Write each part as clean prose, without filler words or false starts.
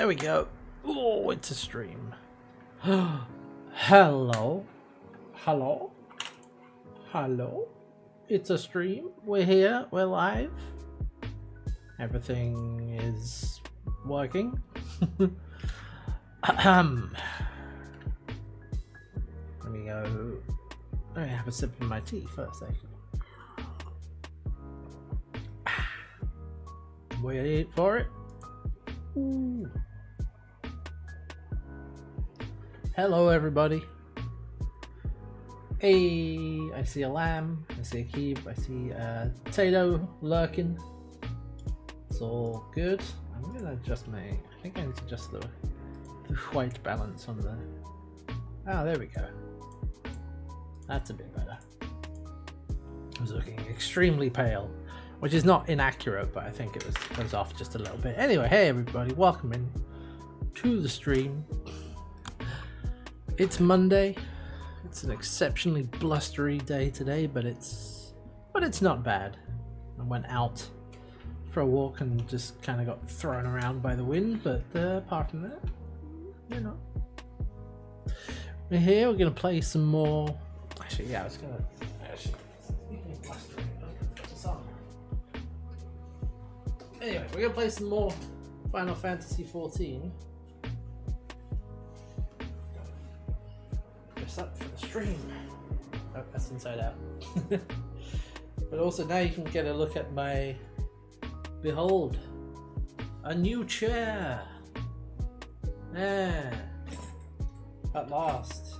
There we go. Oh, it's a stream. Hello. Hello. Hello. It's a stream. We're here. We're live. Everything is working. Let me go. Let me have a sip of my tea first, actually. Wait for it. Ooh. Hello, everybody. Hey, I see a lamb. I see a keep. I see a potato lurking. It's all good. I'm gonna adjust my. I think I need to adjust the white balance on the. Ah, there we go. That's a bit better. I was looking extremely pale, which is not inaccurate, but I think it was off just a little bit. Anyway, hey everybody, welcome in to the stream. It's Monday. It's an exceptionally blustery day today, but it's not bad. I went out for a walk and just kind of got thrown around by the wind, but apart from that, you know. We're here. We're gonna play some more. Actually, yeah, I was gonna. Anyway, we're gonna play some more Final Fantasy XIV. Dress up for the stream. Oh, that's inside out. But also now you can get a look at my. Behold, a new chair. Yeah, at last.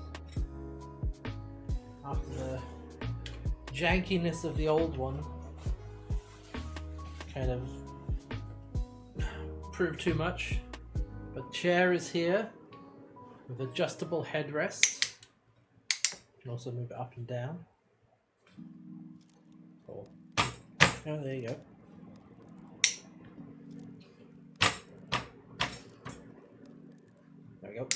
After the jankiness of the old one, kind of proved too much, but chair is here with adjustable headrests. You can also move it up and down. Oh, there you go. There we go.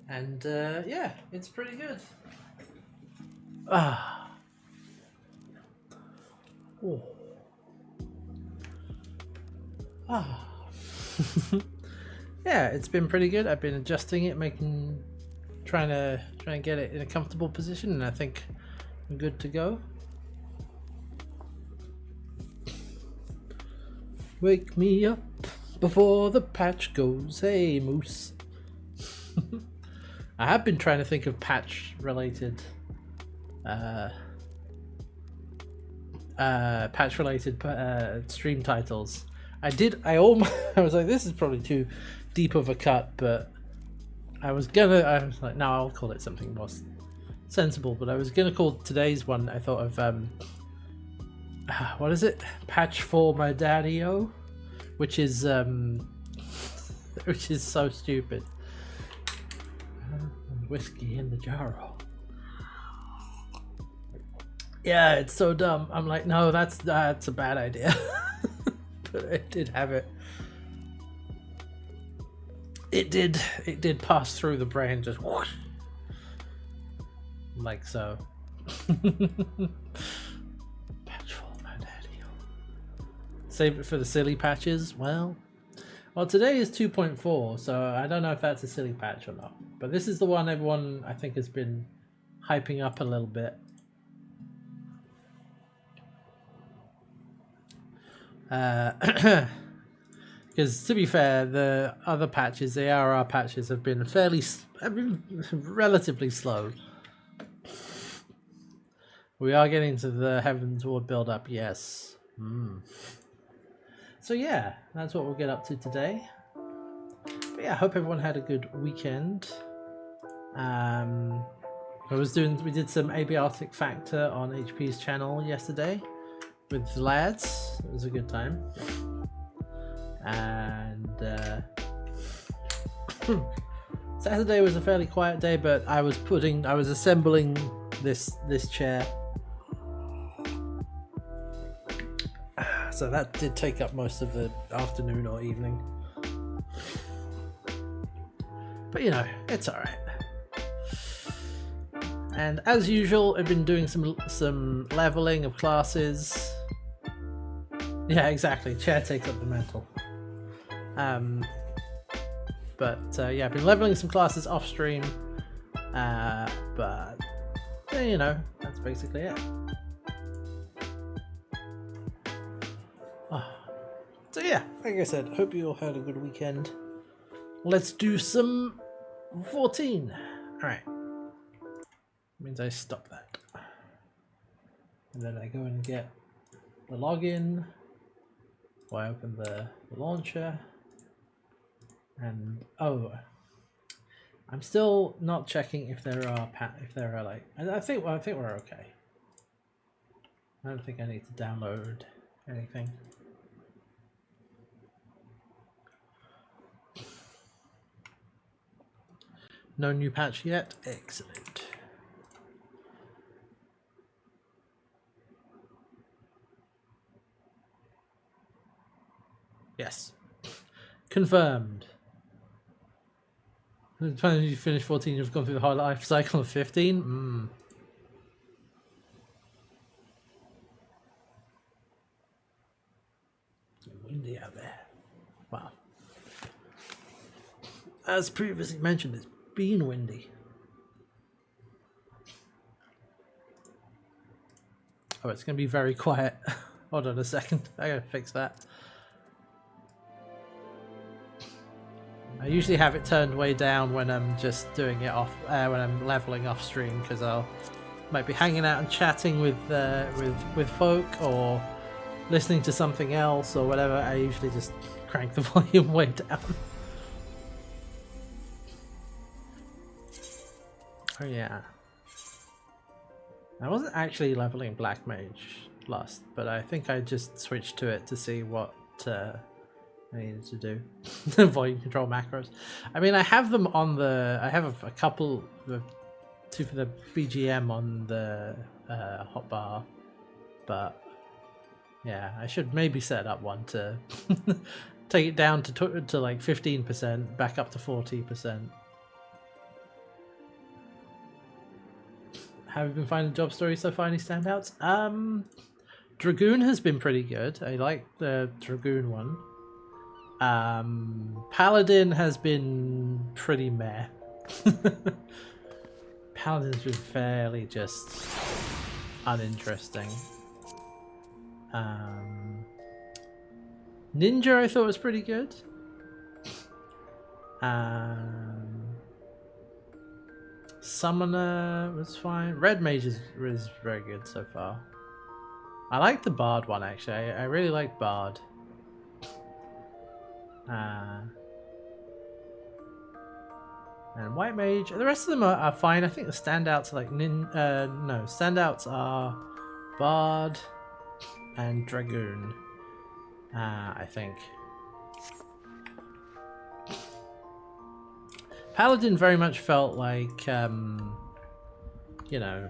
And yeah, it's pretty good. Ah. Oh. Ah. Yeah, it's been pretty good. I've been adjusting it, trying to get it in a comfortable position, and I think I'm good to go. Wake me up before the patch goes. Hey, Moose. I have been trying to think of patch related stream titles. I was like, this is probably too deep of a cut, but I was like, no, I'll call it something more sensible. But I was gonna call today's one, I thought of what is it? Patch for my daddy-o, which is so stupid. Whiskey in the jarro. Yeah, it's so dumb. I'm like, no, that's a bad idea. But I did have it. It did pass through the brain, just whoosh, like so. Patch for my daddy. Save it for the silly patches. Well, today is 2.4, so I don't know if that's a silly patch or not. But this is the one everyone, I think, has been hyping up a little bit. Because to be fair, the other patches, the ARR patches, have been relatively slow. We are getting to the Heavensward build-up, yes. So yeah, that's what we'll get up to today. But yeah, I hope everyone had a good weekend. We did some abiotic factor on HP's channel yesterday with the lads. It was a good time. And Saturday was a fairly quiet day, but I was assembling this chair. So that did take up most of the afternoon or evening. But you know, it's alright. And as usual, I've been doing some leveling of classes. Yeah, exactly. Chair takes up the mental. But yeah, I've been leveling some classes off stream, but you know, that's basically it. So yeah, like I said, hope you all had a good weekend. Let's do some 14. Alright. Means I stop that. And then I go and get the login. Or I open the launcher. And oh, I'm still not checking if there are like I think we're okay. I don't think I need to download anything. No new patch yet? Excellent. Yes. Confirmed. By the time you finish 14, you've gone through the hard life cycle of 15? It's windy out there. Wow. As previously mentioned, it's been windy. Oh, it's going to be very quiet. Hold on a second. I gotta fix that. I usually have it turned way down when I'm just doing it off, when I'm leveling off stream, because I'll might be hanging out and chatting with folk or listening to something else or whatever. I usually just crank the volume way down. Oh yeah. I wasn't actually leveling Black Mage last, but I think I just switched to it to see what I needed to do. Volume control macros. I mean, I have them on the. I have a couple, two for the BGM on the hotbar, but yeah, I should maybe set up one to take it down to like 15%, back up to 40%. Have you been finding job stories so far? Any standouts? Dragoon has been pretty good. I like the Dragoon one. Paladin has been pretty meh. Paladin's been fairly just uninteresting. Ninja I thought was pretty good. Summoner was fine. Red Mage is very good so far. I like the Bard one actually. I really like Bard. And White Mage. The rest of them are fine. I think the standouts are like standouts are Bard and Dragoon. I think. Paladin very much felt like, you know,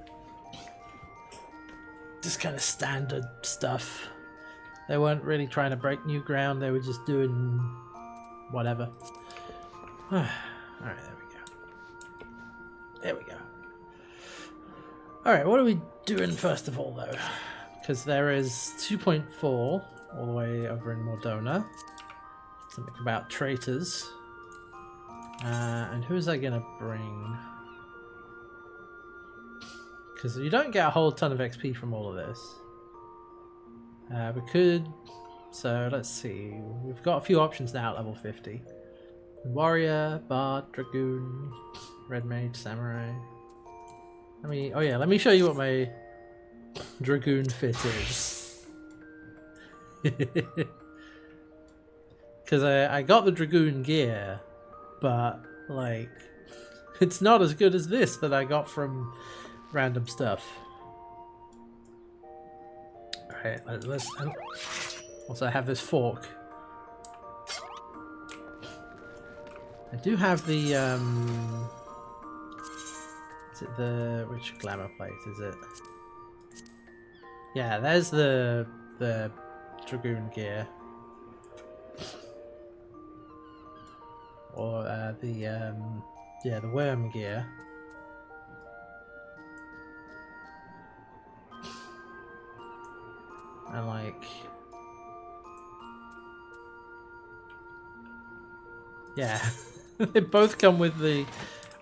just kind of standard stuff. They weren't really trying to break new ground, they were just doing whatever. Alright, there we go. There we go. Alright, what are we doing first of all though? Because there is 2.4 all the way over in Mordona. Something about traitors. And who is I gonna bring? Because you don't get a whole ton of XP from all of this. We could. So let's see. We've got a few options now at level 50. Warrior, Bard, Dragoon, Red Mage, Samurai. Let me show you what my Dragoon fit is. Because I got the Dragoon gear, but like it's not as good as this that I got from random stuff. Alright, let's also have this fork. I do have the is it the which glamour plate is it? Yeah, there's the Dragoon gear. Or the worm gear. And like Yeah, they both come with the.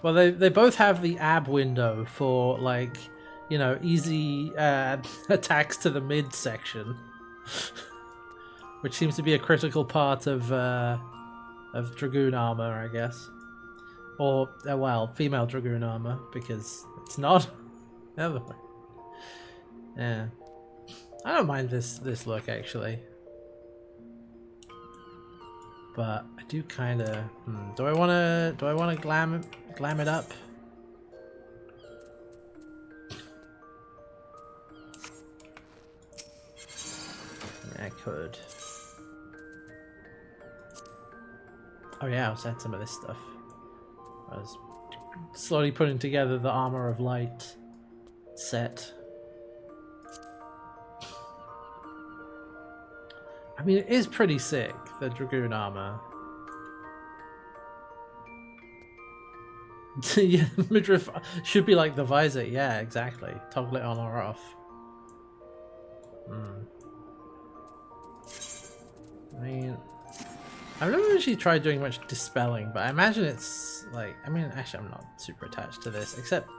Well, they both have the ab window for like, you know, easy attacks to the mid section, which seems to be a critical part of dragoon armor, I guess, or well, female dragoon armor because it's not the other way. Yeah, I don't mind this look actually. But I do kind of. Do I want to glam it up? I mean, I could. Oh yeah, I'll add some of this stuff. I was slowly putting together the Armor of Light set. I mean, it is pretty sick, the Dragoon armor. Yeah, midriff should be like the visor. Yeah, exactly. Toggle it on or off. I mean, I've never actually tried doing much dispelling, but I imagine it's like, I mean, actually I'm not super attached to this, except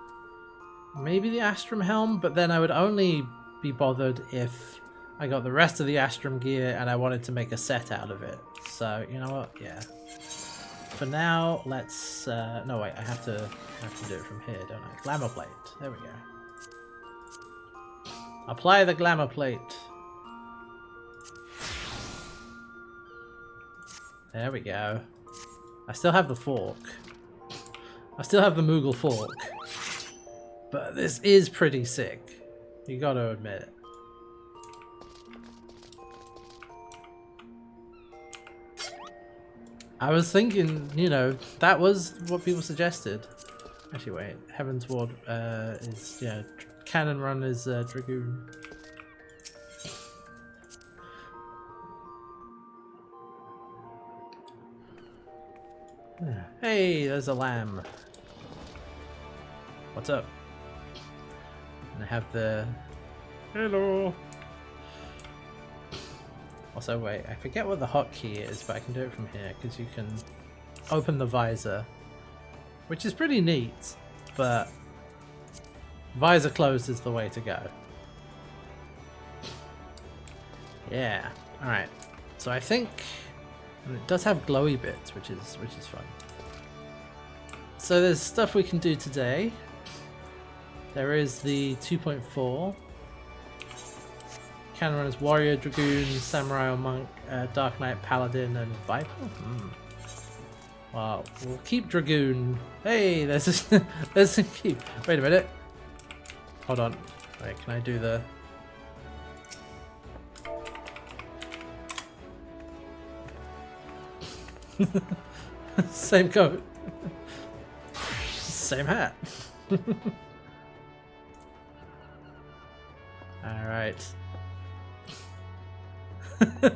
maybe the Astrum helm, but then I would only be bothered if I got the rest of the Astrum gear and I wanted to make a set out of it. So, you know what? Yeah. For now, let's... no, wait, I have to do it from here, don't I? Glamour plate. There we go. Apply the glamour plate. There we go. I still have the fork. I still have the Moogle fork. But this is pretty sick. You gotta admit it. I was thinking, you know, that was what people suggested. Actually, wait. Heaven's Ward is, yeah, Cannon Run is Dragoon. Hey, there's a lamb. What's up? And I have the... Hello! Also, wait, I forget what the hotkey is, but I can do it from here, because you can open the visor, which is pretty neat, but visor closed is the way to go. Yeah, alright. So I think... And it does have glowy bits, which is fun. So there's stuff we can do today. There is the 2.4. Cannon Runners, Warrior, Dragoon, Samurai or Monk, Dark Knight, Paladin, and Viper. Well, we'll keep Dragoon. Hey, there's a, there's a keep. Wait a minute. Hold on. Wait, can I do the... Same coat. Same hat. Alright.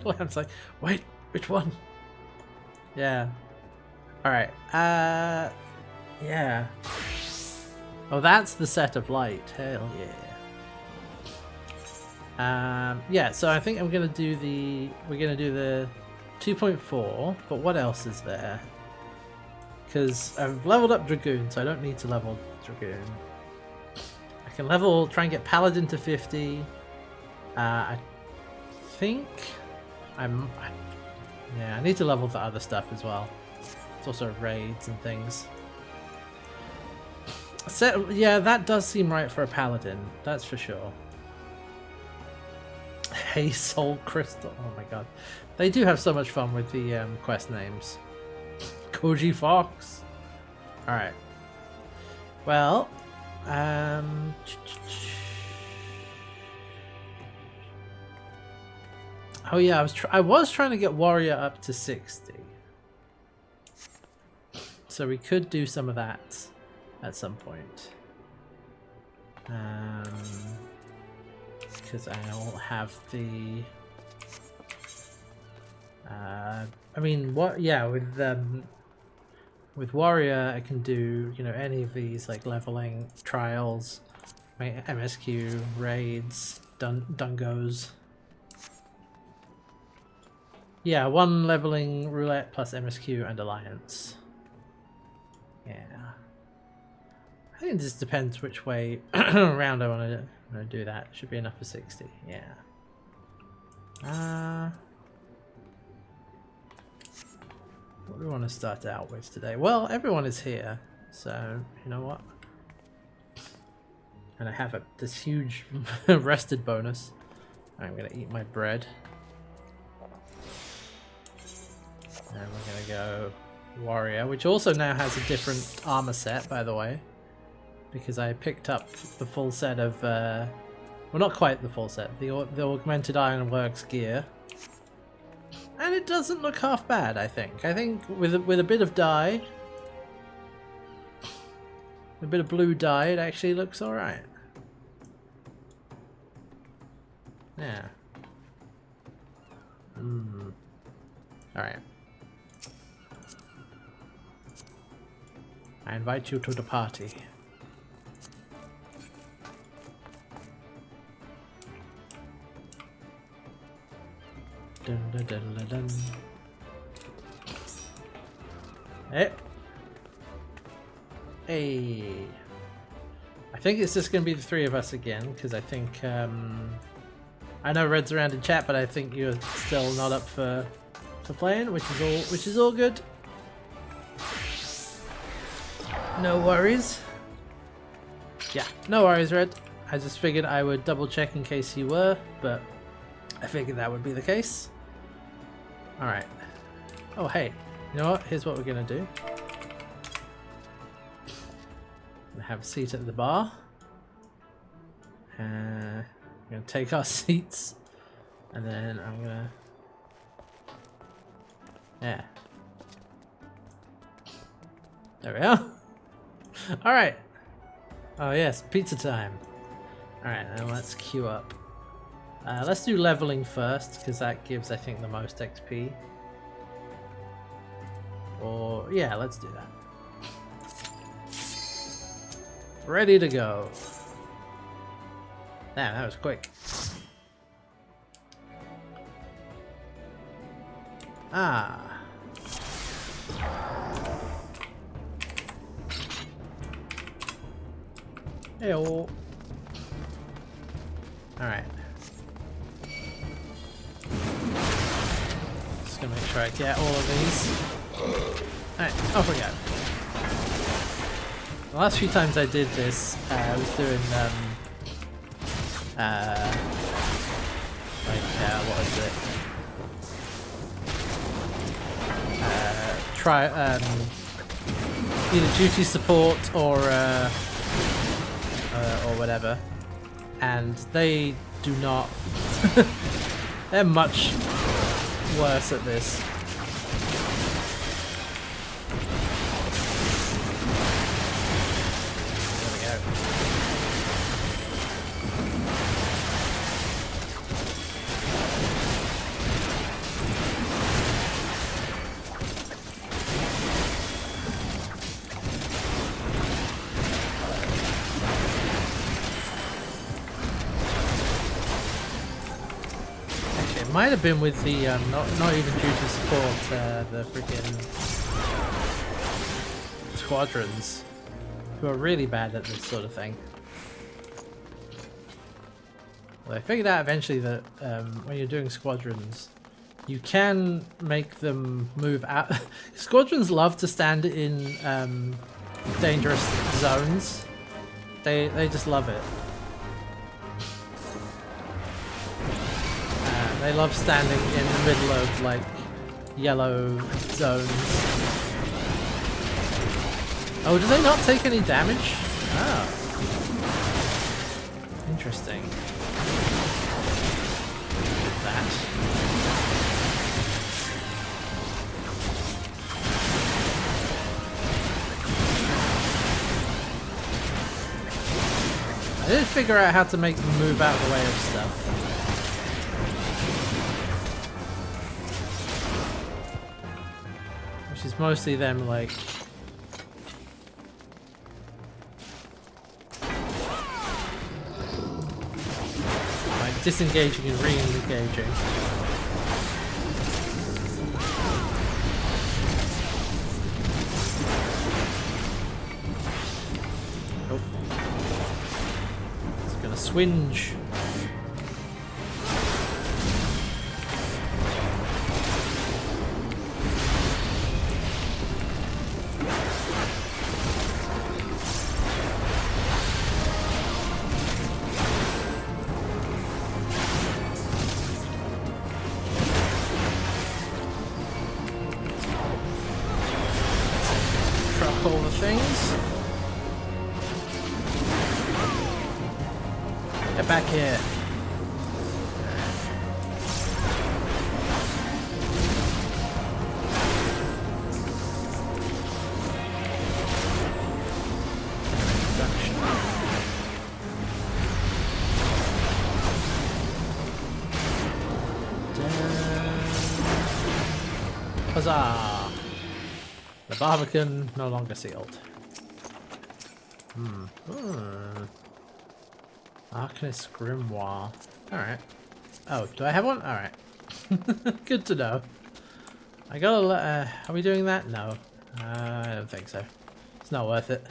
Lamb's like, wait, which one? Yeah. Alright. Yeah. Oh, that's the set of light. Hell yeah. Yeah, so I think we're gonna do the 2.4, but what else is there? Because I've leveled up Dragoon, so I don't need to level Dragoon. I can try and get Paladin to 50. I think yeah, I need to level the other stuff as well. It's also raids and things. Yeah, that does seem right for a Paladin, that's for sure. Hey, Soul Crystal. Oh my god. They do have so much fun with the quest names. Koji Fox. Alright. Well, oh yeah, I was trying to get Warrior up to 60. So we could do some of that at some point. Because I'll have the... I mean, what? Yeah, with Warrior, I can do, you know, any of these, like leveling, trials, MSQ, raids, dungos. Yeah, 1 leveling roulette plus MSQ and alliance. Yeah. I think it just depends which way around I want to do that. Should be enough for 60. Yeah. What do we want to start out with today? Well, everyone is here, so you know what? And I have this huge rested bonus. I'm gonna eat my bread. And we're gonna go warrior, which also now has a different armor set, by the way, because I picked up the full set of, well, not quite the full set, the augmented ironworks gear, and it doesn't look half bad. I think with a bit of dye, a bit of blue dye, it actually looks all right. Yeah. All right. I invite you to the party. Dun, dun, dun, dun, dun. Hey. Hey. I think it's just going to be the 3 of us again, because I think, I know Red's around in chat, but I think you're still not up for playing, which is all good. No worries. Yeah, no worries, Red. I just figured I would double check in case you were, but I figured that would be the case. Alright. Oh, hey. You know what? Here's what we're going to do. We'll have a seat at the bar. We're going to take our seats. And then I'm going to... Yeah. There we are. Alright. Oh yes, pizza time. Alright, now let's queue up. Let's do leveling first, because that gives, I think, the most XP. Or, yeah, let's do that. Ready to go. Damn, that was quick. Ah. Hey-oh. Alright. Just gonna make sure I get all of these. Alright, off we go. The last few times I did this, I was doing, what is it? Either duty support or whatever, and they do not. They're much worse at this. There we go. Might have been with the not even due to support the freaking squadrons, who are really bad at this sort of thing. Well, I figured out eventually that when you're doing squadrons, you can make them move out. Squadrons love to stand in dangerous zones. They just love it. They love standing in the middle of, like, yellow zones. Oh, do they not take any damage? Oh. Interesting. That. I did figure out how to make them move out of the way of stuff. Which is mostly them, like... disengaging and re-engaging. Swinge. Truck all the things. Get back here. Huzzah! The Barbican no longer sealed. Arcanist Grimoire. Alright. Oh, do I have one? Alright. Good to know. I gotta are we doing that? No. I don't think so. It's not worth it.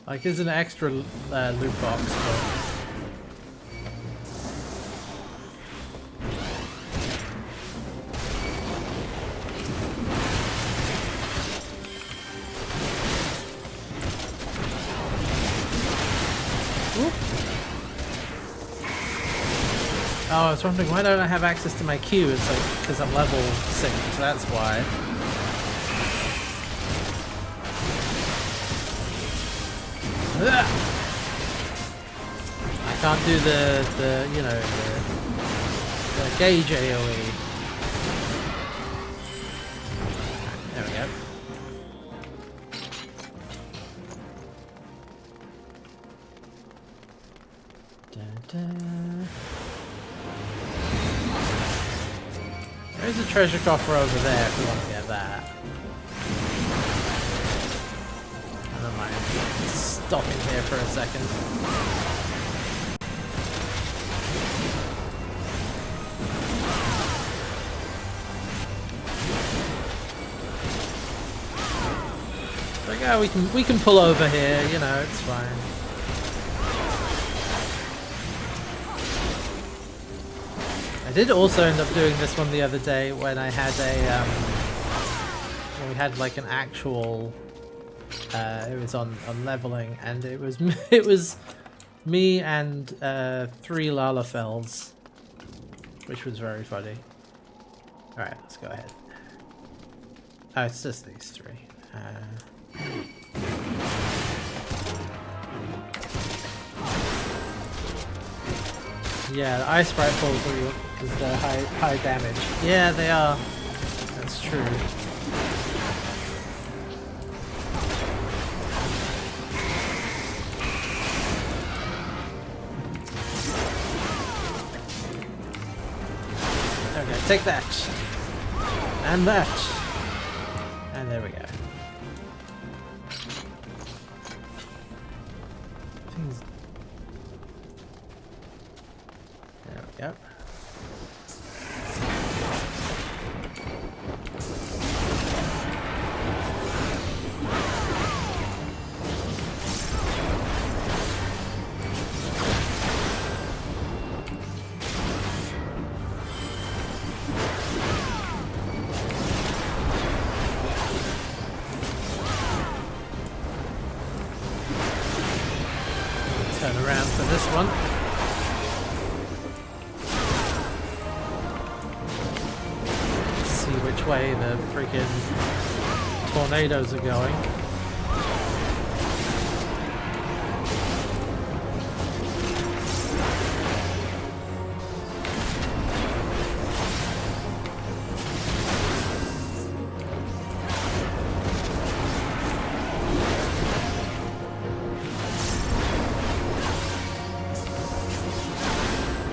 Like, there's an extra loot box, but... Oh, I was wondering, why don't I have access to my queue? It's like, because I'm level synced, so that's why. Ugh! I can't do the you know, the gauge AoE. There we go. There's a treasure coffer over there if we want to get that. I don't mind stopping here for a second. But yeah, we can pull over here, you know, it's fine. I did also end up doing this one the other day when I had a when we had like an actual it was on leveling, and it was me and 3 Lalafells, which was very funny. Alright, let's go ahead. Oh, it's just these 3. Yeah, the ice rifles because they're high damage. Yeah, they are. That's true. Okay, take that. And that. And there we go. There we go. Turn around for this one. See which way the freaking tornadoes are going.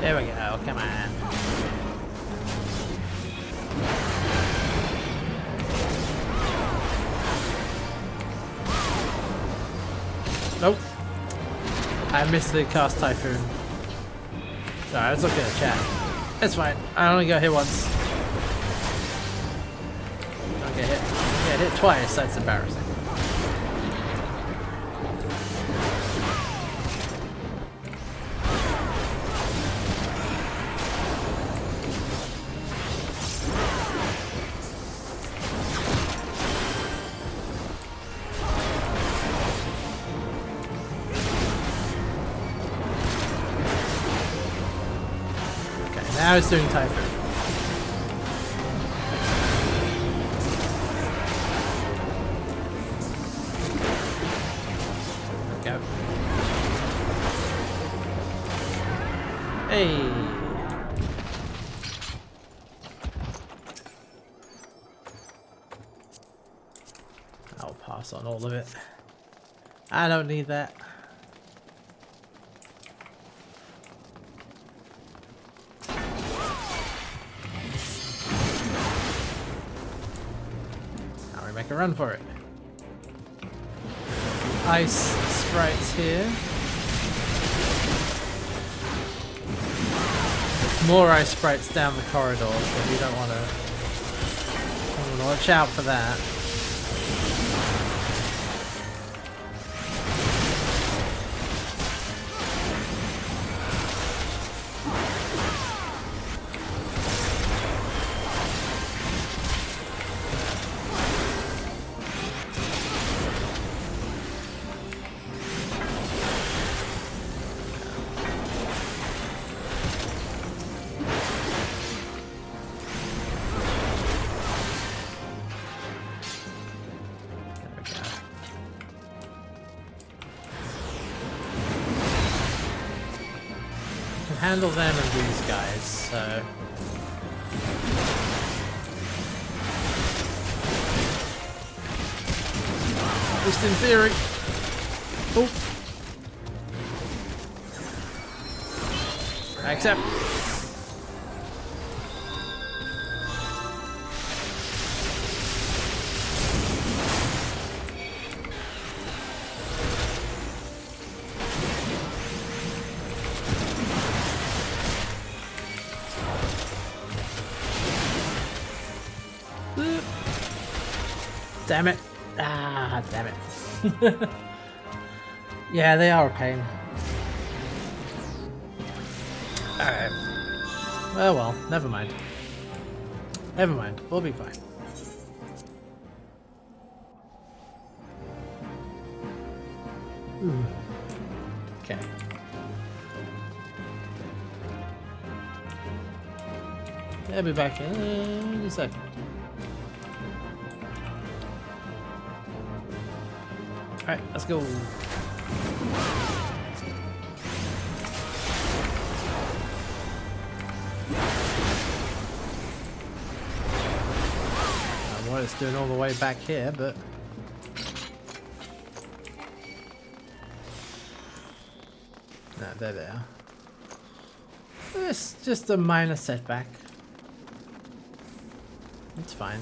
There we go, come on. Nope. I missed the cast typhoon. Sorry, let's look at the chat. It's fine. I only got hit once. Don't get hit. Get hit twice, that's embarrassing. Now it's doing Typhoon. Go. Hey. I'll pass on all of it. I don't need that. Now we make a run for it. Ice sprites here. There's more ice sprites down the corridor, so we don't want to watch out for that. Handle them and these guys, so at least in theory. Oh, accept. Damn it. Ah, damn it. Yeah, they are a pain. Alright. Well, never mind. Never mind, we'll be fine. Okay. I'll be back in a second. Alright, let's go. I don't know what it's doing all the way back here, but no, there they are. It's just a minor setback. It's fine.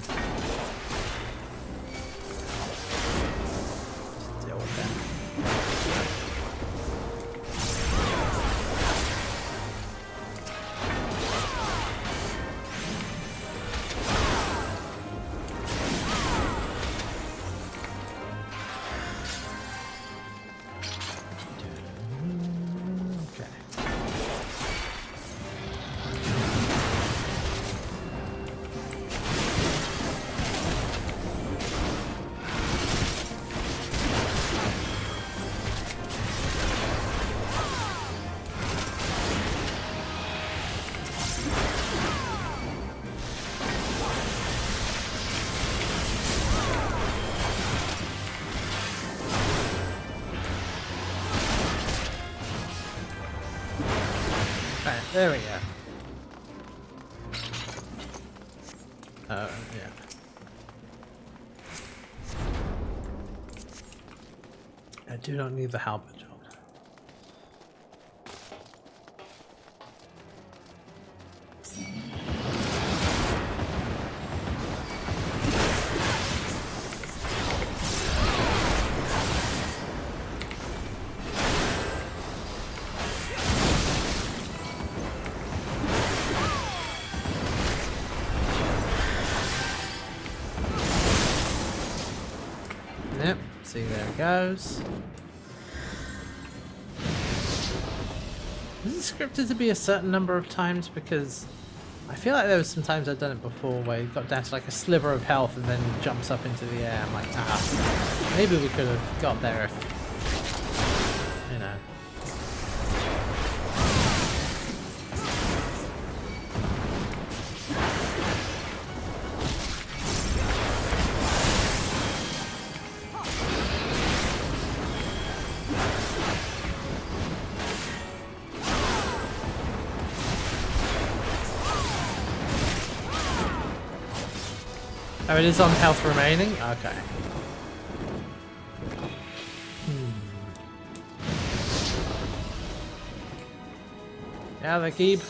There we go. Oh, yeah. I do not need the halberd job. Yep, see, there it goes. Is it scripted to be a certain number of times? Because I feel like there was some times I've done it before where you got down to like a sliver of health and then jumps up into the air. I'm like, ah, maybe we could have got there if, you know. Oh, it is on health remaining? Okay. Yeah, they keep.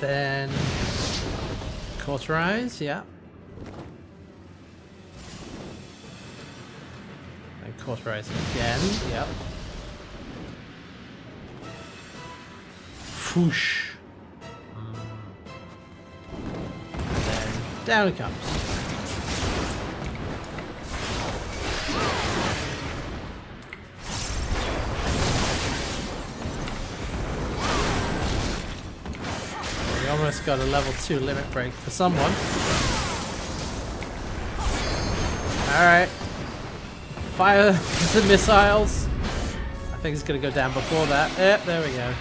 Then cauterize, yeah. And cauterize again, yep. Whoosh. And then down it comes. Almost got a level 2 limit break for someone. Alright. Fire the missiles. I think it's going to go down before that. Yep, there we go.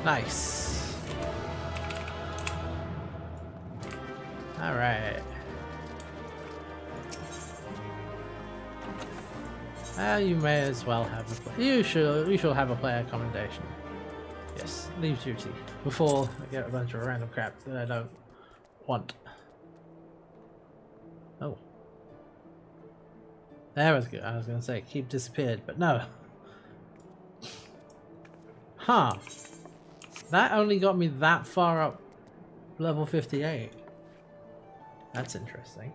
Nice. Alright. You may as well have a you shall have a player commendation. Yes, leave duty before I get a bunch of random crap that I don't want. Oh. There was good. I was going to say keep disappeared, but no. Huh. That only got me that far up level 58. That's interesting.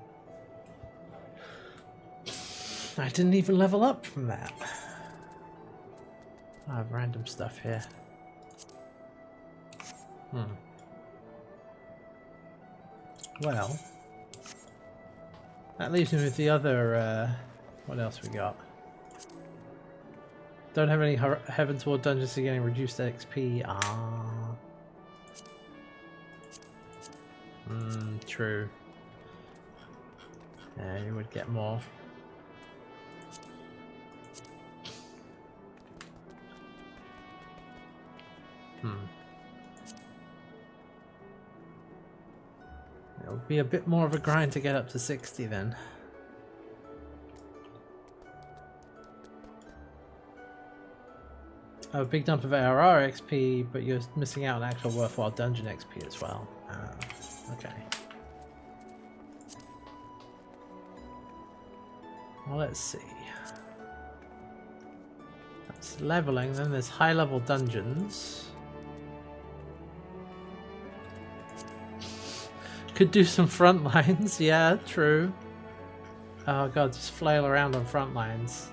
I didn't even level up from that. I have random stuff here. Well, that leaves me with the other, what else we got? Don't have any Heaven's Ward dungeons to getting reduced XP. Ah. True. Yeah, you would get more. It'll be a bit more of a grind to get up to 60 then. Oh, a big dump of ARR XP, but you're missing out on actual worthwhile dungeon XP as well. Okay. Well, let's see. That's leveling, then there's high level dungeons. Could do some front lines, yeah, true. Oh god, just flail around on front lines.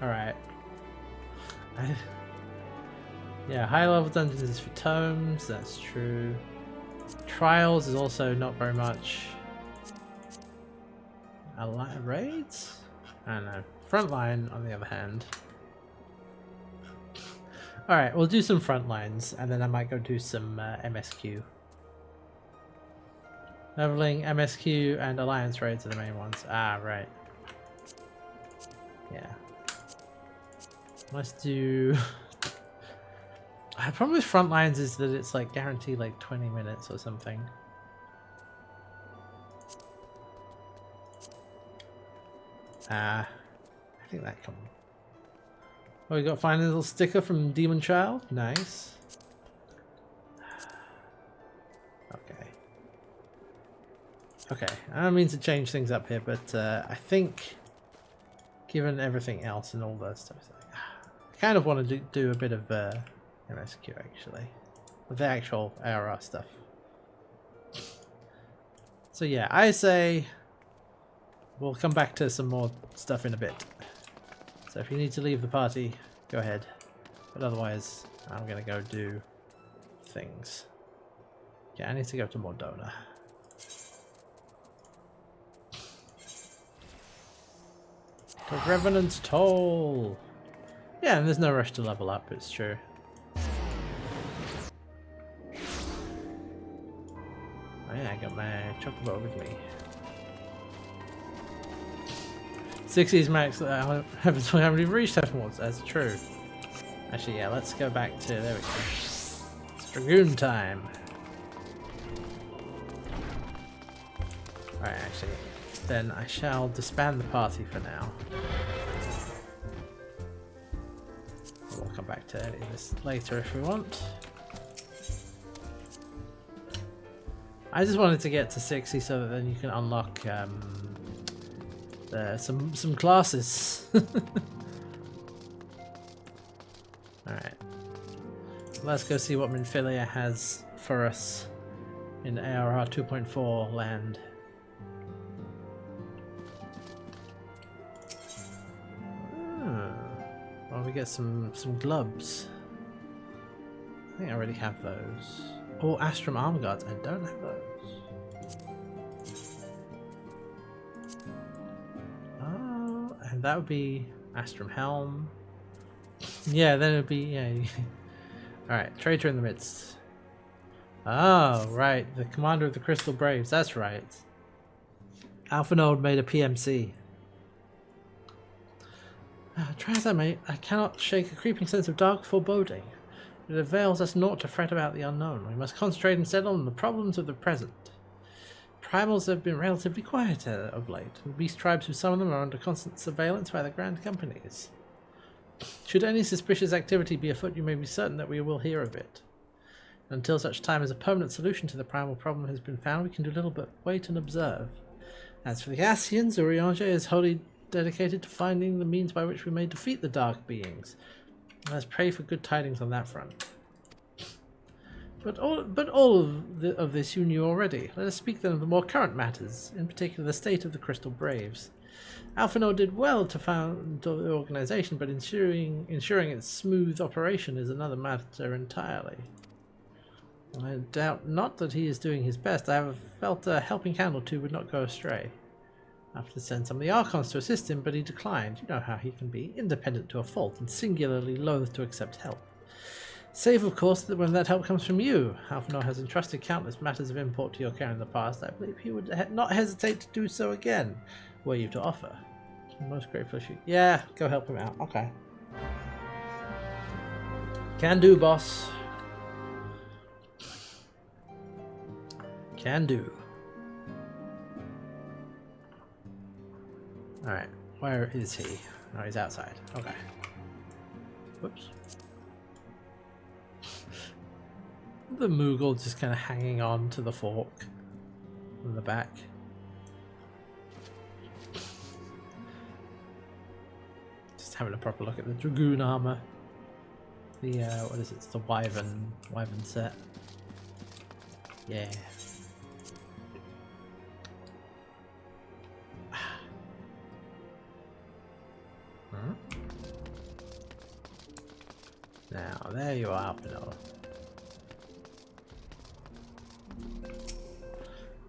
Alright. Yeah, high level dungeons is for tomes, that's true. Trials is also not very much. Raids? I don't know. Frontline, on the other hand. Alright, we'll do some front lines, and then I might go do some MSQ. Leveling, MSQ, and Alliance raids are the main ones. Ah, right. Yeah. Let's do... The problem with front lines is that it's like guaranteed like 20 minutes or something. I think that can... Oh, we got find a little sticker from Demon Child. Nice. Okay. Okay, I don't mean to change things up here, but I think, given everything else and all that stuff, I kind of want to do a bit of MSQ actually, with the actual ARR stuff. So yeah, I say we'll come back to some more stuff in a bit. So if you need to leave the party, go ahead. But otherwise, I'm gonna go do things. Yeah, I need to go to Mordona. The Revenant's Toll! Yeah, and there's no rush to level up, it's true. Oh yeah, I got my chocobo with me. 60's max, I haven't really reached Heavenwards, that's true. Actually, yeah, let's go back to, there we go. It's Dragoon time! Alright, actually, then I shall disband the party for now. We'll come back to any of this later if we want. I just wanted to get to 60 so that then you can unlock some classes. Alright. Let's go see what Minfilia has for us in ARR 2.4 land. Well, we get some gloves. I think I already have those. Oh, Astrum Armor Guards. I don't have those. Oh, and that would be Astrum Helm. Yeah, then it would be, yeah. Alright, Traitor in the Midst. Oh, right. The commander of the Crystal Braves. That's right. Alpha Node made a PMC. Try as I may, I cannot shake a creeping sense of dark foreboding. It avails us not to fret about the unknown. We must concentrate instead on the problems of the present. Primals have been relatively quiet of late. The beast tribes who summon them are under constant surveillance by the grand companies. Should any suspicious activity be afoot, you may be certain that we will hear of it. Until such time as a permanent solution to the primal problem has been found, we can do little but wait and observe. As for the Ascians, Urianger is wholly dedicated to finding the means by which we may defeat the dark beings. Let's pray for good tidings on that front. But all of this you knew already. Let us speak then of the more current matters, in particular the state of the Crystal Braves. Alphanor did well to found the organization, but ensuring its smooth operation is another matter entirely. I doubt not that he is doing his best. I have felt a helping hand or two would not go astray. I have to send some of the Archons to assist him, but he declined. You know how he can be, independent to a fault, and singularly loath to accept help. Save, of course, that when that help comes from you. Alphanor has entrusted countless matters of import to your care in the past. I believe he would not hesitate to do so again, were you to offer. I'm most grateful if you... Yeah, go help him out. Okay. Can do, boss. Can do. Alright, where is he? Oh, he's outside. Okay. Whoops. The Moogle just kind of hanging on to the fork in the back. Just having a proper look at the Dragoon armor. The, what is it? It's the Wyvern set. Yeah. Now, there you are, Alphanor.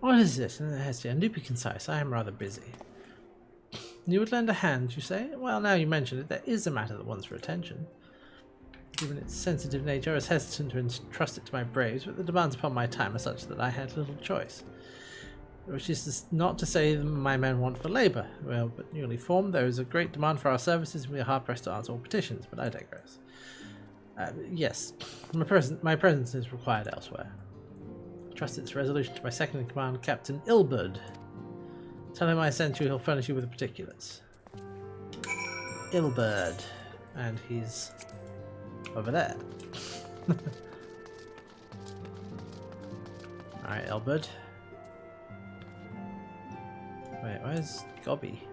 What is this? And do be concise, I am rather busy. You would lend a hand, you say? Well, now you mention it, there is a matter that wants your attention. Given its sensitive nature, I was hesitant to entrust it to my braves, but the demands upon my time are such that I had little choice. Which is not to say that my men want for labour. Well, but newly formed, there is a great demand for our services, and we are hard-pressed to answer all petitions, but I digress. Yes, my presence is required elsewhere. I trust its resolution to my second-in-command, Captain Ilberd. Tell him I sent you, he'll furnish you with the particulars. Ilberd. And he's over there. Alright, Ilberd. Wait, where's Gobby?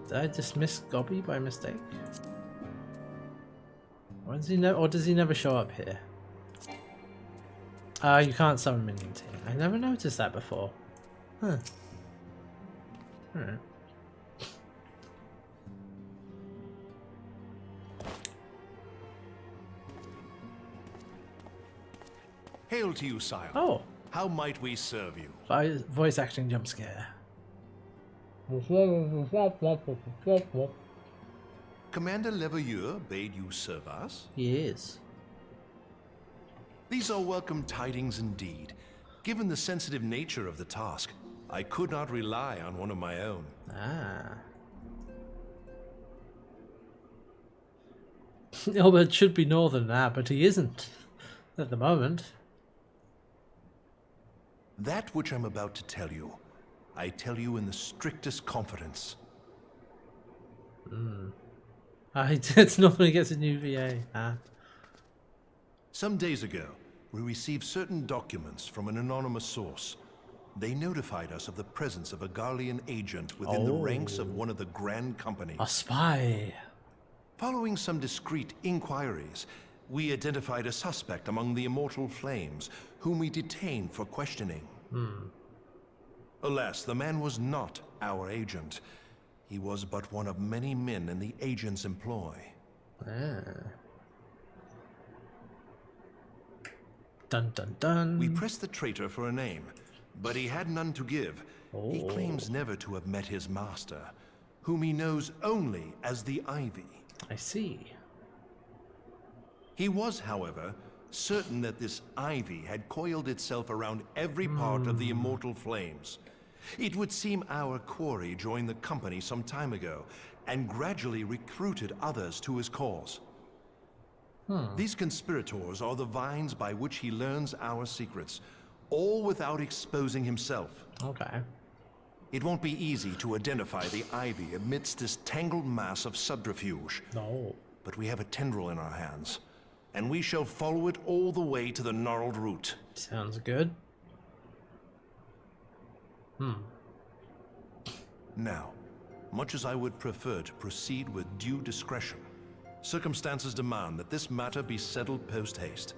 Did I dismiss Gobby by mistake? Or does he never show up here? You can't summon minions here. I never noticed that before. Huh. Alright. Hail to you, sire. Oh, How might we serve you? voice acting jump scare. Commander Leveilleur bade you serve us? He is. These are welcome tidings indeed. Given the sensitive nature of the task, I could not rely on one of my own. Ah. Albert should be northern now, but he isn't at the moment. That which I'm about to tell you, I tell you in the strictest confidence. It's not when he gets a new VA. Some days ago, we received certain documents from an anonymous source. They notified us of the presence of a Garlean agent within the ranks of one of the Grand Companies. A spy. Following some discreet inquiries, we identified a suspect among the Immortal Flames, whom we detained for questioning. Alas, the man was not our agent. He was but one of many men in the agent's employ. Dun dun dun. We pressed the traitor for a name, but he had none to give. He claims never to have met his master, whom he knows only as the Ivy. I see. He was, however, certain that this ivy had coiled itself around every part of the Immortal Flames. It would seem our quarry joined the company some time ago and gradually recruited others to his cause. These conspirators are the vines by which he learns our secrets, all without exposing himself. Okay. It won't be easy to identify the ivy amidst this tangled mass of subterfuge. No. But we have a tendril in our hands, and we shall follow it all the way to the gnarled root. Sounds good. Now, much as I would prefer to proceed with due discretion, circumstances demand that this matter be settled post-haste.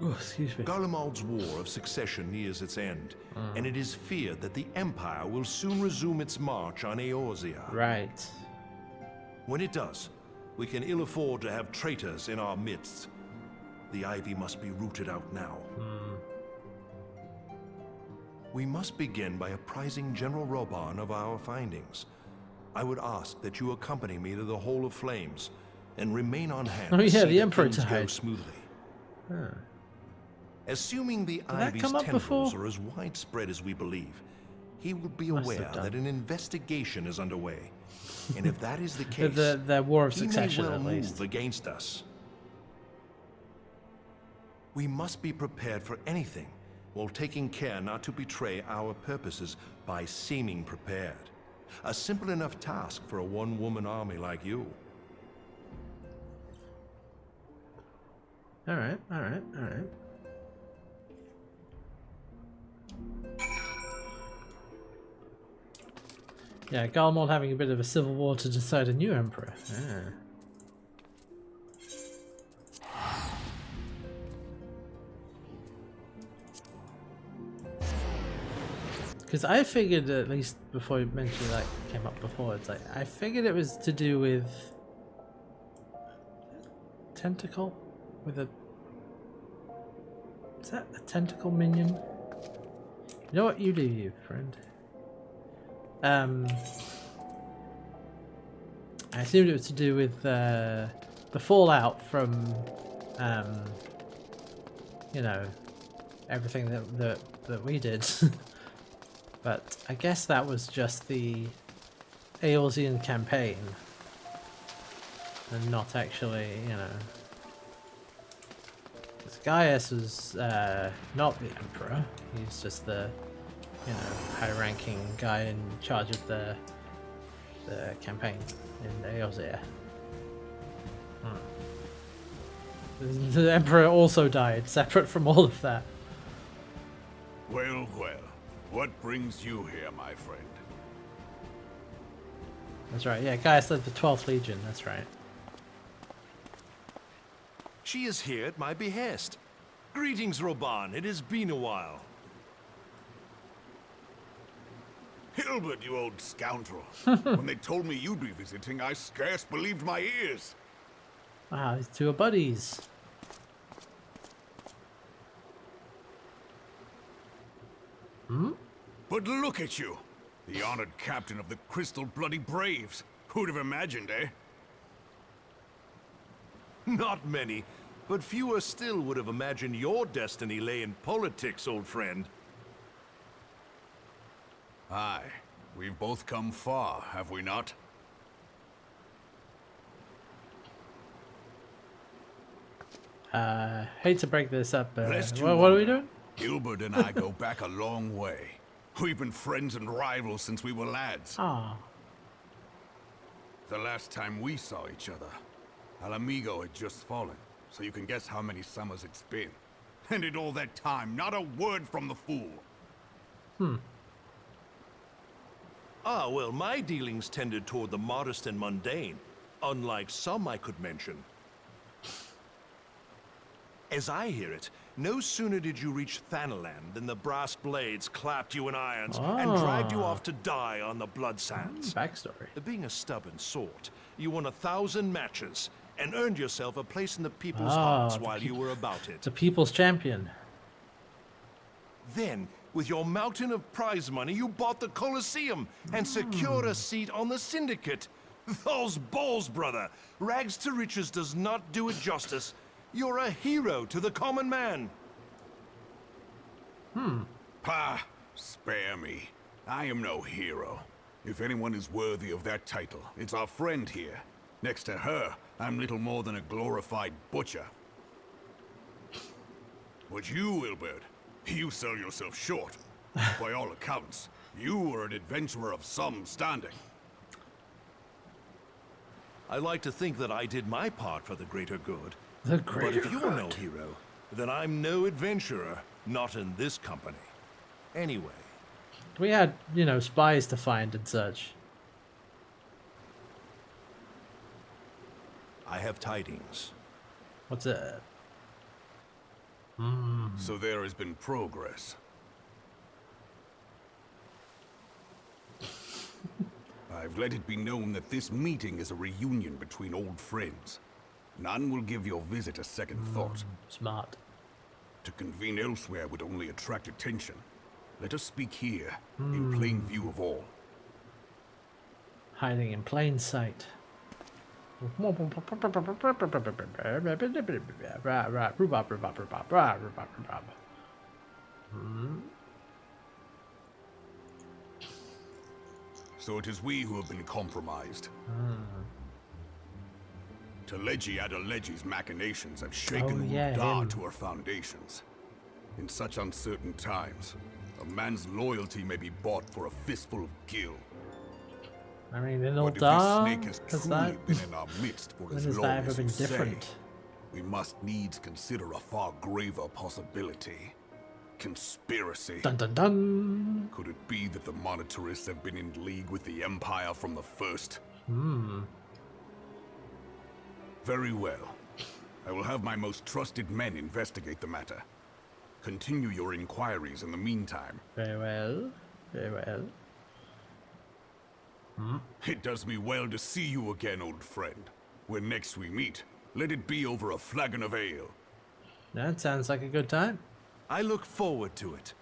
Oh, excuse me. Garlemald's war of succession nears its end, and it is feared that the Empire will soon resume its march on Eorzea. Right. When it does, we can ill afford to have traitors in our midst. The ivy must be rooted out now. We must begin by apprising General Roban of our findings. I would ask that you accompany me to the Hall of Flames and remain on hand. Oh to yeah, see the that Emperor things go died. smoothly. Assuming the that ivy's come up tendrils before? are as widespread as we believe, he will be Must have aware done. that an investigation is underway. And if that is the case, The War of he may Succession, well at least. move against us. We must be prepared for anything, while taking care not to betray our purposes by seeming prepared. A simple enough task for a one-woman army like you. Alright, alright, alright. Yeah, Garlemald having a bit of a civil war to decide a new emperor. Because I figured, at least before you mentioned that came up before, it's like, I figured it was to do with tentacle? With a... Is that a tentacle minion? You know what you do, you friend? I assumed it was to do with the fallout from, you know, everything that we did. But I guess that was just the Eorzean campaign, and not actually, you know. Because Gaius was not the Emperor. He's just the, you know, high-ranking guy in charge of the campaign in Eorzea. The Emperor also died, separate from all of that. Well, well. What brings you here, my friend? That's right, yeah, Gaius led the 12th Legion, that's right. She is here at my behest. Greetings, Roban. It has been a while. Hilbert, you old scoundrel. When they told me you'd be visiting, I scarce believed my ears. Ah, these two are buddies. But look at you. The honored captain of the Crystal Bloody Braves. Who'd have imagined, eh? Not many, but fewer still would have imagined your destiny lay in politics, old friend. Aye. We've both come far, have we not? Hate to break this up, but Lest you what are we wonder, doing? Gilbert and I go back a long way. We've been friends and rivals since we were lads. Ah, The last time we saw each other, Alamigo had just fallen, so you can guess how many summers it's been. And in all that time, not a word from the fool. Ah, well, my dealings tended toward the modest and mundane, unlike some I could mention. As I hear it, no sooner did you reach Thanalan than the brass blades clapped you in irons and dragged you off to die on the blood sands. backstory. Being a stubborn sort, you won 1,000 matches and earned yourself a place in the people's Ah, hearts the while you were about it. The people's champion. Then, with your mountain of prize money, you bought the Colosseum and secured a seat on the Syndicate. Those balls, brother! Rags to riches does not do it justice. You're a hero to the common man. Pah! Spare me. I am no hero. If anyone is worthy of that title, it's our friend here. Next to her, I'm little more than a glorified butcher. But you, Wilbert, you sell yourself short. By all accounts, you are an adventurer of some standing. I like to think that I did my part for the greater good. The But greater if you're no hero, then I'm no adventurer, not in this company. Anyway, We had, you know, spies to find and such. I have tidings. What's it? So there has been progress. I've let it be known that this meeting is a reunion between old friends. None will give your visit a second thought. Smart. To convene elsewhere would only attract attention. Let us speak here, in plain view of all. Hiding in plain sight. So it is we who have been compromised. Teleji Adeleji's machinations have shaken yeah, Ul'dah him. to her foundations. In such uncertain times, a man's loyalty may be bought for a fistful of gil. I mean, in But if this Ul'dah, snake has has truly that, been in our midst for when as has long that ever as been you say, different? we must needs consider a far graver possibility. Conspiracy. Dun dun dun. Could it be that the Monitarists have been in league with the Empire from the first? Very well. I will have my most trusted men investigate the matter. Continue your inquiries in the meantime. Very well. Very well. It does me well to see you again, old friend. When next we meet, let it be over a flagon of ale. That sounds like a good time. I look forward to it.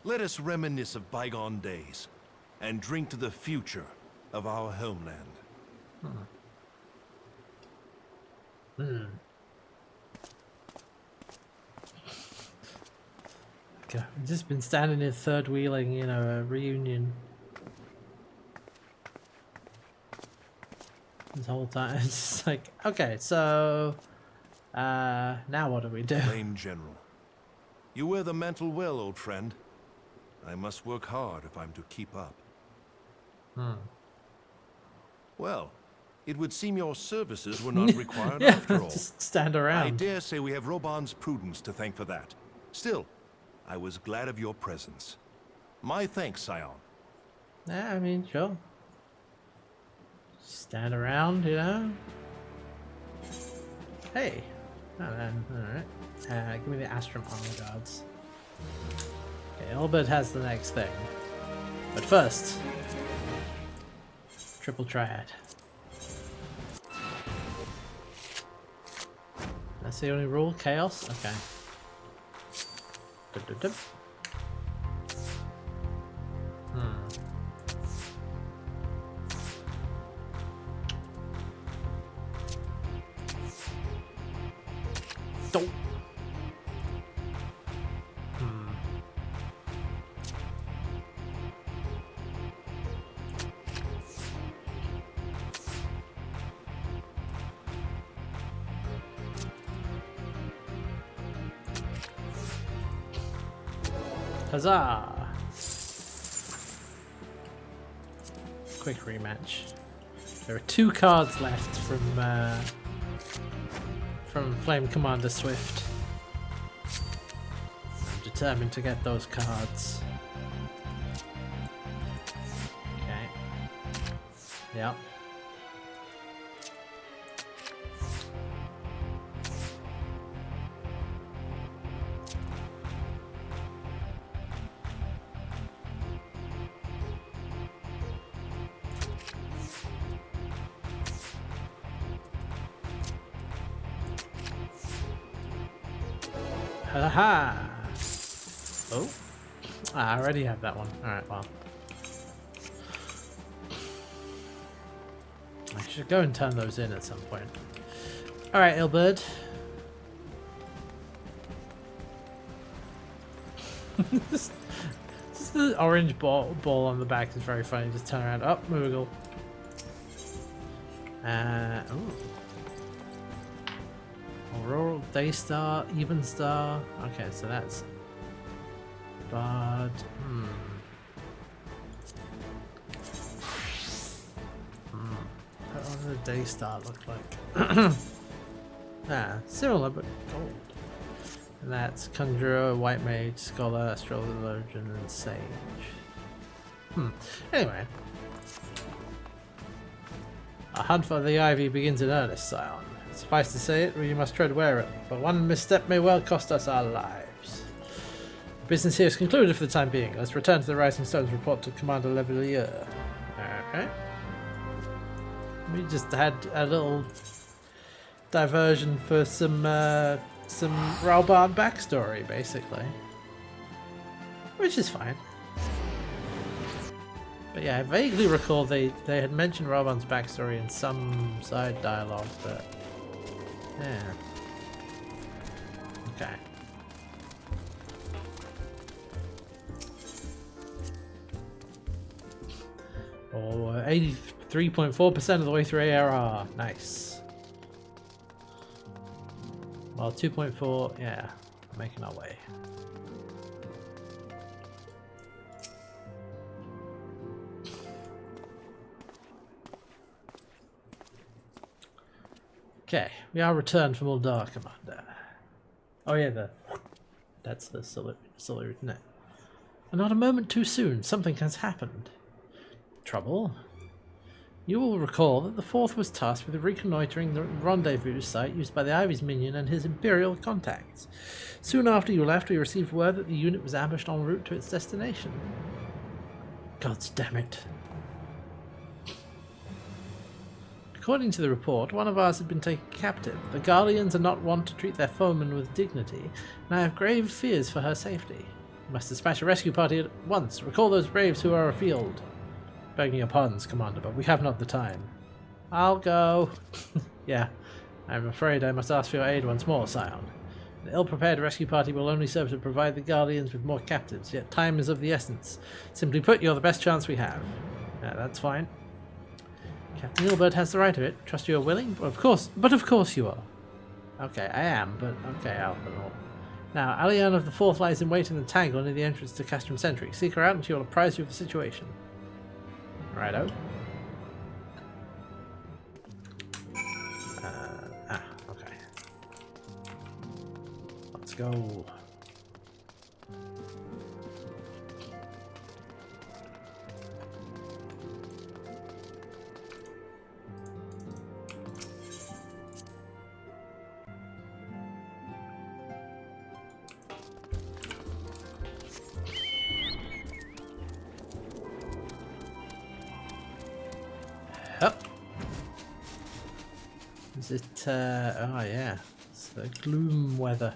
Let us reminisce of bygone days and drink to the future of our homeland. Okay, we've just been standing here third wheeling, you know, a reunion. This whole time. It's just like, okay, so now what do we do? Plain General. You wear the mantle well, old friend. I must work hard if I'm to keep up. Well, it would seem your services were not required Yeah, after all. just stand I around. dare say we have Roban's prudence to thank for that. Still, I was glad of your presence. My thanks, Scion. Yeah, I mean, sure. Stand around, you know. Hey, And then, alright. Give me the Astrum Armor Guards. Okay, Albert has the next thing. But first, triple triad. That's the only rule? Chaos? Okay. Dub. Don't. Huzzah! Quick rematch. There are 2 cards left from Flame Commander Swift. I'm determined to get those cards. Okay. Yep. Haha! Oh, I already have that one. Alright, well. I should go and turn those in at some point. Alright, Ilbird. This the orange ball on the back is very funny. Just turn around. Up, Moogle. Ooh. Auroral, Daystar, Evenstar. Okay, so that's Bard. What does the Daystar look like? Similar but gold. And that's Conjurer, White Mage, Scholar, Astrologian, and Sage. Anyway. Our hunt for the Ivy begins in earnest, Scion. Suffice to say it, we must tread warily, but one misstep may well cost us our lives. Business here is concluded for the time being. Let's return to the Rising Stones report to Commander Levelier. Okay. We just had a little diversion for some Ralbard backstory, basically. Which is fine. But yeah, I vaguely recall they had mentioned Ralbard's backstory in some side dialogue, but yeah. Okay. Oh, 83.4% of the way through ARR. Nice. Well, 2.4, yeah, making our way. Okay, we are returned from Uldar, Commander. Oh yeah, that's the salute, isn't it? And not a moment too soon, something has happened. Trouble? You will recall that the Fourth was tasked with reconnoitering the rendezvous site used by the Ivy's minion and his Imperial contacts. Soon after you left, we received word that the unit was ambushed en route to its destination. Gods damn it. According to the report, one of ours had been taken captive. The Guardians are not wont to treat their foemen with dignity, and I have grave fears for her safety. You must dispatch a rescue party at once. Recall those braves who are afield. Begging your pardons, Commander, but we have not the time. I'll go. Yeah, I'm afraid I must ask for your aid once more, Scion. An ill-prepared rescue party will only serve to provide the Guardians with more captives, yet time is of the essence. Simply put, you're the best chance we have. Yeah, that's fine. Captain Gilbert has the right of it. Trust you are willing? But of course you are. Okay, I am, but okay, Alphanor. Now, Alian of the Fourth lies in wait in the tangle near the entrance to Castrum Sentry. Seek her out and she will apprise you of the situation. Righto. Okay. Let's go. Is it, oh yeah, it's the gloom weather.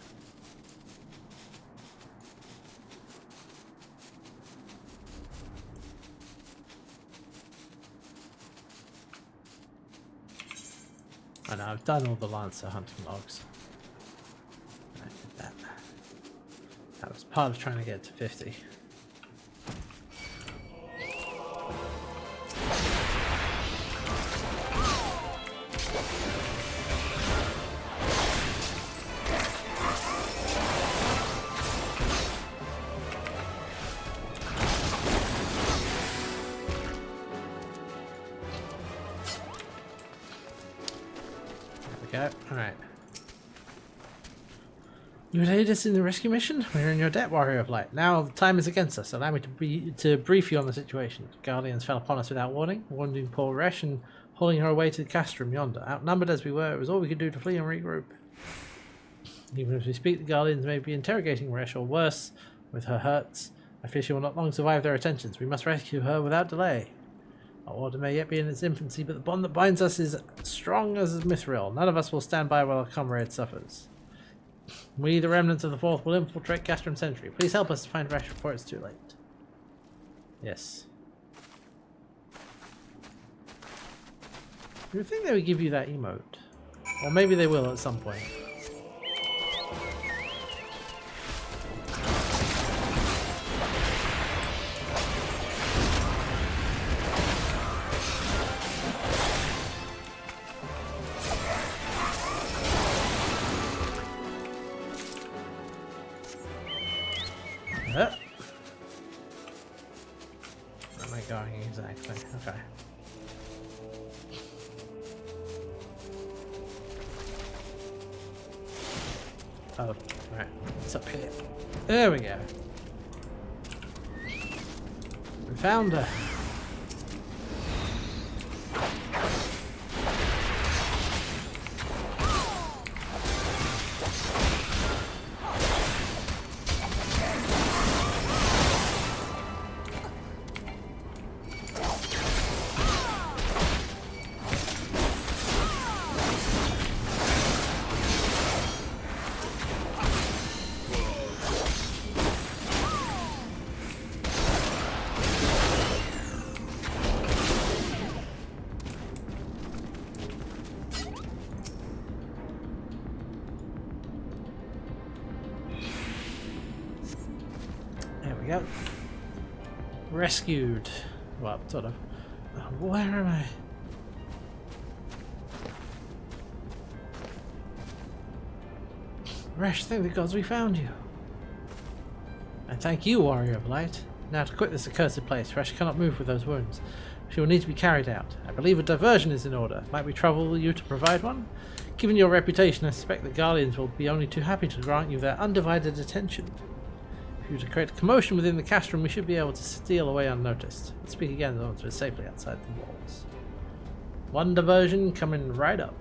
I know, I've done all the Lancer hunting logs. I did that. That was part of trying to get to 50. Alright. You would aid us in the rescue mission? We're in your debt, Warrior of Light. Now the time is against us. Allow me to brief you on the situation. The Guardians fell upon us without warning, wounding poor Resh and hauling her away to the castrum yonder. Outnumbered as we were, it was all we could do to flee and regroup. Even as we speak, the Guardians may be interrogating Resh, or worse, with her hurts. I fear she will not long survive their attentions. We must rescue her without delay. Our order may yet be in its infancy, but the bond that binds us is strong as Mithril. None of us will stand by while our comrade suffers. We, the remnants of the Fourth, will infiltrate Castrum Century. Please help us to find Resh before it's too late. Yes. You would think they would give you that emote. Or maybe they will at some point. Where am I going exactly? Okay. Oh, right. It's up here. There we go. We found her. Yep. Rescued. Well, sort of. Where am I? Resh, thank the gods we found you. And thank you, Warrior of Light. Now to quit this accursed place, Resh cannot move with those wounds. She will need to be carried out. I believe a diversion is in order. Might we trouble you to provide one? Given your reputation, I suspect the Guardians will be only too happy to grant you their undivided attention. If you were to create a commotion within the castrum, we should be able to steal away unnoticed. Let's speak again once we're safely outside the walls. One diversion coming right up.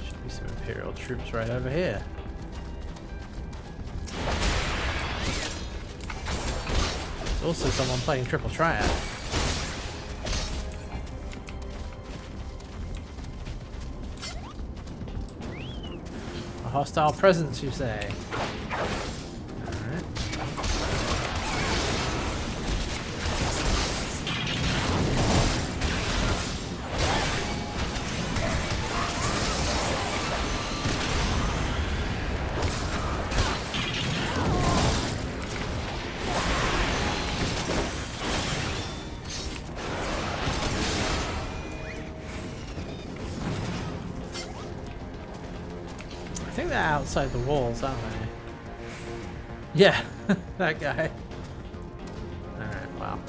Should be some Imperial troops right over here. There's also someone playing Triple Triad. A hostile presence, you say? Alright. I think they're outside the walls, aren't they? Yeah, that guy. Alright, well.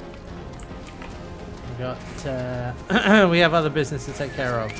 We got, we have other business to take care of.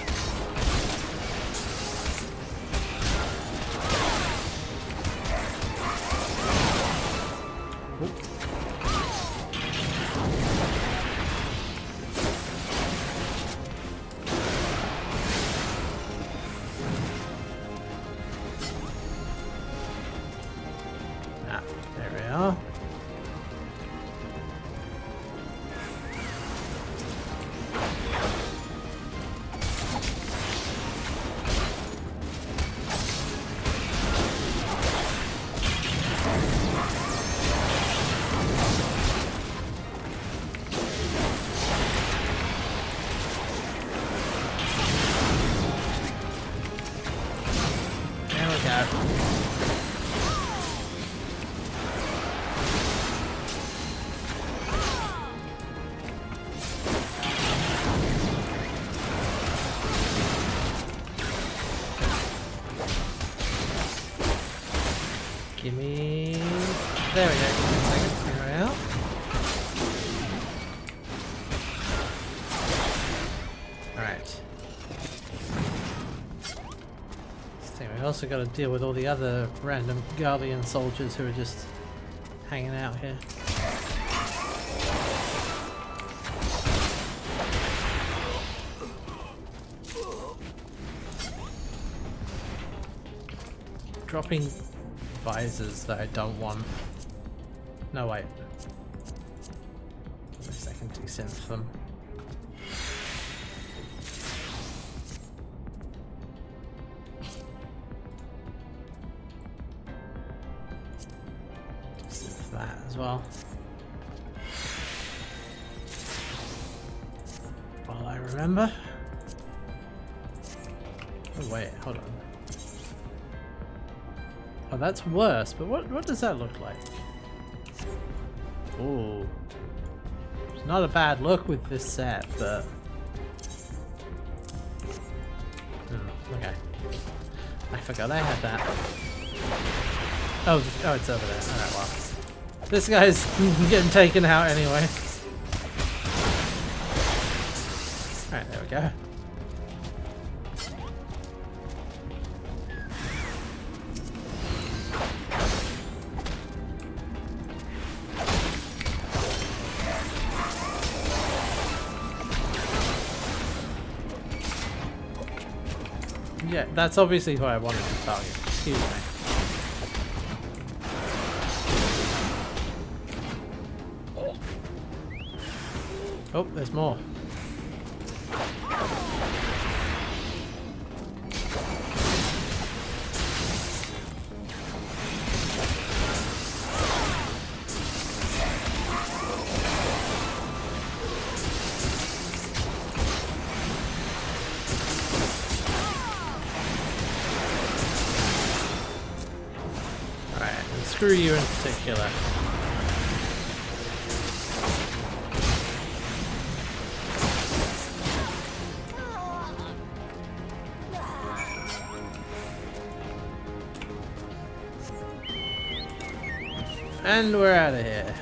Gimme. There we go. Give me a second to figure it out. Alright. So we also got to deal with all the other random Guardian soldiers who are just hanging out here. Dropping visors that I don't want. No, wait. Give me a second to synth them. Synth that as well. While I remember. Oh wait, hold on. Oh, that's worse, but what does that look like? Ooh. It's not a bad look with this set, but... okay. I forgot I had that. Oh, it's over there. Alright, well. This guy's getting taken out anyway. Alright, there we go. Yeah, that's obviously who I wanted to target. Excuse me. Oh, there's more. Screw you in particular. And we're out of here.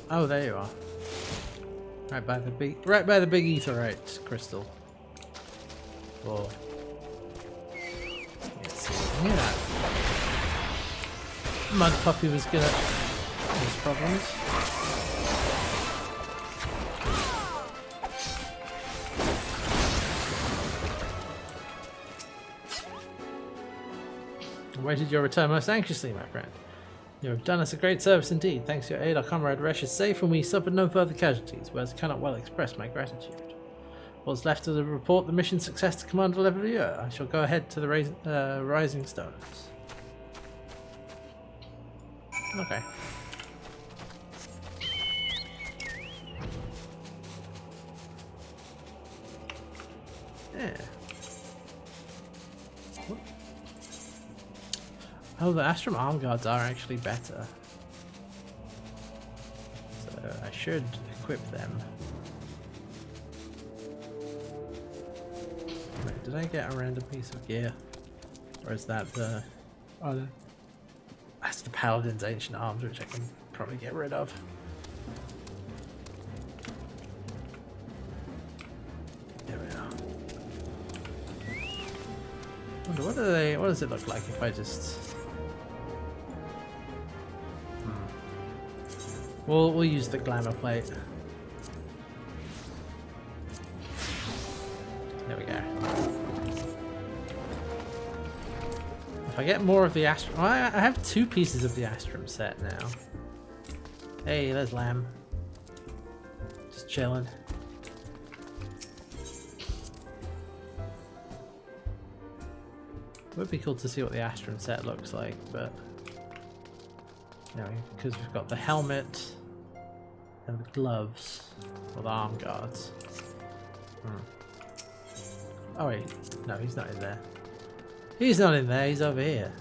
Oh, there you are. Right by the big etherite crystal. Whoa. Let's see. Yeah, that mud puppy was gonna cause problems. Awaited your return most anxiously, my friend. You have done us a great service indeed. Thanks to your aid, our comrade Resh is safe and we suffered no further casualties, whereas I cannot well express my gratitude. What's left of the report the mission success to Commander Levelier. I shall go ahead to the Rising Stones. Okay. Yeah. Oh, the Astrum Arm Guards are actually better. So I should equip them. Wait, did I get a random piece of gear? Or is that the... oh, no. That's the Paladin's Ancient Arms, which I can probably get rid of. There we are. Wonder, what does it look like if I just... We'll use the glamour plate. There we go. If I get more of the Astrum... Well, I have 2 pieces of the Astrum set now. Hey, there's Lamb. Just chilling. Would be cool to see what the Astrum set looks like, but... you know, because we've got the helmet and the gloves, or the arm guards. Oh wait, no, he's not in there. He's not in there, he's over here.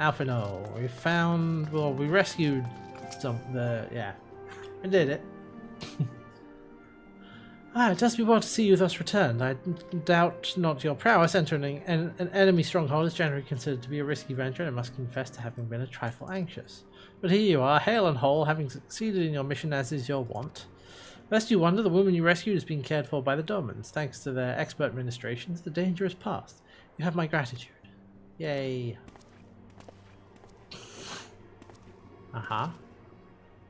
Alphino, we found, well, we rescued yeah, we did it. It does me well to see you thus returned. I doubt not your prowess. Entering an enemy stronghold is generally considered to be a risky venture, and I must confess to having been a trifle anxious. But here you are, hale and whole, having succeeded in your mission as is your wont. Lest you wonder, the woman you rescued is being cared for by the Domans. Thanks to their expert ministrations, the danger is past. You have my gratitude. Yay.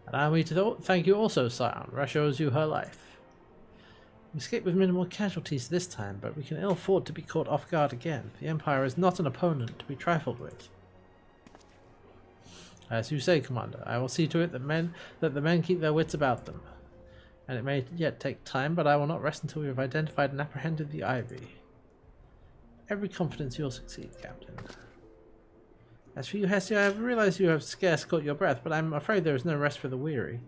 Allow me to thank you also, Scion. Russia owes you her life. We escaped with minimal casualties this time, but we can ill afford to be caught off guard again. The Empire is not an opponent to be trifled with. As you say, Commander, I will see to it that the men keep their wits about them. And it may yet take time, but I will not rest until we have identified and apprehended the Ivy. Every confidence you'll succeed, Captain. As for you, Hestia, I have realized you have scarce caught your breath, but I'm afraid there is no rest for the weary.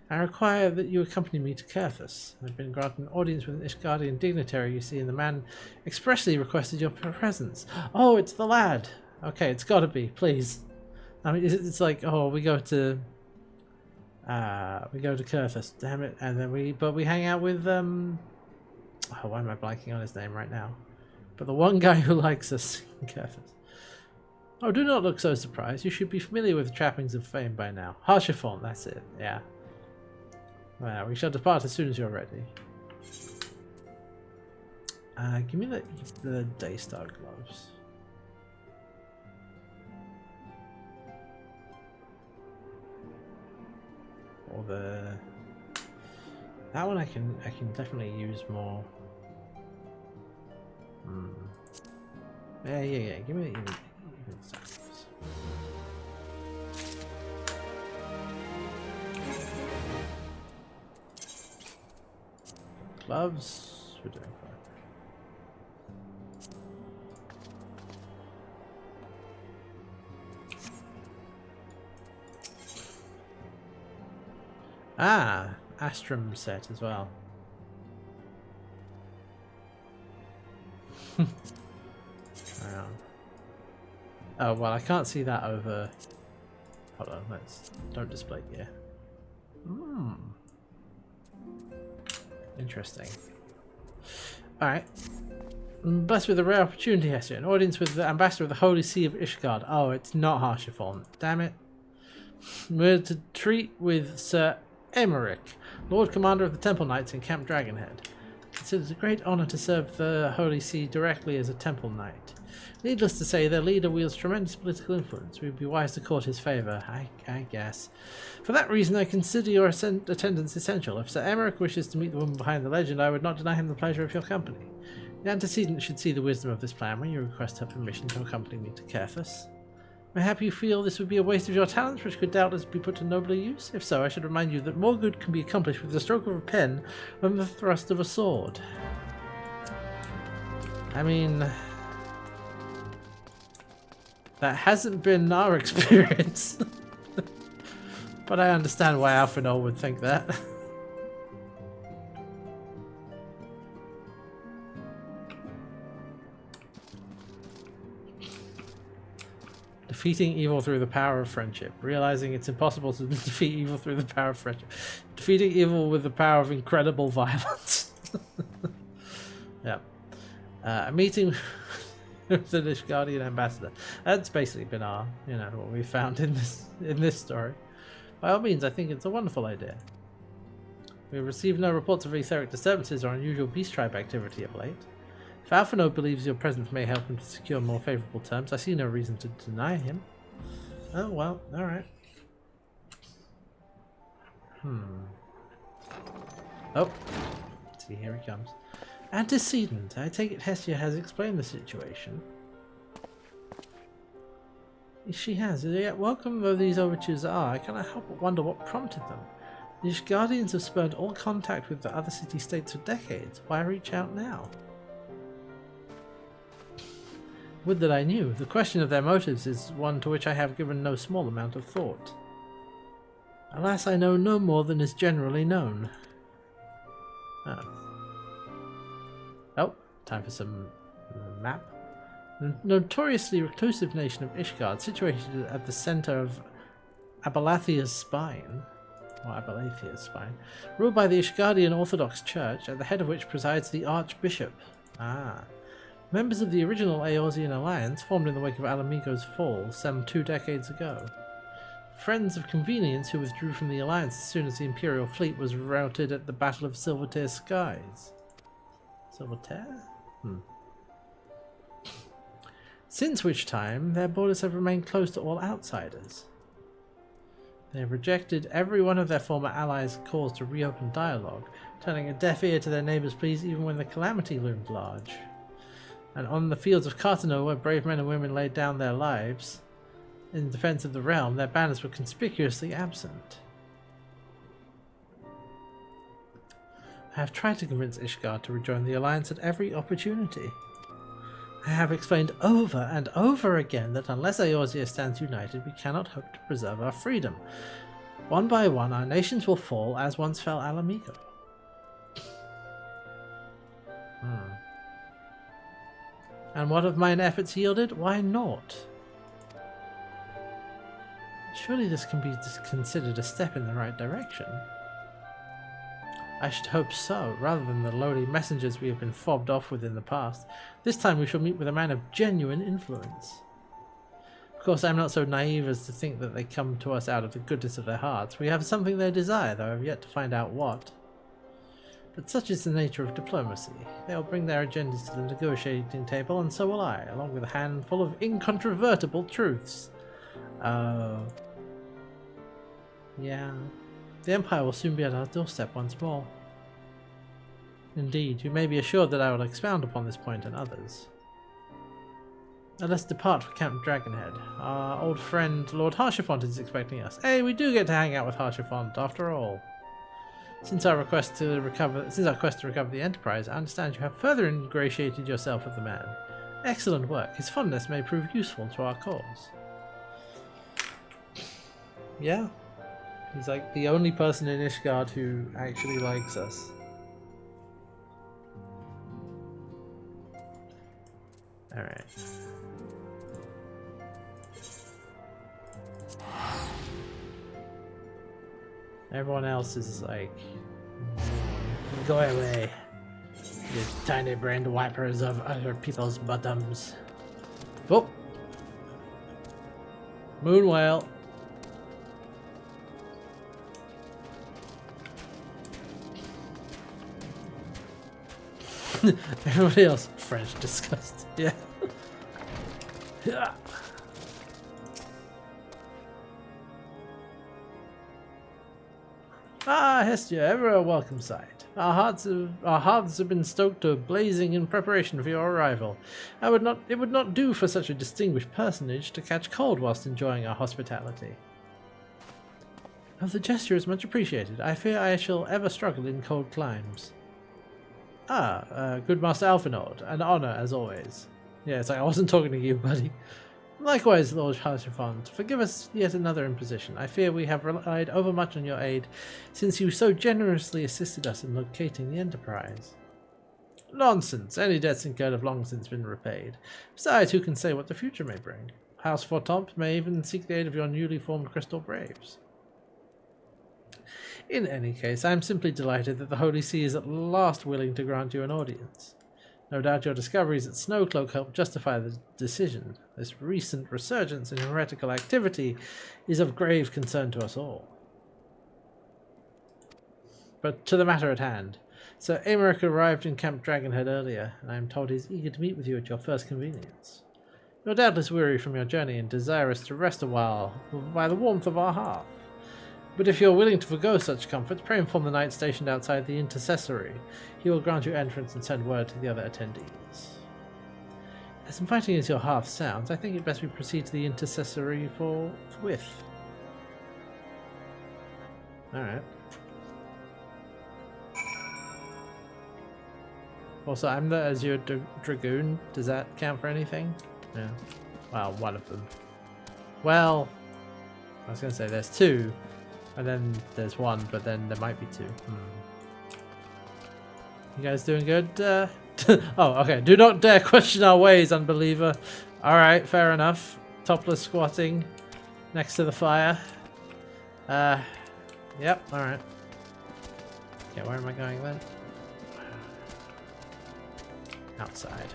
I require that you accompany me to Kerthus. I've been granted an audience with an Ishgardian dignitary, you see, and the man expressly requested your presence. Oh, it's the lad! Okay, it's gotta be, please. I mean, it's like, oh, we go to Kerthus, damn it, and then we hang out with, oh, why am I blanking on his name right now? But the one guy who likes us in Kerthus. Oh, do not look so surprised. You should be familiar with the trappings of fame by now. Harshiform, that's it, yeah. Well, we shall depart as soon as you're ready. Give me the Daystar gloves. Or that one I can definitely use more. Yeah. Give me even gloves. Gloves, we're doing fine. Astrum set as well. Oh well, I can't see that over. Hold on, don't display gear. Interesting. Alright. Blessed with a rare opportunity, Hestia. An audience with the ambassador of the Holy See of Ishgard. Oh, it's not Harshiform. Damn it. We're to treat with Sir Emmerich, Lord Commander of the Temple Knights in Camp Dragonhead. Considers a great honor to serve the Holy See directly as a Temple Knight. Needless to say, their leader wields tremendous political influence. We'd be wise to court his favour, I guess. For that reason, I consider your attendance essential. If Sir Emmerich wishes to meet the woman behind the legend, I would not deny him the pleasure of your company. The antecedent should see the wisdom of this plan when you request her permission to accompany me to Kerthus. Mayhap you feel this would be a waste of your talents, which could doubtless be put to nobler use? If so, I should remind you that more good can be accomplished with the stroke of a pen than the thrust of a sword. I mean, that hasn't been our experience. But I understand why Alphanol would think that. Defeating evil through the power of friendship. Realizing it's impossible to defeat evil through the power of friendship. Defeating evil with the power of incredible violence. Yeah. A meeting with the Ishgardian ambassador. That's basically been our, what we found in this story. By all means, I think it's a wonderful idea. We have received no reports of etheric disturbances or unusual beast tribe activity of late. If Alphino believes your presence may help him to secure more favourable terms, I see no reason to deny him. Oh well, alright. Oh, see, here he comes. Antecedent, I take it Hestia has explained the situation. She has, yet welcome though these overtures are, I cannot help but wonder what prompted them. The Ishgardians have spurned all contact with the other city-states for decades. Why reach out now? Would that I knew. The question of their motives is one to which I have given no small amount of thought. Alas, I know no more than is generally known. Oh, time for some map. The notoriously reclusive nation of Ishgard, situated at the center of Abalathia's Spine, ruled by the Ishgardian Orthodox Church, at the head of which presides the Archbishop. Members of the original Eorzean alliance formed in the wake of Alamigo's fall some 2 decades ago. Friends of convenience who withdrew from the alliance as soon as the Imperial fleet was routed at the Battle of Silvertear Skies. Silvertear? Since which time, their borders have remained closed to all outsiders. They have rejected every one of their former allies' calls to reopen dialogue, turning a deaf ear to their neighbours' pleas even when the calamity loomed large. And on the fields of Cartano, where brave men and women laid down their lives in defence of the realm, their banners were conspicuously absent. I have tried to convince Ishgard to rejoin the alliance at every opportunity. I have explained over and over again that unless Eorzea stands united, we cannot hope to preserve our freedom. One by one, our nations will fall as once fell Alamigo. And what have mine efforts yielded? Why, naught. Surely this can be considered a step in the right direction. I should hope so, rather than the lowly messengers we have been fobbed off with in the past. This time we shall meet with a man of genuine influence. Of course, I am not so naive as to think that they come to us out of the goodness of their hearts. We have something they desire, though I have yet to find out what. But such is the nature of diplomacy. They will bring their agendas to the negotiating table, and so will I, along with a handful of incontrovertible truths. Oh. Yeah. The Empire will soon be at our doorstep once more. Indeed, you may be assured that I will expound upon this point and others. Now let's depart for Camp Dragonhead. Our old friend Lord Harshafont is expecting us. Hey, we do get to hang out with Harshafont after all. Since our quest to recover the Enterprise, I understand you have further ingratiated yourself with the man. Excellent work. His fondness may prove useful to our cause. Yeah. He's like the only person in Ishgard who actually likes us. Alright. Everyone else is like, go away, you tiny brained wipers of other people's bottoms. Oh! Moon whale. Everybody else, French disgust. Yeah. Yeah. Ah, Hestia, ever a welcome sight. Our hearths have been stoked to blazing in preparation for your arrival. It would not do for such a distinguished personage to catch cold whilst enjoying our hospitality. Oh, the gesture is much appreciated. I fear I shall ever struggle in cold climes. Good Master Alphinaud, an honour as always. Yeah, it's like I wasn't talking to you, buddy. Likewise, Lord Harshafont, forgive us yet another imposition. I fear we have relied overmuch on your aid, since you so generously assisted us in locating the Enterprise. Nonsense! Any debts incurred have long since been repaid. Besides, who can say what the future may bring? House Fortemps may even seek the aid of your newly formed Crystal Braves. In any case, I am simply delighted that the Holy See is at last willing to grant you an audience. No doubt your discoveries at Snowcloak helped justify the decision. This recent resurgence in heretical activity is of grave concern to us all. But to the matter at hand. Sir Aymeric arrived in Camp Dragonhead earlier, and I am told he is eager to meet with you at your first convenience. You are doubtless weary from your journey and desirous to rest a while by the warmth of our hearth. But if you are willing to forgo such comforts, pray inform the knight stationed outside the intercessory. He will grant you entrance and send word to the other attendees. As inviting as your hearth sounds, I think it best we proceed to the intercessory forthwith. Alright. Also, I'm the Azure Dragoon. Does that count for anything? Yeah. Well, one of them. Well, I was going to say there's two. And then there's one, but then there might be two. You guys doing good? Oh, okay. Do not dare question our ways, unbeliever. Alright, fair enough. Topless squatting next to the fire. Yep, alright. Okay, where am I going then? Outside.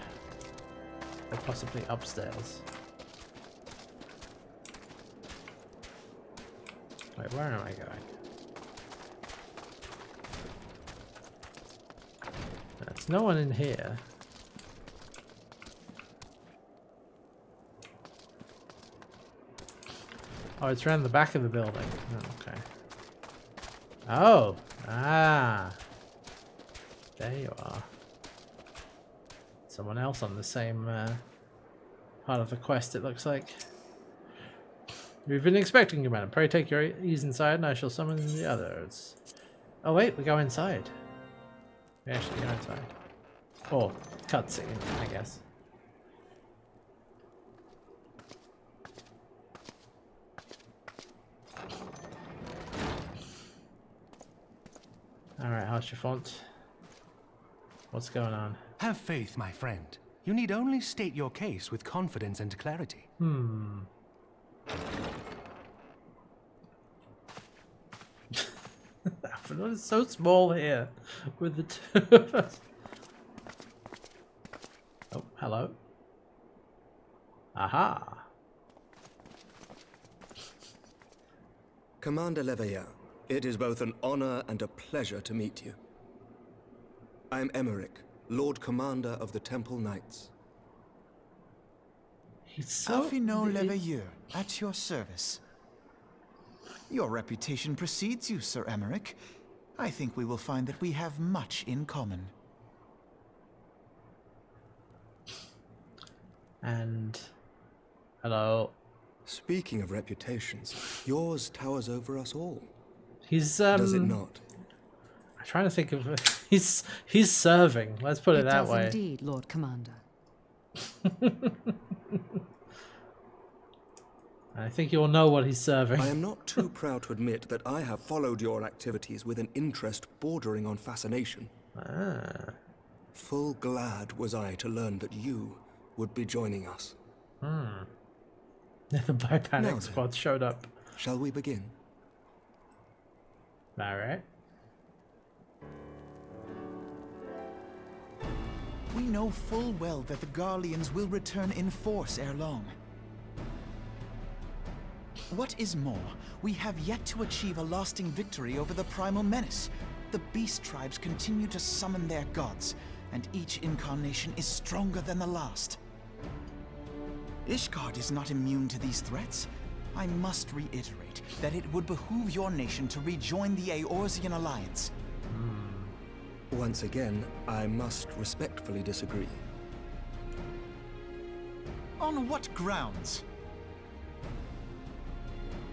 Or possibly upstairs. Wait, where am I going? There's no one in here. Oh, it's around the back of the building. Oh, okay. Oh! Ah! There you are. Someone else on the same part of the quest, it looks like. We've been expecting you, madam. Pray take your ease inside and I shall summon the others. Oh wait, we go inside. We actually go inside. Or cutscene, I guess. Alright, how's your font? What's going on? Have faith, my friend. You need only state your case with confidence and clarity. Alfred is so small here with the two of us. Oh, hello. Aha. Commander Leveilleur, it is both an honor and a pleasure to meet you. I am Emmerich, Lord Commander of the Temple Knights. He's so... Alphino Leveilleur, at your service. Your reputation precedes you, Sir Emmerich. I think we will find that we have much in common. And... hello. Speaking of reputations, yours towers over us all. He's, Does it not? I'm trying to think of... he's serving, let's put it that way. It does indeed, Lord Commander. I think you'll know what he's serving. I am not too proud to admit that I have followed your activities with an interest bordering on fascination. Ah. Full glad was I to learn that you would be joining us. The Bipanic squad showed up. Shall we begin? Alright. We know full well that the Garleans will return in force ere long. What is more, we have yet to achieve a lasting victory over the primal menace. The beast tribes continue to summon their gods, and each incarnation is stronger than the last. Ishgard is not immune to these threats. I must reiterate that it would behoove your nation to rejoin the Eorzean Alliance. Once again, I must respectfully disagree. On what grounds?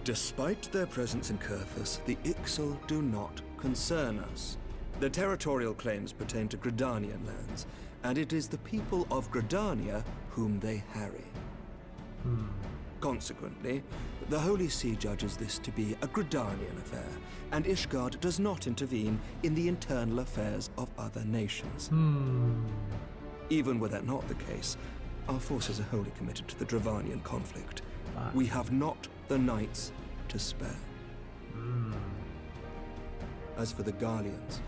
Despite their presence in Kurthus, the Ixal do not concern us. The territorial claims pertain to Gridanian lands, and it is the people of Gridania whom they harry. Consequently, the Holy See judges this to be a Gridanian affair, and Ishgard does not intervene in the internal affairs of other nations. Even were that not the case, our forces are wholly committed to the Dravanian conflict. We have not the knights to spare. As for the Garleans,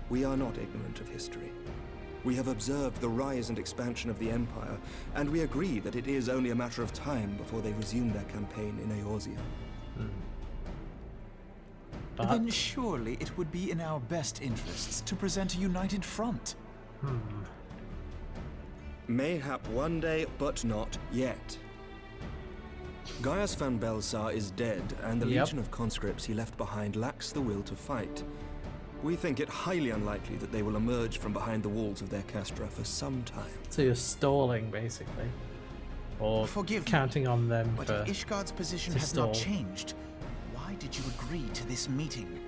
we are not ignorant of history. We have observed the rise and expansion of the Empire, and we agree that it is only a matter of time before they resume their campaign in Eorzea. Then surely it would be in our best interests to present a united front. Mayhap one day, but not yet. Gaius van Belsar is dead, and the legion of conscripts he left behind lacks the will to fight. We think it highly unlikely that they will emerge from behind the walls of their castra for some time. So you're stalling, basically. Or Forgive me, counting on them But for... if Ishgard's position to has not stall. changed, why did you agree to this meeting?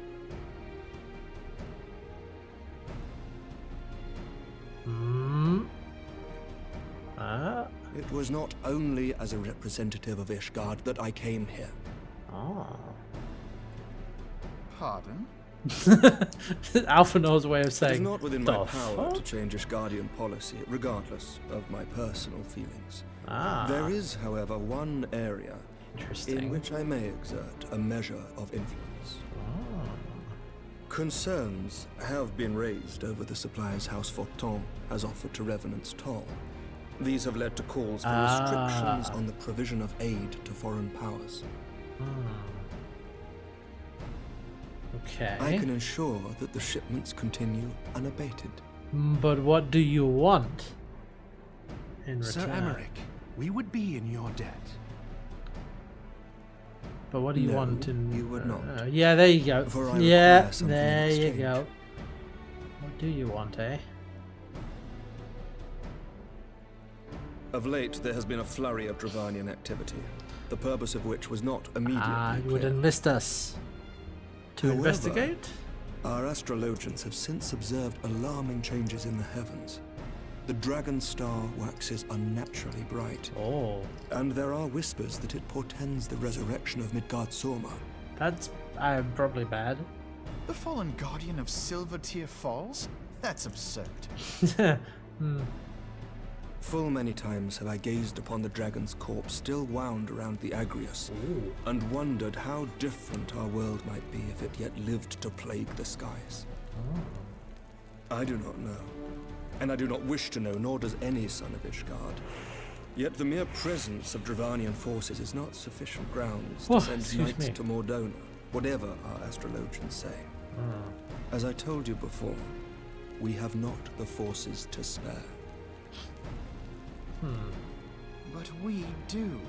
It was not only as a representative of Ishgard that I came here. Ah. Pardon? Alphanor's way of It is saying, not within "The my power to fuck?" change Ishgardian policy, regardless of my personal feelings. Ah, There is, however, one area interesting. in which I may exert a measure of influence. Concerns have been raised over the supplies House Fortin has offered to Revenant's Toll. These have led to calls for restrictions on the provision of aid to foreign powers. Okay. I can ensure that the shipments continue unabated. But what do you want in return? Sir Emmerich, we would be in your debt. But what do you No, want in... you would not. Yeah, there you go. For I Yeah, require something in there you exchange. go. What do you want, eh? Of late, there has been a flurry of Dravanian activity, the purpose of which was not immediately You would clear. enlist us to However, investigate? Our astrologians have since observed alarming changes in the heavens. The dragon star waxes unnaturally bright, Oh, and there are whispers that it portends the resurrection of Midgard Sorma. that's probably bad. The fallen guardian of Silvertear Falls? That's absurd. Full many times have I gazed upon the dragon's corpse still wound around the Agrius, and wondered how different our world might be if it yet lived to plague the skies. I do not know, and I do not wish to know, nor does any son of Ishgard. Yet the mere presence of Dravanian forces is not sufficient grounds to Oh, send excuse knights me. to Mordona, whatever our astrologians say. As I told you before, we have not the forces to spare. But we do.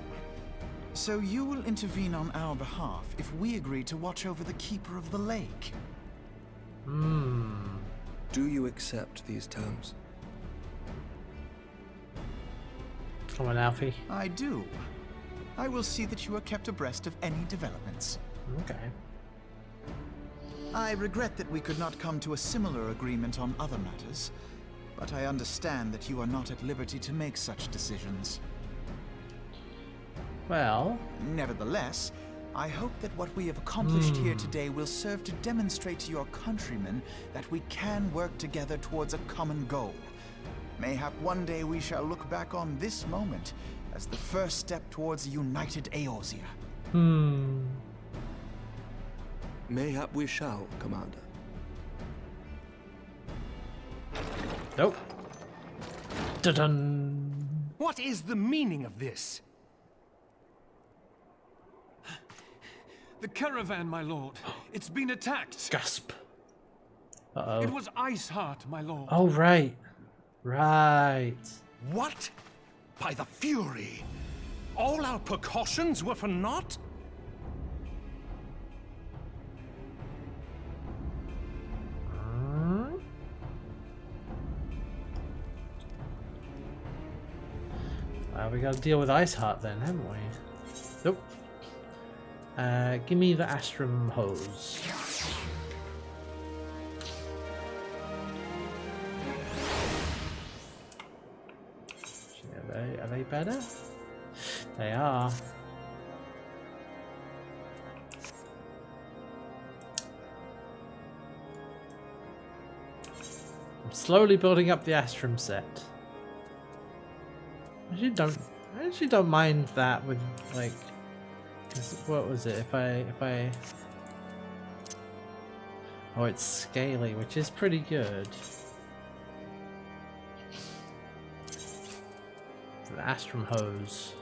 So you will intervene on our behalf if we agree to watch over the Keeper of the Lake. Do you accept these terms? Come on, Alfie. I do. I will see that you are kept abreast of any developments. Okay. I regret that we could not come to a similar agreement on other matters, but I understand that you are not at liberty to make such decisions. Well, Nevertheless, I hope that what we have accomplished here today will serve to demonstrate to your countrymen that we can work together towards a common goal. Mayhap one day we shall look back on this moment as the first step towards a united Eorzea. Mayhap we shall, Commander. nope. Dun-dun. What is the meaning of this? The caravan, my lord. It's been attacked. Gasp. Uh-oh. It was Iceheart, my lord. Oh, right. Right. What? By the Fury! All our precautions were for naught? Well, we gotta deal with Iceheart then, haven't we? Nope. Give me the Astrum hose. Are they better? They are. I'm slowly building up the Astrum set. I actually don't mind that with like, 'cause what was it? If I oh, it's scaly, which is pretty good. The Astrum hose.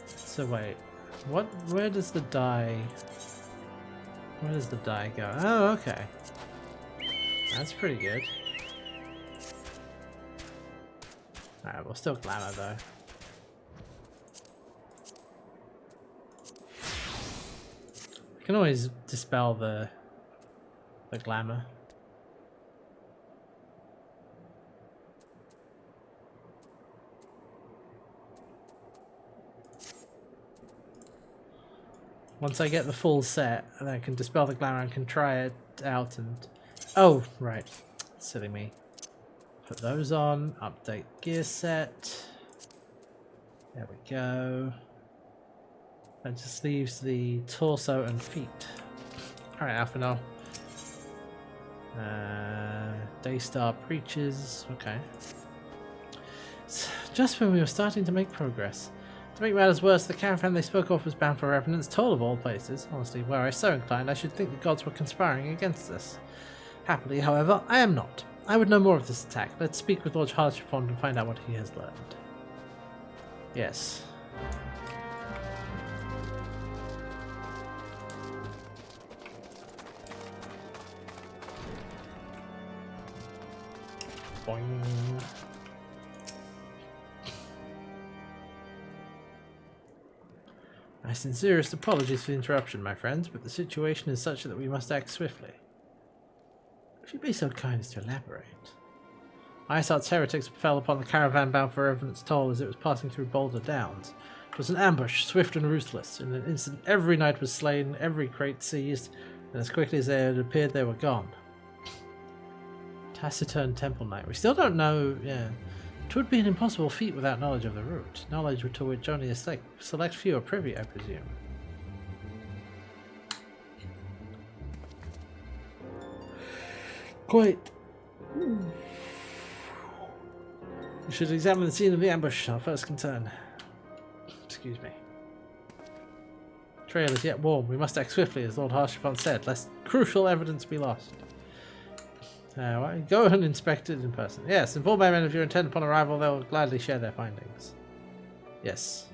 So wait, what? Where does the die? Where does the die go? Oh, okay. That's pretty good. Alright, we'll still glamour though. I can always dispel the glamour. Once I get the full set, and I can dispel the glamour and can try it out and... Oh, right. Silly me. Put those on, update gear set. There we go. That just leaves the torso and feet. Alright, Alphino. Daystar Preaches. Okay. Just when we were starting to make progress. To make matters worse, the caravan they spoke of was bound for Revenant's Toll of all places. Honestly, were I so inclined, I should think the gods were conspiring against us. Happily, however, I am not. I would know more of this attack. Let's speak with Lord Harshafond and find out what he has learned. Yes. Boing. My sincerest apologies for the interruption, my friends, but the situation is such that we must act swiftly. Would you be so kind as to elaborate? Isart's heretics fell upon the caravan bound for Revenant's Toll as it was passing through Boulder Downs. It was an ambush, swift and ruthless. In an instant, every knight was slain, every crate seized, and as quickly as they had appeared, they were gone. Taciturn Temple Knight. We still don't know, yeah. It would be an impossible feat without knowledge of the route. Knowledge to which only a select few are privy, I presume. Quite. We should examine the scene of the ambush, our first concern. Excuse me. Trail is yet warm. We must act swiftly, as Lord Harshafon said, lest crucial evidence be lost. Go and inspect it in person. Yes, inform my men of your intent upon arrival. They will gladly share their findings. Yes.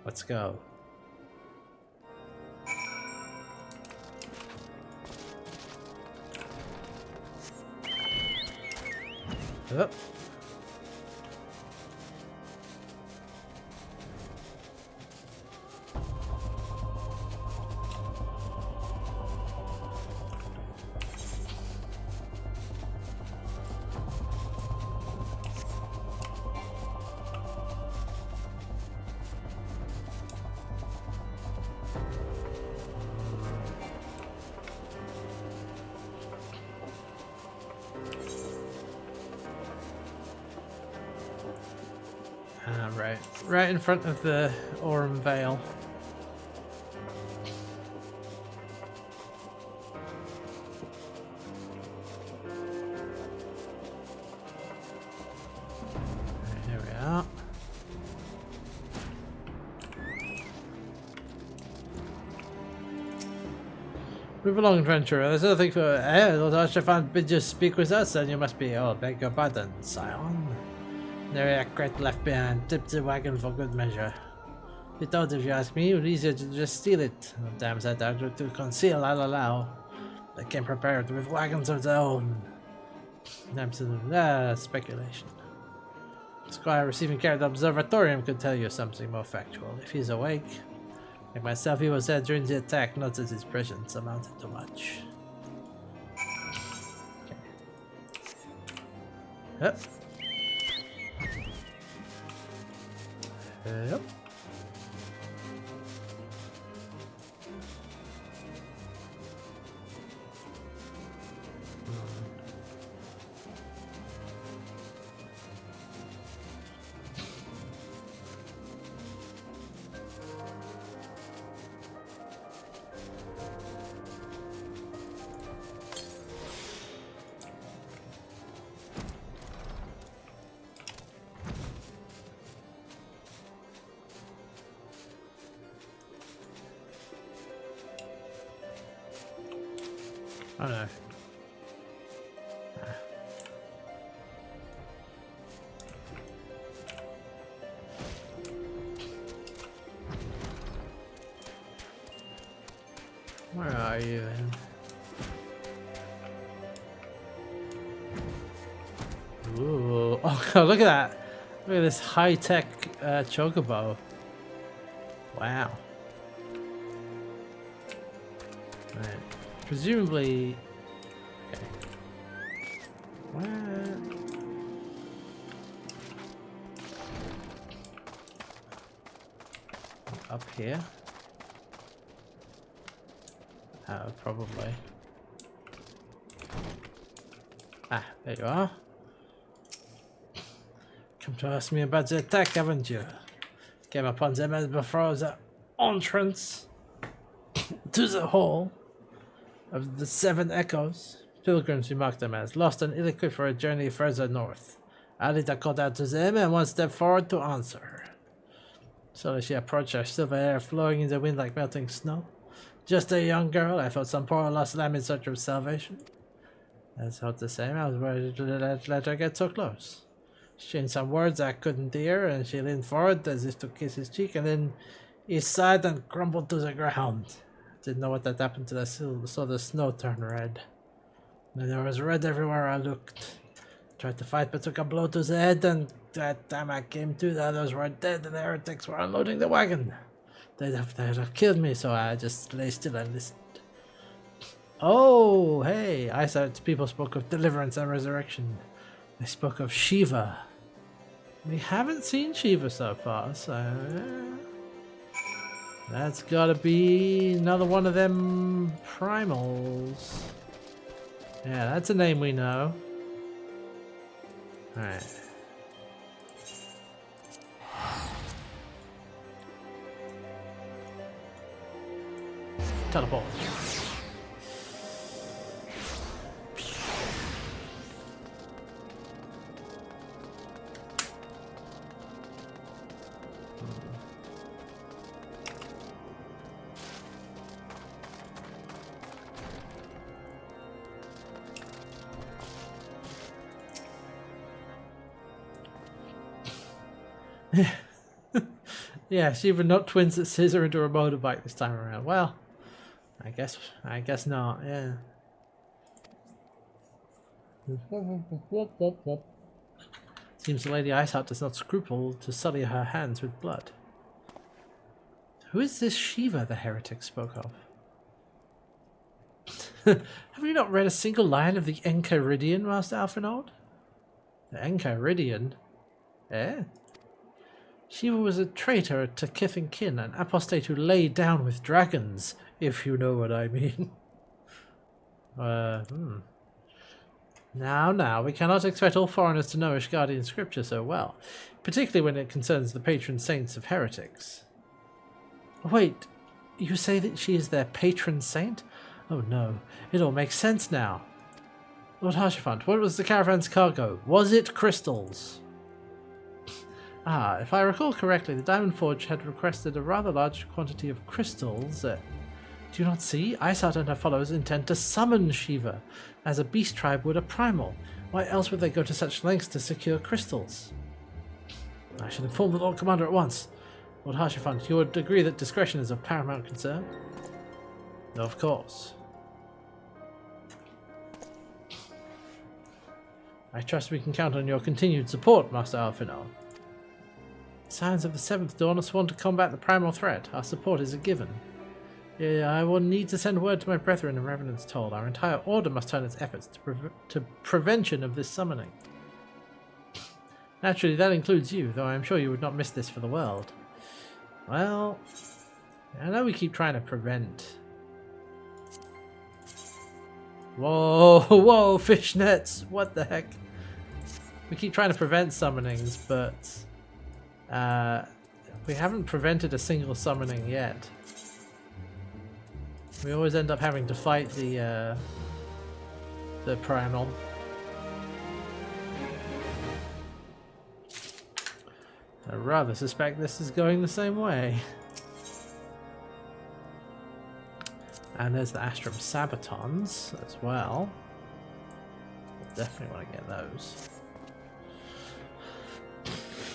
Let's go. Up. Right in front of the Aurum Vale. Here we are. Move along, adventurer. There's nothing for Lord Harshafon bid you speak with us, and you must be beg your pardon, scion. There are crate left behind. Tip the wagon for good measure. Be thought, if you ask me, it would be easier to just steal it. No damn set out to conceal, I'll allow. They came prepared with wagons of their own. Absolute speculation. Squire receiving care at the observatorium could tell you something more factual. If he's awake. Like myself, he was there during the attack, not that his presence amounted to much. Okay. Yep. Yep. Oh no. Where are you then? Ooh. Oh god, look at that. Look at this high-tech chocobo. Wow. Right. Presumably... Okay. Where? Up here? Probably. Ah, there you are. Come to ask me about the attack, haven't you? Came upon them as before the entrance to the hall. of the Seven Echoes. Pilgrims, we mark them as, lost and ill-equipped for a journey further north. Alida called out to them and one stepped forward to answer her. Slowly she approached, her silver hair flowing in the wind like melting snow. Just a young girl, I thought some poor lost lamb in search of salvation. I thought the same, I was worried to let her get so close. She exchanged some words I couldn't hear, and she leaned forward as if to kiss his cheek, and then he sighed and crumbled to the ground. Didn't know what had happened to the silver, saw the snow turn red. And there was red everywhere I looked. Tried to fight but took a blow to the head, and that time I came to, the others were dead and the heretics were unloading the wagon. They'd have killed me, so I just lay still and listened. Oh, hey, I thought people spoke of deliverance and resurrection. They spoke of Shiva. We haven't seen Shiva so far, so that's gotta be another one of them primals. Yeah, that's a name we know. Alright. Teleport. Yeah, she even not twins that scissor into a motorbike this time around. Well, I guess not, yeah. Seems the Lady Iceheart does not scruple to sully her hands with blood. Who is this Shiva the heretic spoke of? Have you not read a single line of the Enchiridion, Master Alphinaud? The Enchiridion? Eh? Shiva was a traitor to kith and kin, an apostate who lay down with dragons, if you know what I mean. Now, we cannot expect all foreigners to know Ishgardian scripture so well, particularly when it concerns the patron saints of heretics. Wait, you say that she is their patron saint? Oh no, it all makes sense now. Lord Harshaphant, what was the caravan's cargo? Was it crystals? Ah, if I recall correctly, the Diamond Forge had requested a rather large quantity of crystals. Do you not see? Iceheart and her followers intend to summon Shiva, as a beast tribe would a primal. Why else would they go to such lengths to secure crystals? I should inform the Lord Commander at once. Lord Harshaphant, you would agree that discretion is of paramount concern? Of course. I trust we can count on your continued support, Master Alphinaud. Signs of the Seventh Dawn are sworn to combat the primal threat. Our support is a given. Yeah, I will need to send word to my brethren in Revenant's Toll. Our entire order must turn its efforts to prevention of this summoning. Naturally, that includes you, though I am sure you would not miss this for the world. Well, I know we keep trying to prevent. Whoa, fishnets! What the heck? We keep trying to prevent summonings, but we haven't prevented a single summoning yet. We always end up having to fight the primal. I rather suspect this is going the same way. And there's the Astrum Sabatons as well. Definitely want to get those.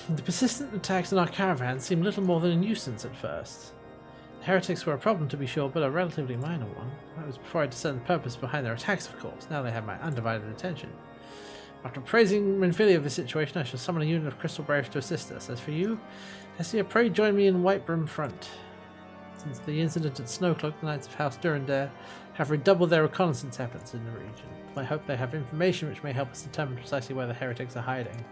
The persistent attacks on our caravan seemed little more than a nuisance at first. The heretics were a problem to be sure, but a relatively minor one. That was before I discerned the purpose behind their attacks, of course. Now they have my undivided attention. After praising Renfilia of the situation, I shall summon a unit of Crystal Braves to assist us. As for you, Hestia, pray join me in Whitebrim Front. Since the incident at Snowcloak, the Knights of House Durandare have redoubled their reconnaissance efforts in the region. I hope they have information which may help us determine precisely where the heretics are hiding.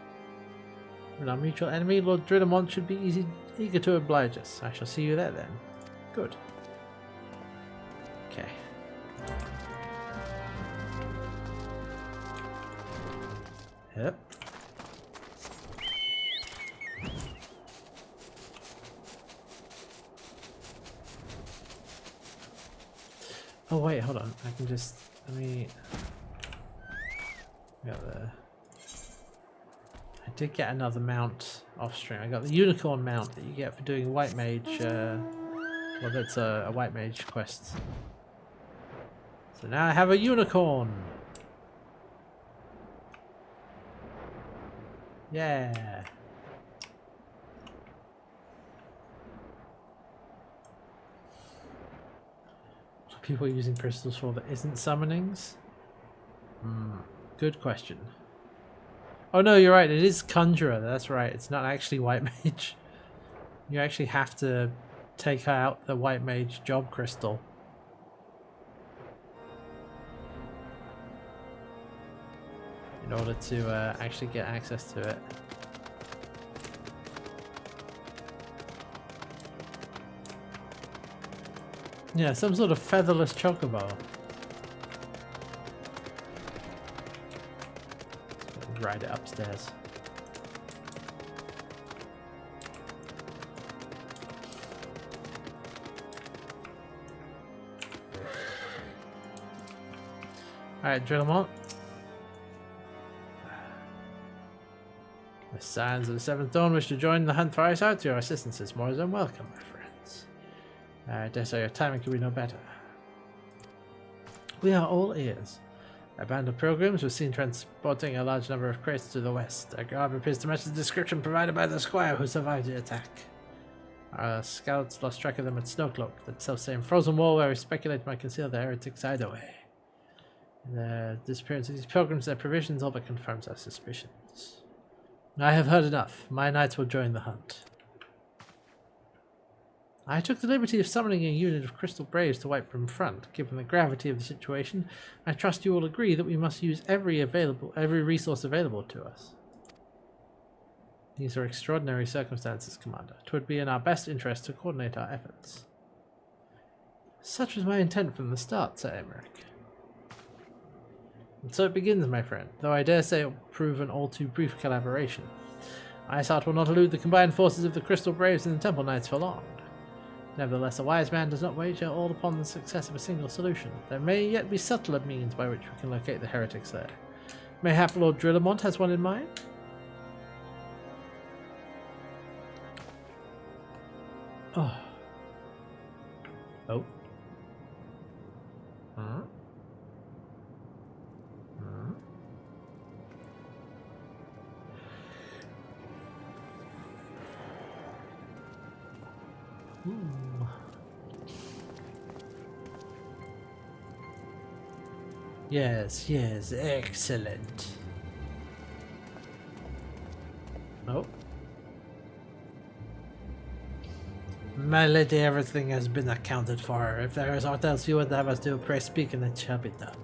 With our mutual enemy, Lord Dridamont should be eager to oblige us. I shall see you there then. Good. Okay. Yep. Oh wait, hold on. I can just let me. Got the. I did get another mount off stream. I got the unicorn mount that you get for doing white mage. Well, that's a white mage quest. So now I have a unicorn. Yeah. People using crystals for that isn't summonings? Good question. Oh no, you're right, it is Conjurer, that's right, it's not actually White Mage. You actually have to take out the White Mage job crystal. In order to actually get access to it. Yeah, some sort of featherless chocobo. Ride it upstairs. Alright, Drillamont. The Scions of the Seventh Dawn wish to join the hunt for Ice Out. Your assistance is more than welcome, my friends. I dare say your timing could be no better. We are all ears. A band of pilgrims was seen transporting a large number of crates to the west. Their garb appears to match the description provided by the squire who survived the attack. Our scouts lost track of them at Snowcloak, that self-same frozen wall where we speculate might conceal the heretics hideaway. The disappearance of these pilgrims, their provisions, all but confirms our suspicions. I have heard enough. My knights will join the hunt. I took the liberty of summoning a unit of Crystal Braves to Whitebrim Front. Given the gravity of the situation, I trust you all agree that we must use every resource available to us. These are extraordinary circumstances, Commander. 'Twould be in our best interest to coordinate our efforts. Such was my intent from the start, Sir Emmerich. And so it begins, my friend, though I dare say it will prove an all too brief collaboration. Iceheart will not elude the combined forces of the Crystal Braves and the Temple Knights for long. Nevertheless, a wise man does not wager all upon the success of a single solution. There may yet be subtler means by which we can locate the heretics there. Mayhap Lord Drillamont has one in mind? Oh. Oh. Huh? Huh? Ooh. Yes, yes, excellent. Oh. My lady, everything has been accounted for. If there is aught else you would have us do, pray speak and it shall be done.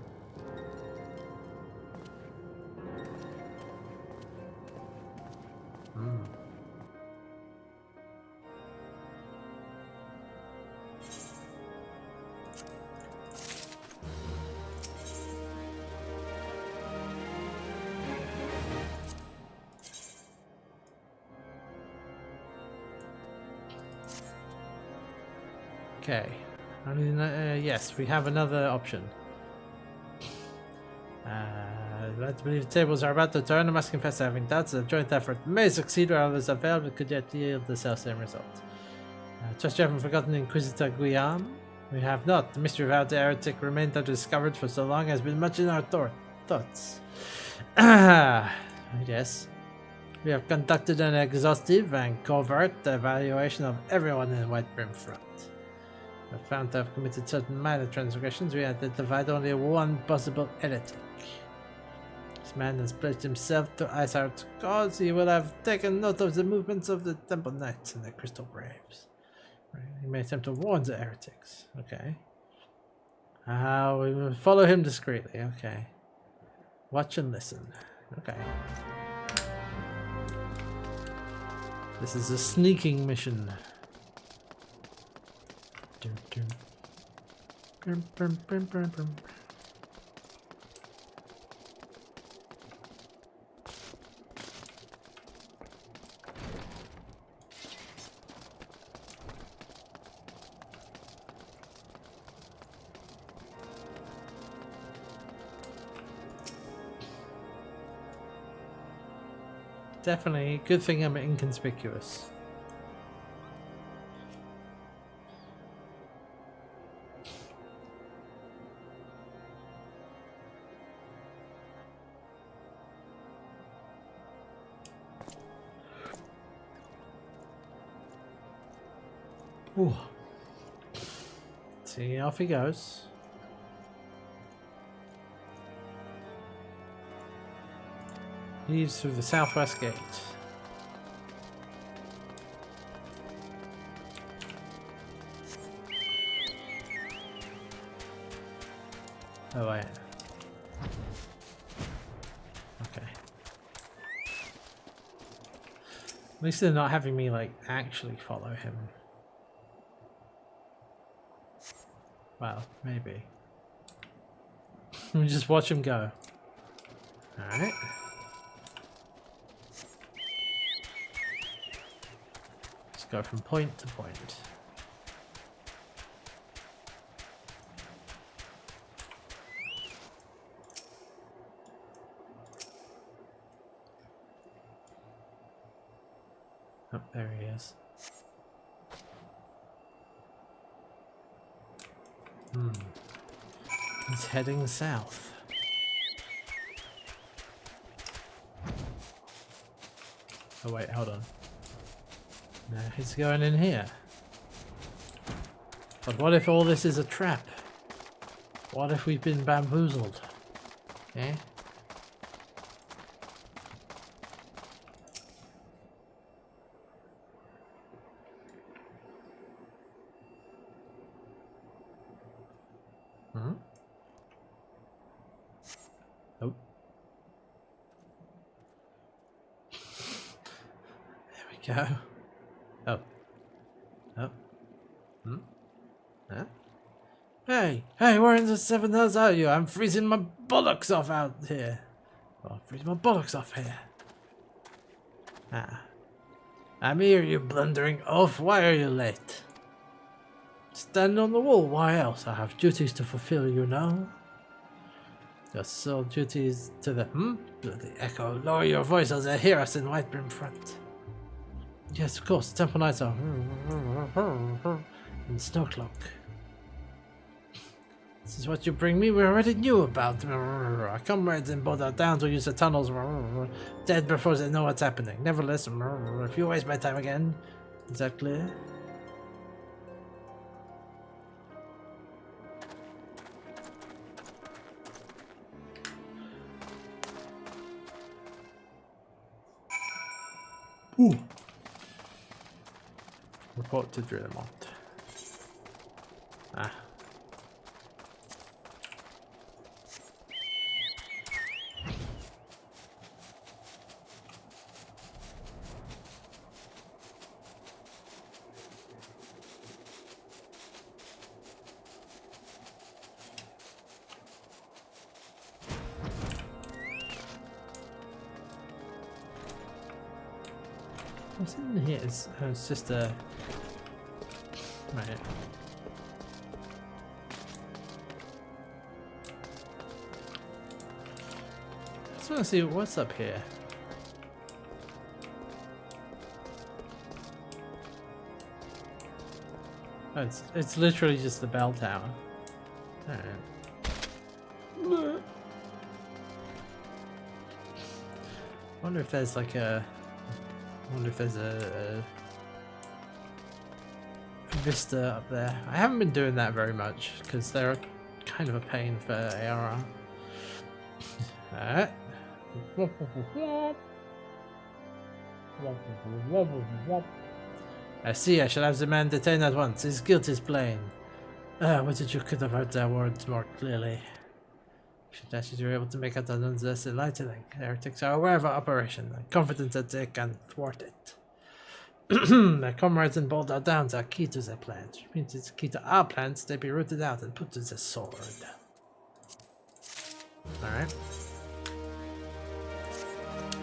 Okay. I mean, yes, we have another option. I believe the tables are about to turn. I must confess having doubts that a joint effort may succeed where others have failed, but could yet yield the self-same result. Trust you haven't forgotten Inquisitor Guillaume? We have not. The mystery of how the heretic remained undiscovered for so long has been much in our thoughts. Yes. We have conducted an exhaustive and covert evaluation of everyone in Whitebrim Front. We found to have committed certain minor transgressions. We identified only one possible heretic. This man has pledged himself to Iceheart's cause. He will have taken note of the movements of the Temple Knights and the Crystal Braves. He may attempt to warn the heretics. Okay. We will follow him discreetly. Okay. Watch and listen. Okay. This is a sneaking mission. Definitely. Good thing I'm inconspicuous. Ooh. See, off he goes. He's through the southwest gate. Oh wait. Okay. At least they're not having me like actually follow him. Well, maybe. Let me just watch him go. Alright. Let's go from point to point. Oh, there he is. He's heading south. Oh wait, hold on. No, he's going in here. But what if all this is a trap? What if we've been bamboozled? Eh? Oh. There we go. Oh. Oh. Huh? Hey, where in the 7 hells are you? I'm freezing my bollocks off out here. Oh, freezing my bollocks off here. Ah. I'm here, you blundering oaf. Why are you late? Stand on the wall. Why else? I have duties to fulfill, you know. Your sole duties to the bloody echo. Lower your voice as they hear us in Whitebrim front. Yes, of course. Temple Knights are in Snowcloak. This is what you bring me. We already knew about. Our comrades in both are down to use the tunnels. Dead before they know what's happening. Nevertheless, if you waste my time again, is that clear? Ooh. Report to Drillamont. Ah. What's in here? It's just a... Right. I just want to see what's up here. Oh, it's literally just the bell tower. Alright. Wonder if there's like a... wonder if there's a vista up there. I haven't been doing that very much because they're kind of a pain for ARR. Alright. I see, I shall have the man detained at once. His guilt is plain. Wish that you could have heard their words more clearly. Should ask you were able to make out the less enlightening. Heretics are aware of our operation and confident that they can thwart it. Their comrades in Boulder Downs are key to their plans, which means it's key to our plans. They be rooted out and put to the sword. Alright.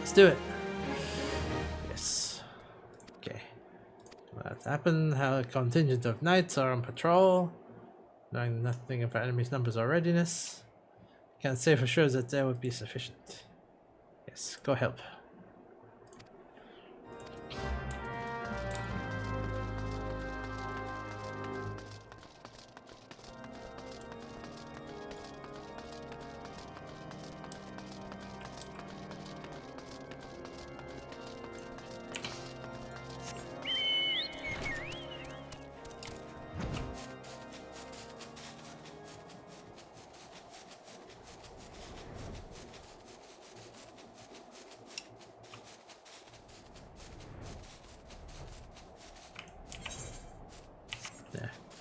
Let's do it. Yes. Okay. Well, that's happened. How a contingent of knights are on patrol, knowing nothing of our enemy's numbers or readiness. Can't say for sure that there would be sufficient. Yes, go help.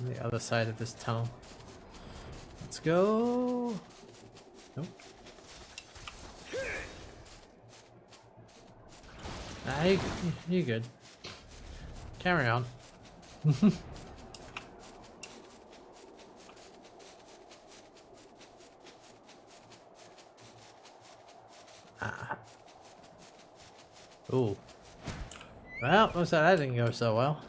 on the other side of this tunnel. Let's go. Nope. Nah, you're good. Carry on. Ooh. Well, looks like that didn't go so well.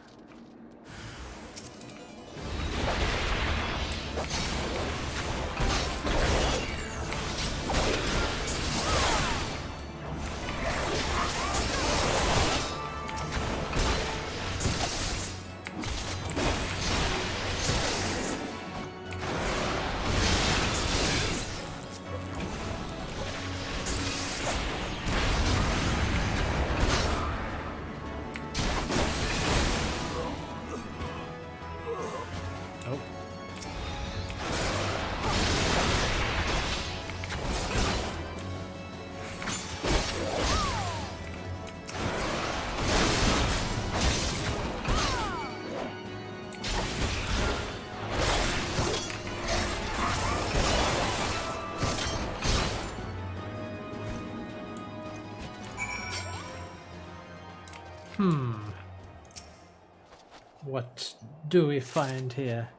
What do we find here?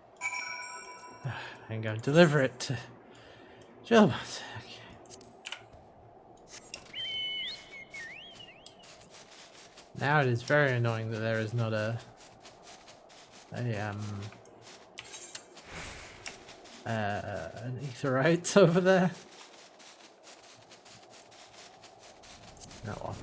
I'm going to deliver it to Gilbert. Now it is very annoying that there is not an etherite over there. No one.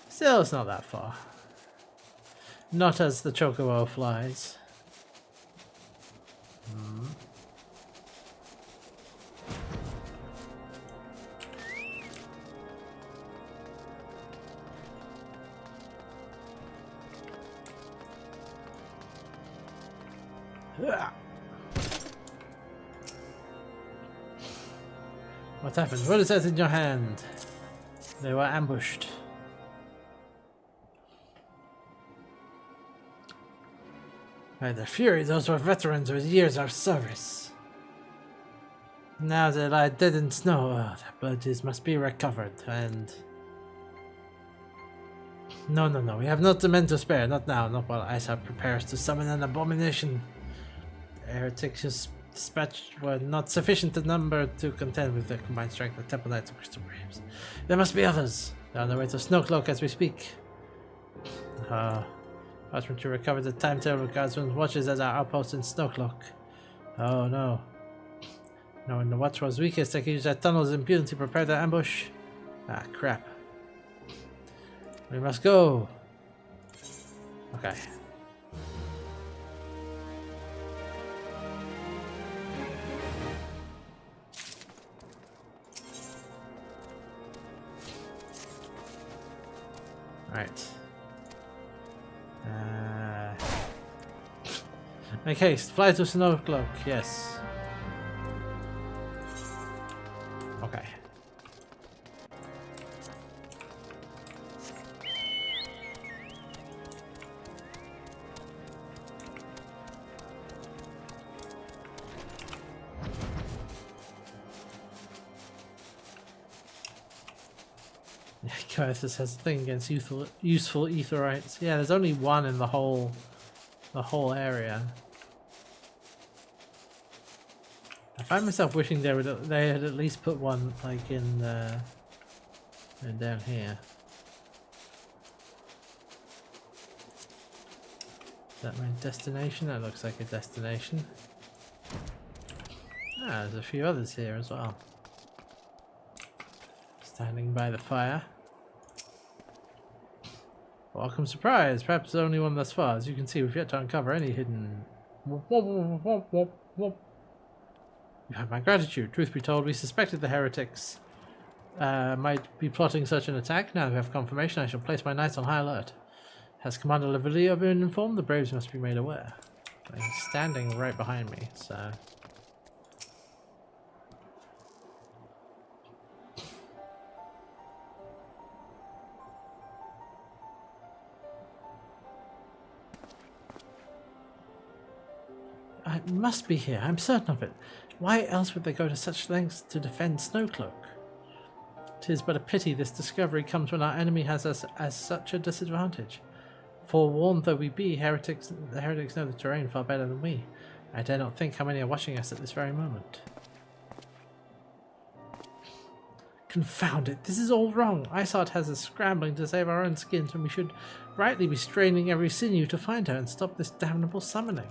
Still, it's not that far. Not as the chocobo flies. What happened? What is that in your hand? They were ambushed. By the Fury, those were veterans with years of service. Now they lie dead in snow. Oh, their bodies must be recovered, and... No, we have not the men to spare. Not now, not while Isaac prepares to summon an abomination. The heretics dispatched were not sufficient in number to contend with the combined strength of Temple Knights and Crystal Braves. There must be others. They're on their way to Snowcloak as we speak. Parchment to recover the timetable guardsman watches at our outpost in Snowcloak. Oh no. Knowing the watch was weakest, I could use that tunnel's impunity to prepare the ambush. Ah, crap. We must go. Okay. Alright. Make haste, fly to Snowcloak, yes. Okay. This has a thing against useful etherites. Yeah, there's only one in the whole area. I find myself wishing they had at least put one like in down here. Is that my destination? That looks like a destination. Ah, there's a few others here as well. Standing by the fire. Welcome surprise! Perhaps the only one thus far. As you can see, we've yet to uncover any hidden... You have my gratitude. Truth be told, we suspected the heretics might be plotting such an attack. Now we have confirmation. I shall place my knights on high alert. Has Commander Lavillia been informed? The Braves must be made aware. He's standing right behind me, so... It must be here. I'm certain of it. Why else would they go to such lengths to defend Snowcloak? 'Tis but a pity this discovery comes when our enemy has us as such a disadvantage. Forewarned though we be, the heretics know the terrain far better than we. I dare not think how many are watching us at this very moment. Confound it, this is all wrong. Isart has us scrambling to save our own skins when we should rightly be straining every sinew to find her and stop this damnable summoning.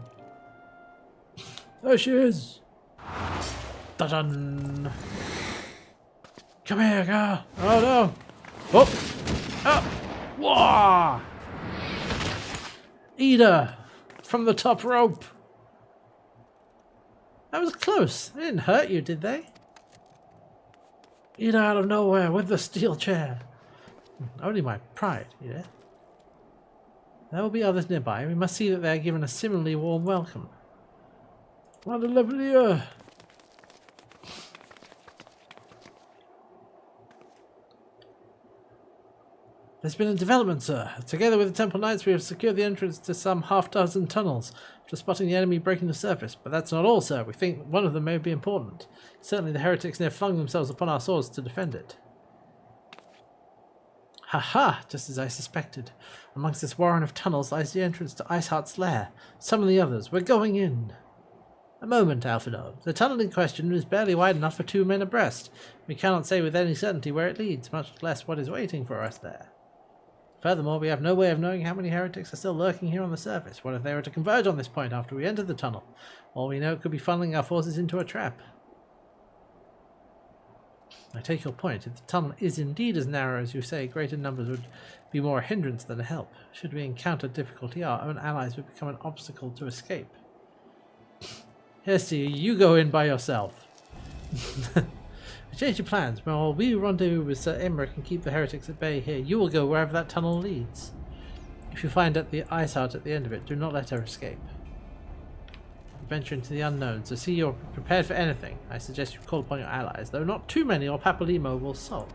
There she is! Dun-dun! Come here, girl! Oh no! Oh! Oh! Whoa! Eat her! From the top rope! That was close. They didn't hurt you, did they? Eat her out of nowhere with the steel chair. Only my pride, yeah. There will be others nearby. We must see that they are given a similarly warm welcome. What a lovely year! There's been a development, sir. Together with the Temple Knights, we have secured the entrance to some half-dozen tunnels after spotting the enemy breaking the surface. But that's not all, sir. We think one of them may be important. Certainly the heretics near flung themselves upon our swords to defend it. Ha ha! Just as I suspected. Amongst this warren of tunnels lies the entrance to Iceheart's lair. Summon the others. We're going in. A moment, Alphinaud. The tunnel in question is barely wide enough for 2 men abreast. We cannot say with any certainty where it leads, much less what is waiting for us there. Furthermore, we have no way of knowing how many heretics are still lurking here on the surface. What if they were to converge on this point after we enter the tunnel? All we know, it could be funneling our forces into a trap. I take your point. If the tunnel is indeed as narrow as you say, greater numbers would be more a hindrance than a help. Should we encounter difficulty, our own allies would become an obstacle to escape. Here, you go in by yourself. Change your plans. Well, we rendezvous with Sir Imric and keep the heretics at bay here. You will go wherever that tunnel leads. If you find the Iceheart at the end of it, do not let her escape. Venture into the unknown, so see you're prepared for anything. I suggest you call upon your allies, though not too many or Papalimo will sulk.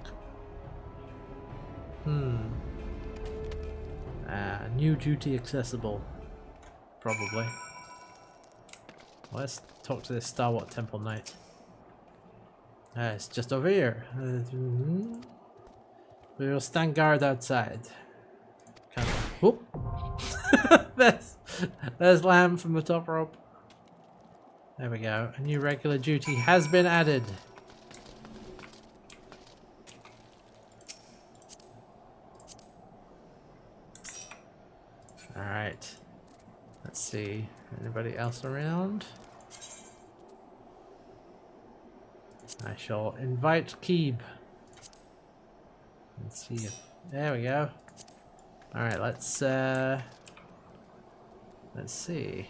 New duty accessible. Probably. Well, let's talk to this Starwater Temple Knight. It's just over here. We will stand guard outside. Whoop! there's Lamb from the top rope. There we go. A new regular duty has been added. Alright. Let's see. Anybody else around? I shall invite Keeb. Let's see if... There we go. Alright, let's see.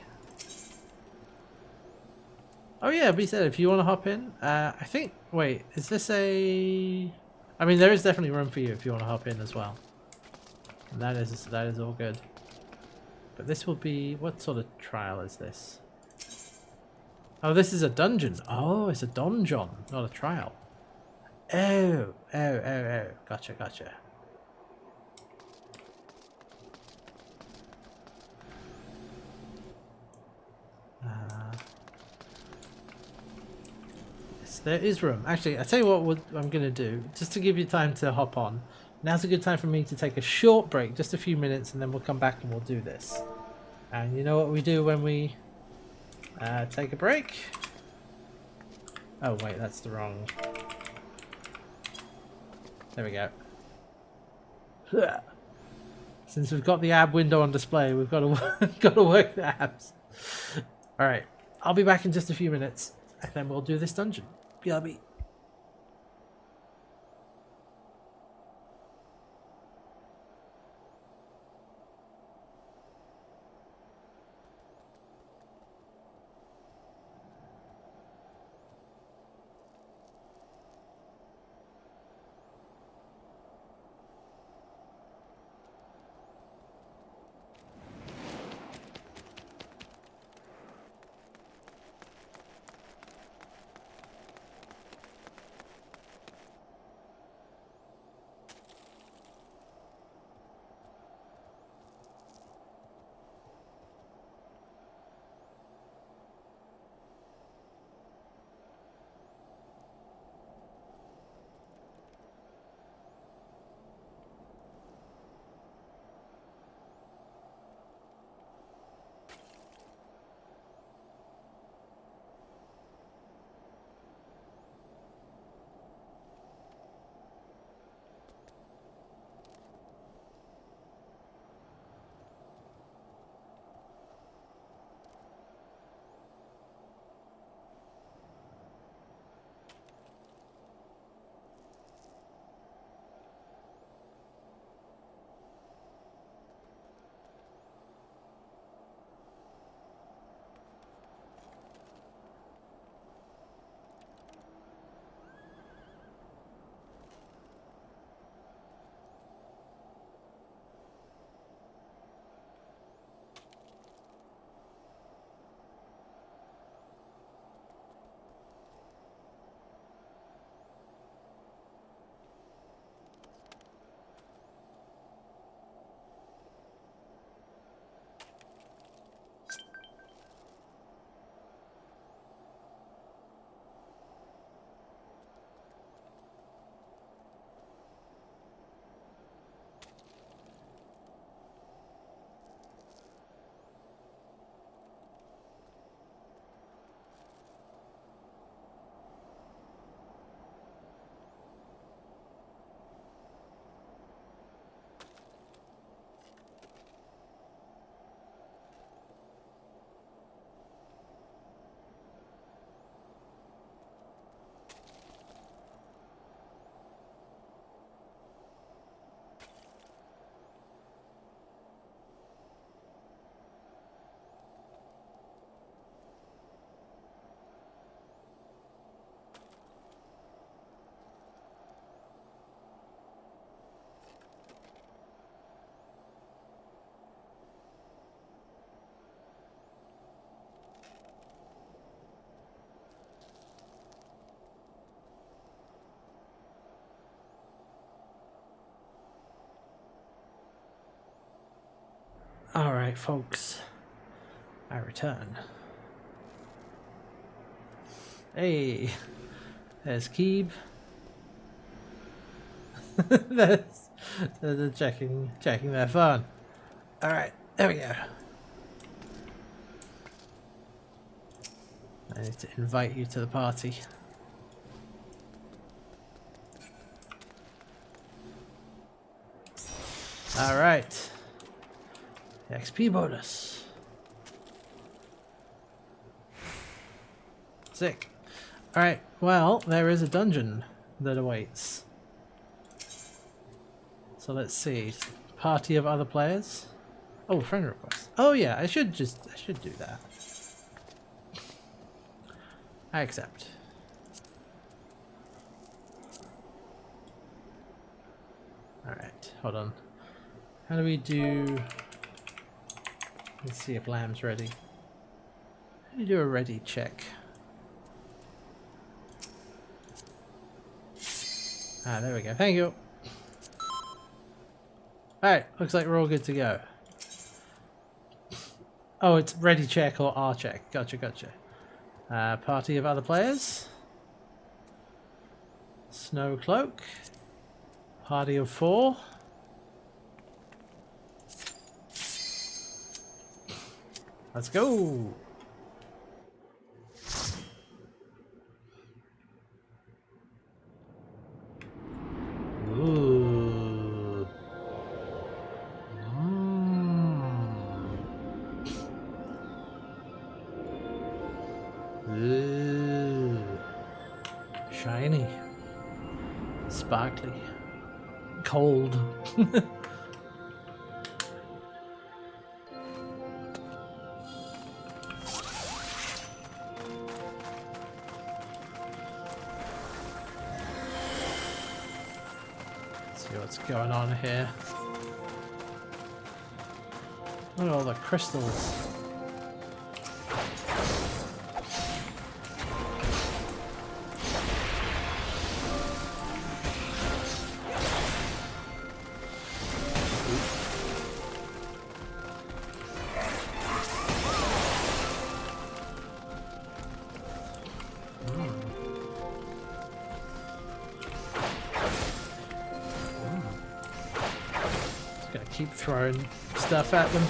Oh yeah, be said, if you want to hop in. I think... Wait, is this a... I mean, there is definitely room for you if you want to hop in as well. And that is all good. But this will be... What sort of trial is this? Oh, this is a dungeon. Oh, it's a donjon, not a trial. Oh. Gotcha. Yes, there is room. Actually, I'll tell you what I'm going to do, just to give you time to hop on. Now's a good time for me to take a short break, just a few minutes, and then we'll come back and we'll do this. And you know what we do when we... take a break. Oh wait, that's the wrong. There we go. Since we've got the ab window on display, we've got to work the abs. All right, I'll be back in just a few minutes, and then we'll do this dungeon. BRB. Alright, folks. I return. Hey, there's Keeb. They're checking their phone. Alright, there we go. I need to invite you to the party. Alright. XP bonus. Sick. Alright, well, there is a dungeon that awaits. So let's see. Party of other players. Oh, friend request. Oh yeah, I should do that. I accept. Alright, hold on. How do we do... Let's see if Lamb's ready. How do you do a ready check? Ah, there we go. Thank you. Alright, looks like we're all good to go. Oh, it's ready check or R check. Gotcha, gotcha. Party of other players. Snow Cloak. Party of 4. Let's go! Ooh. Ooh. Shiny. Sparkly. Cold. See what's going on here. Look at all the crystals. Keep throwing stuff at them.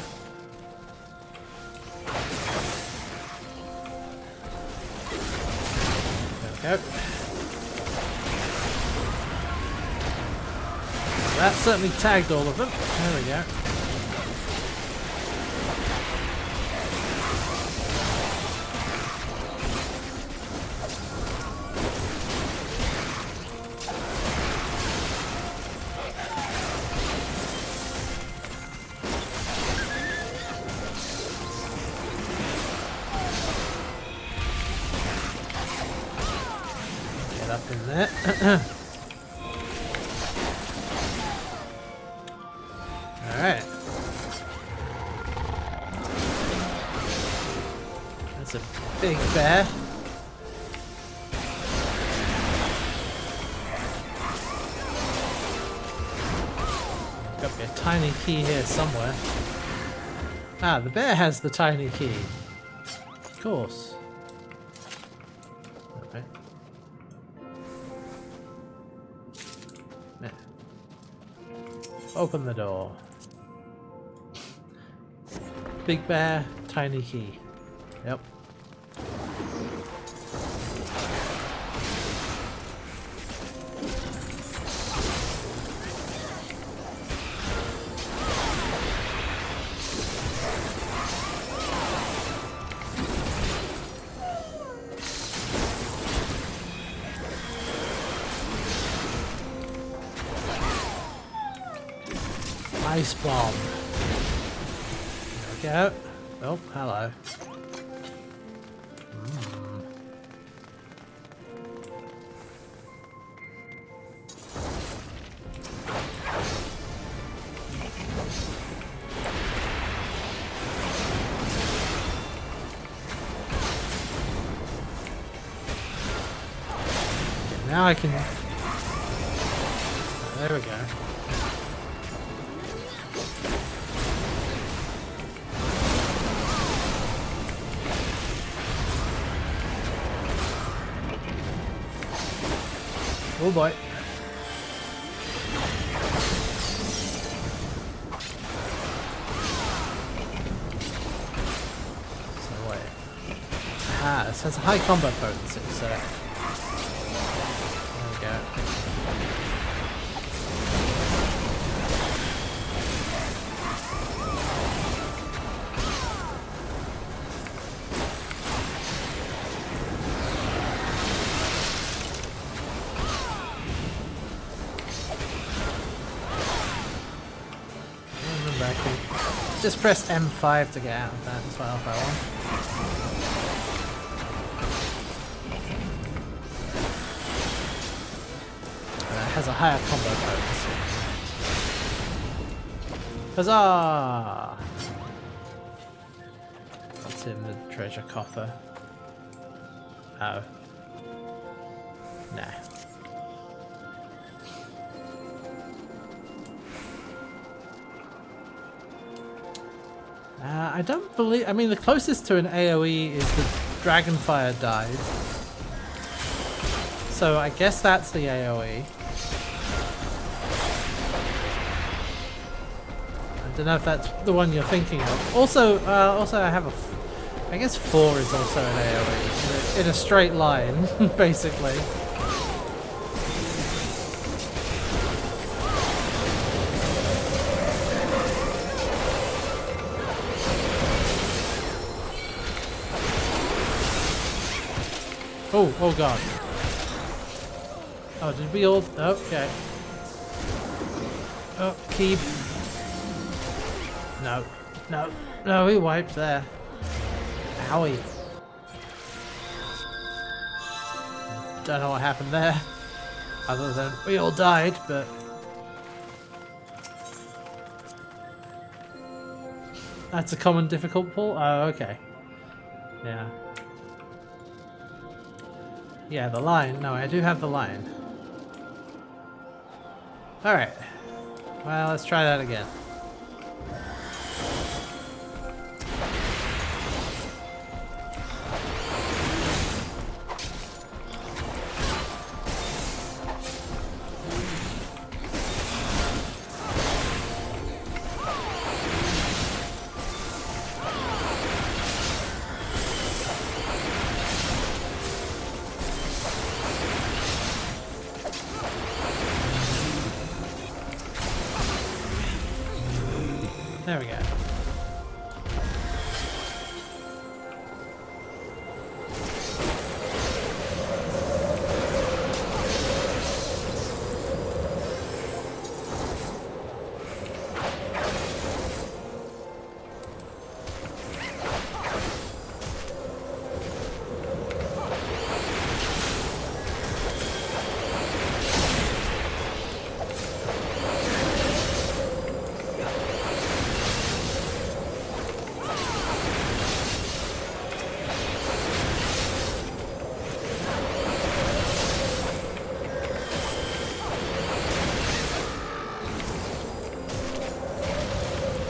There we go. That certainly tagged all of them. There we go. Up in there. Alright. That's a big bear. Got to be a tiny key here somewhere. Ah, the bear has the tiny key. Of course. Okay. Open the door. Big bear, tiny key. Yep. Ice bomb. There we go. Oh, hello. Okay, now I can... There we go. Oh boy. So wait. Ah, this has a high combo potency, so there we go. Just press M5 to get out of that as well if I want. It has a higher combo potency. Huzzah! What's in the treasure coffer? Oh. Nah. I don't believe... I mean, the closest to an AoE is the Dragonfire dive. So I guess that's the AoE. I don't know if that's the one you're thinking of. Also I have a... I guess 4 is also an AoE. In a straight line, basically. Oh god. Oh, did we all... Okay. Oh, keep. No. No. No, we wiped there. Owie. Don't know what happened there. Other than we all died, but... That's a common difficult pull? Oh, okay. Yeah. Yeah, the line. No, I do have the line. Alright. Well, let's try that again. There we go.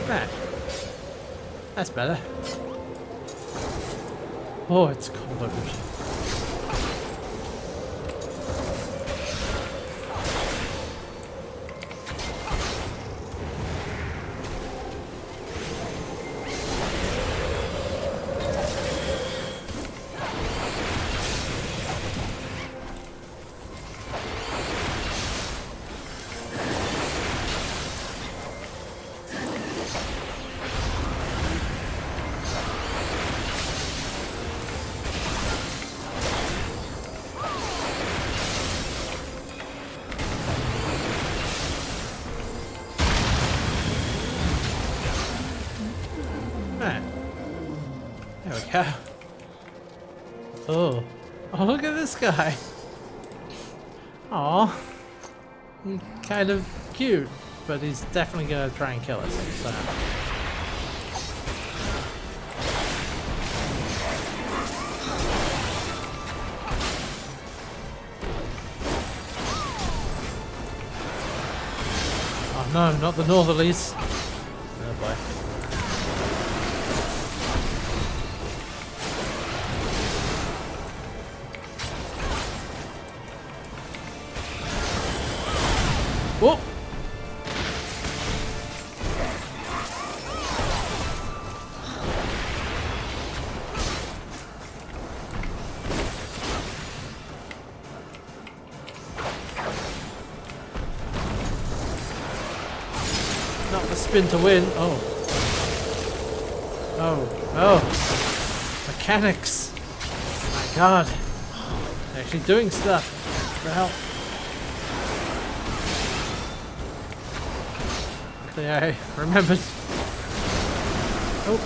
Right. That's better. Oh, it's cold over here. There we go. Oh. Oh, look at this guy. Aw. He's kind of cute, but he's definitely gonna try and kill us, so. Oh no, not the northerlies. Oh boy. Whoa! Not the spin to win. Oh. Oh. Oh. Mechanics. My god. They're actually doing stuff. What the hell? Luckily I remembered. Oh.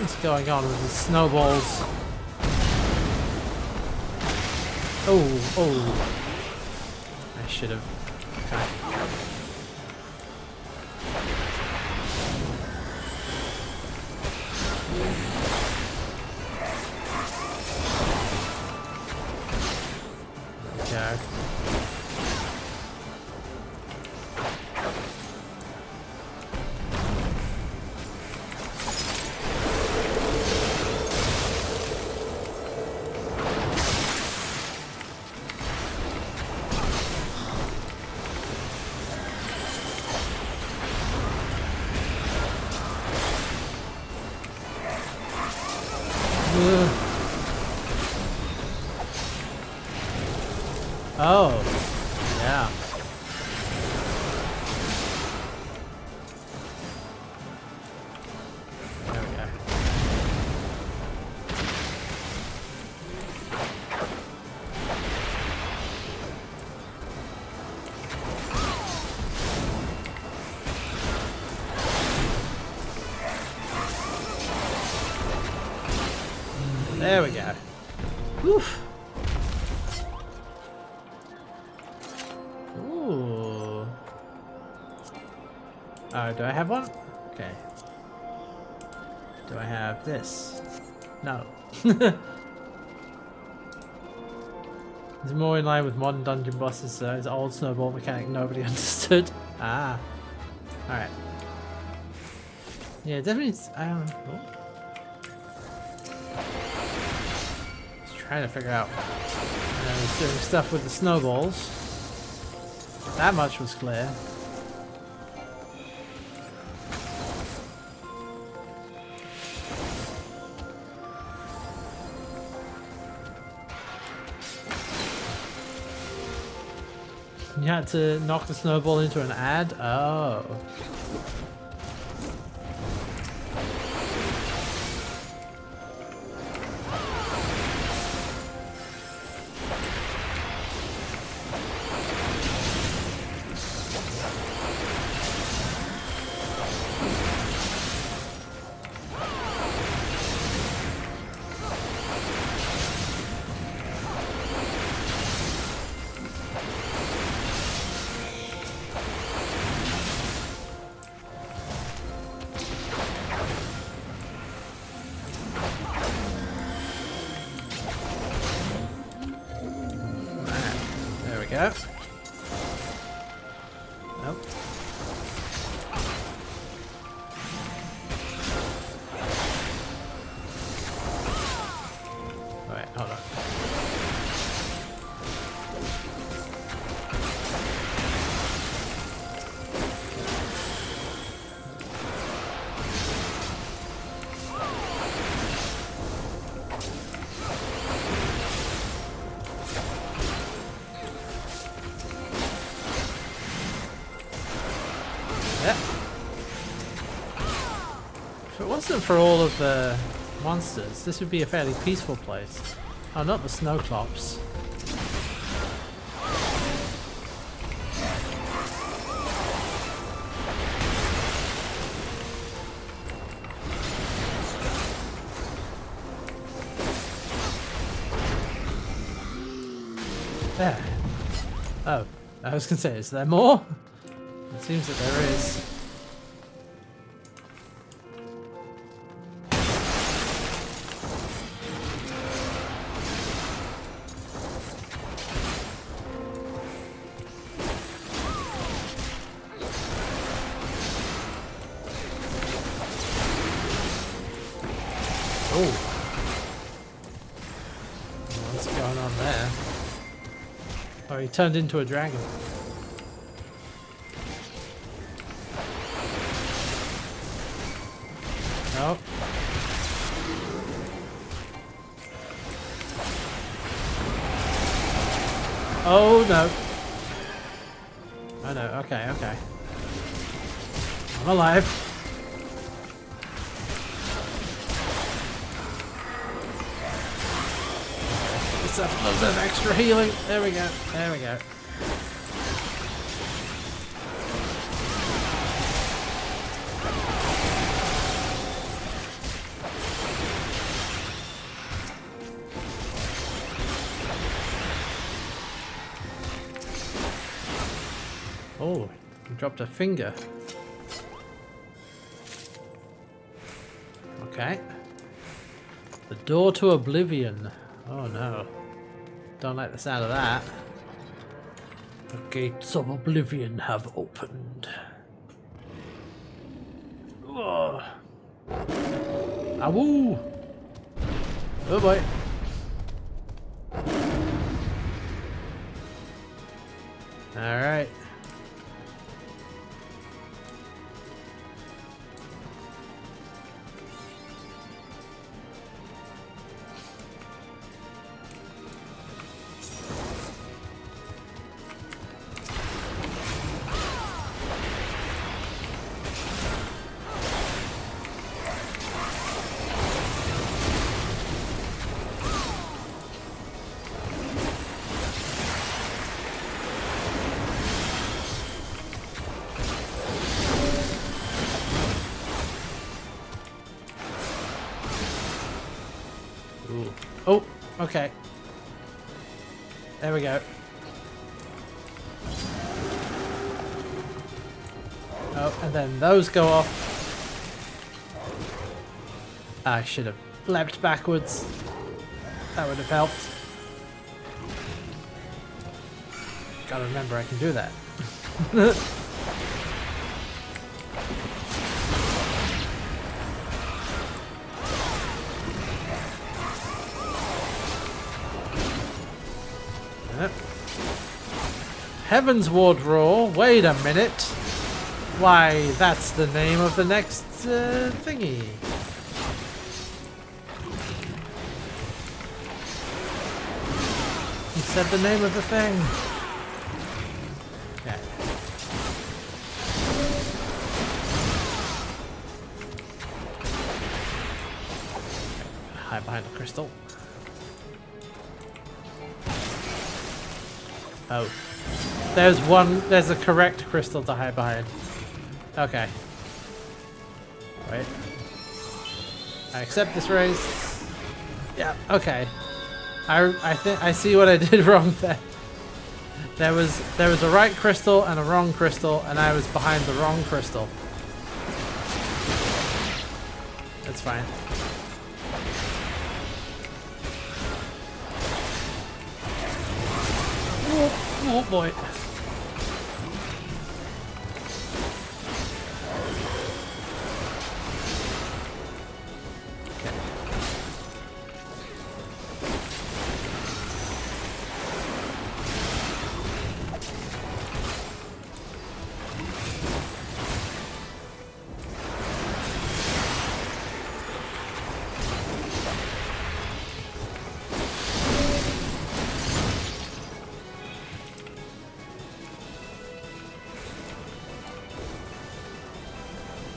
What's going on with the snowballs? Oh, oh. I should have. Okay. Okay. Oh, yeah. There we go. There we go. Oof. Ooh. Oh, do I have one? Okay. Do I have this? No. It's more in line with modern dungeon bosses, so it's old snowball mechanic nobody understood. Ah. Alright. Yeah, definitely. Oh. Just trying to figure out. I was doing stuff with the snowballs. That much was clear. You had to knock the snowball into an ad? Oh. Go. Nope. Alright, hold on. If it wasn't for all of the monsters, this would be a fairly peaceful place. Oh, not the snowclops. There. Oh, I was gonna say, is there more? It seems that there is. Oh. What's going on there? Oh, he turned into a dragon. Oh. Oh no. Oh no, okay, okay. I'm alive. Just a little bit of extra healing. There we go, there we go. Oh, he dropped a finger. Okay. The door to oblivion. Oh no. Don't like the sound of that. The gates of oblivion have opened. Oh. Awoo! Oh boy. Alright. Ooh. Oh, okay. There we go. Oh, and then those go off. I should have leapt backwards. That would have helped. Gotta remember I can do that. Heaven's Ward Roar. Wait a minute. Why, that's the name of the next thingy. He said the name of the thing. Okay. Hide behind the crystal. Oh. There's a correct crystal to hide behind. Okay. Wait. I accept this race. Yeah, okay. I think I see what I did wrong there. There was a right crystal and a wrong crystal, and I was behind the wrong crystal. That's fine. Oh boy.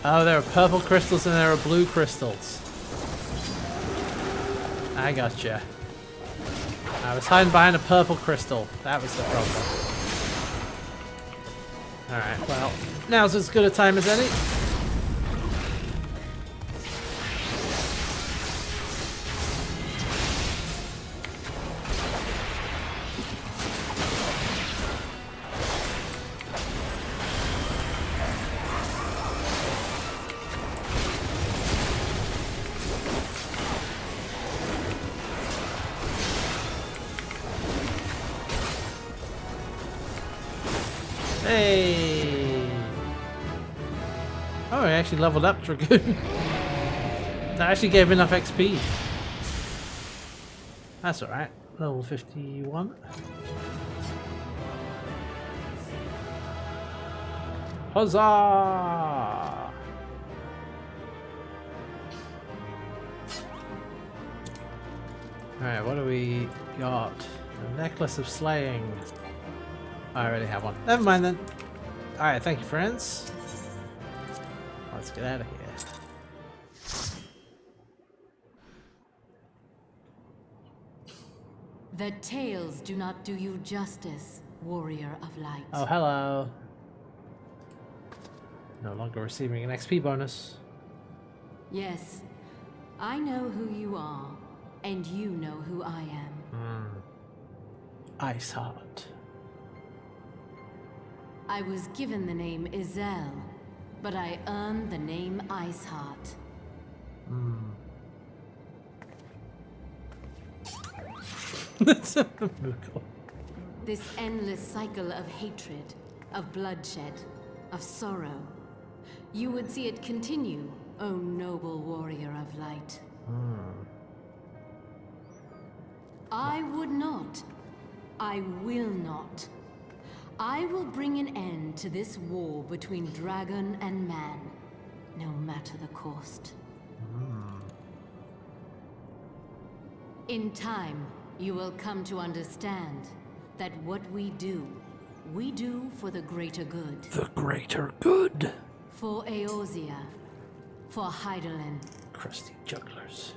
Oh, there are purple crystals and there are blue crystals. I gotcha. I was hiding behind a purple crystal. That was the problem. Alright, well, now's as good a time as any. Hey! Oh, I actually leveled up Dragoon. That actually gave enough XP. That's alright. Level 51. Huzzah! Alright, what do we got? A necklace of slaying. I already have one. Never mind then. Alright, thank you, friends. Let's get out of here. The tales do not do you justice, warrior of light. Oh, hello. No longer receiving an XP bonus. Yes, I know who you are, and you know who I am. Ice Heart. I was given the name Izel, but I earned the name Iceheart. That's a Moogle. This endless cycle of hatred, of bloodshed, of sorrow. You would see it continue, O noble warrior of light. I would not. I will not. I will bring an end to this war between dragon and man, no matter the cost. In time, you will come to understand that what we do for the greater good. The greater good. For Eorzea, for Hydaelyn. Crusty jugglers.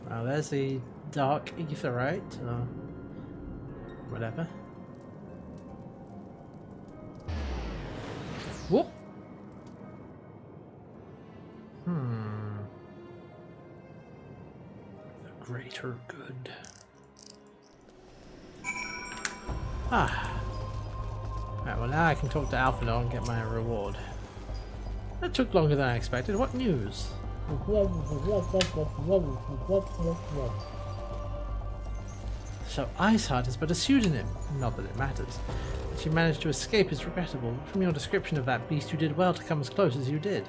Well, there's the dark aetheryte, or whatever. Whoop! The greater good. Ah. Right, well now I can talk to Alphador and get my reward. That took longer than I expected. What news? So Iceheart is but a pseudonym. Not that it matters. That you managed to escape is regrettable. From your description of that beast, you did well to come as close as you did.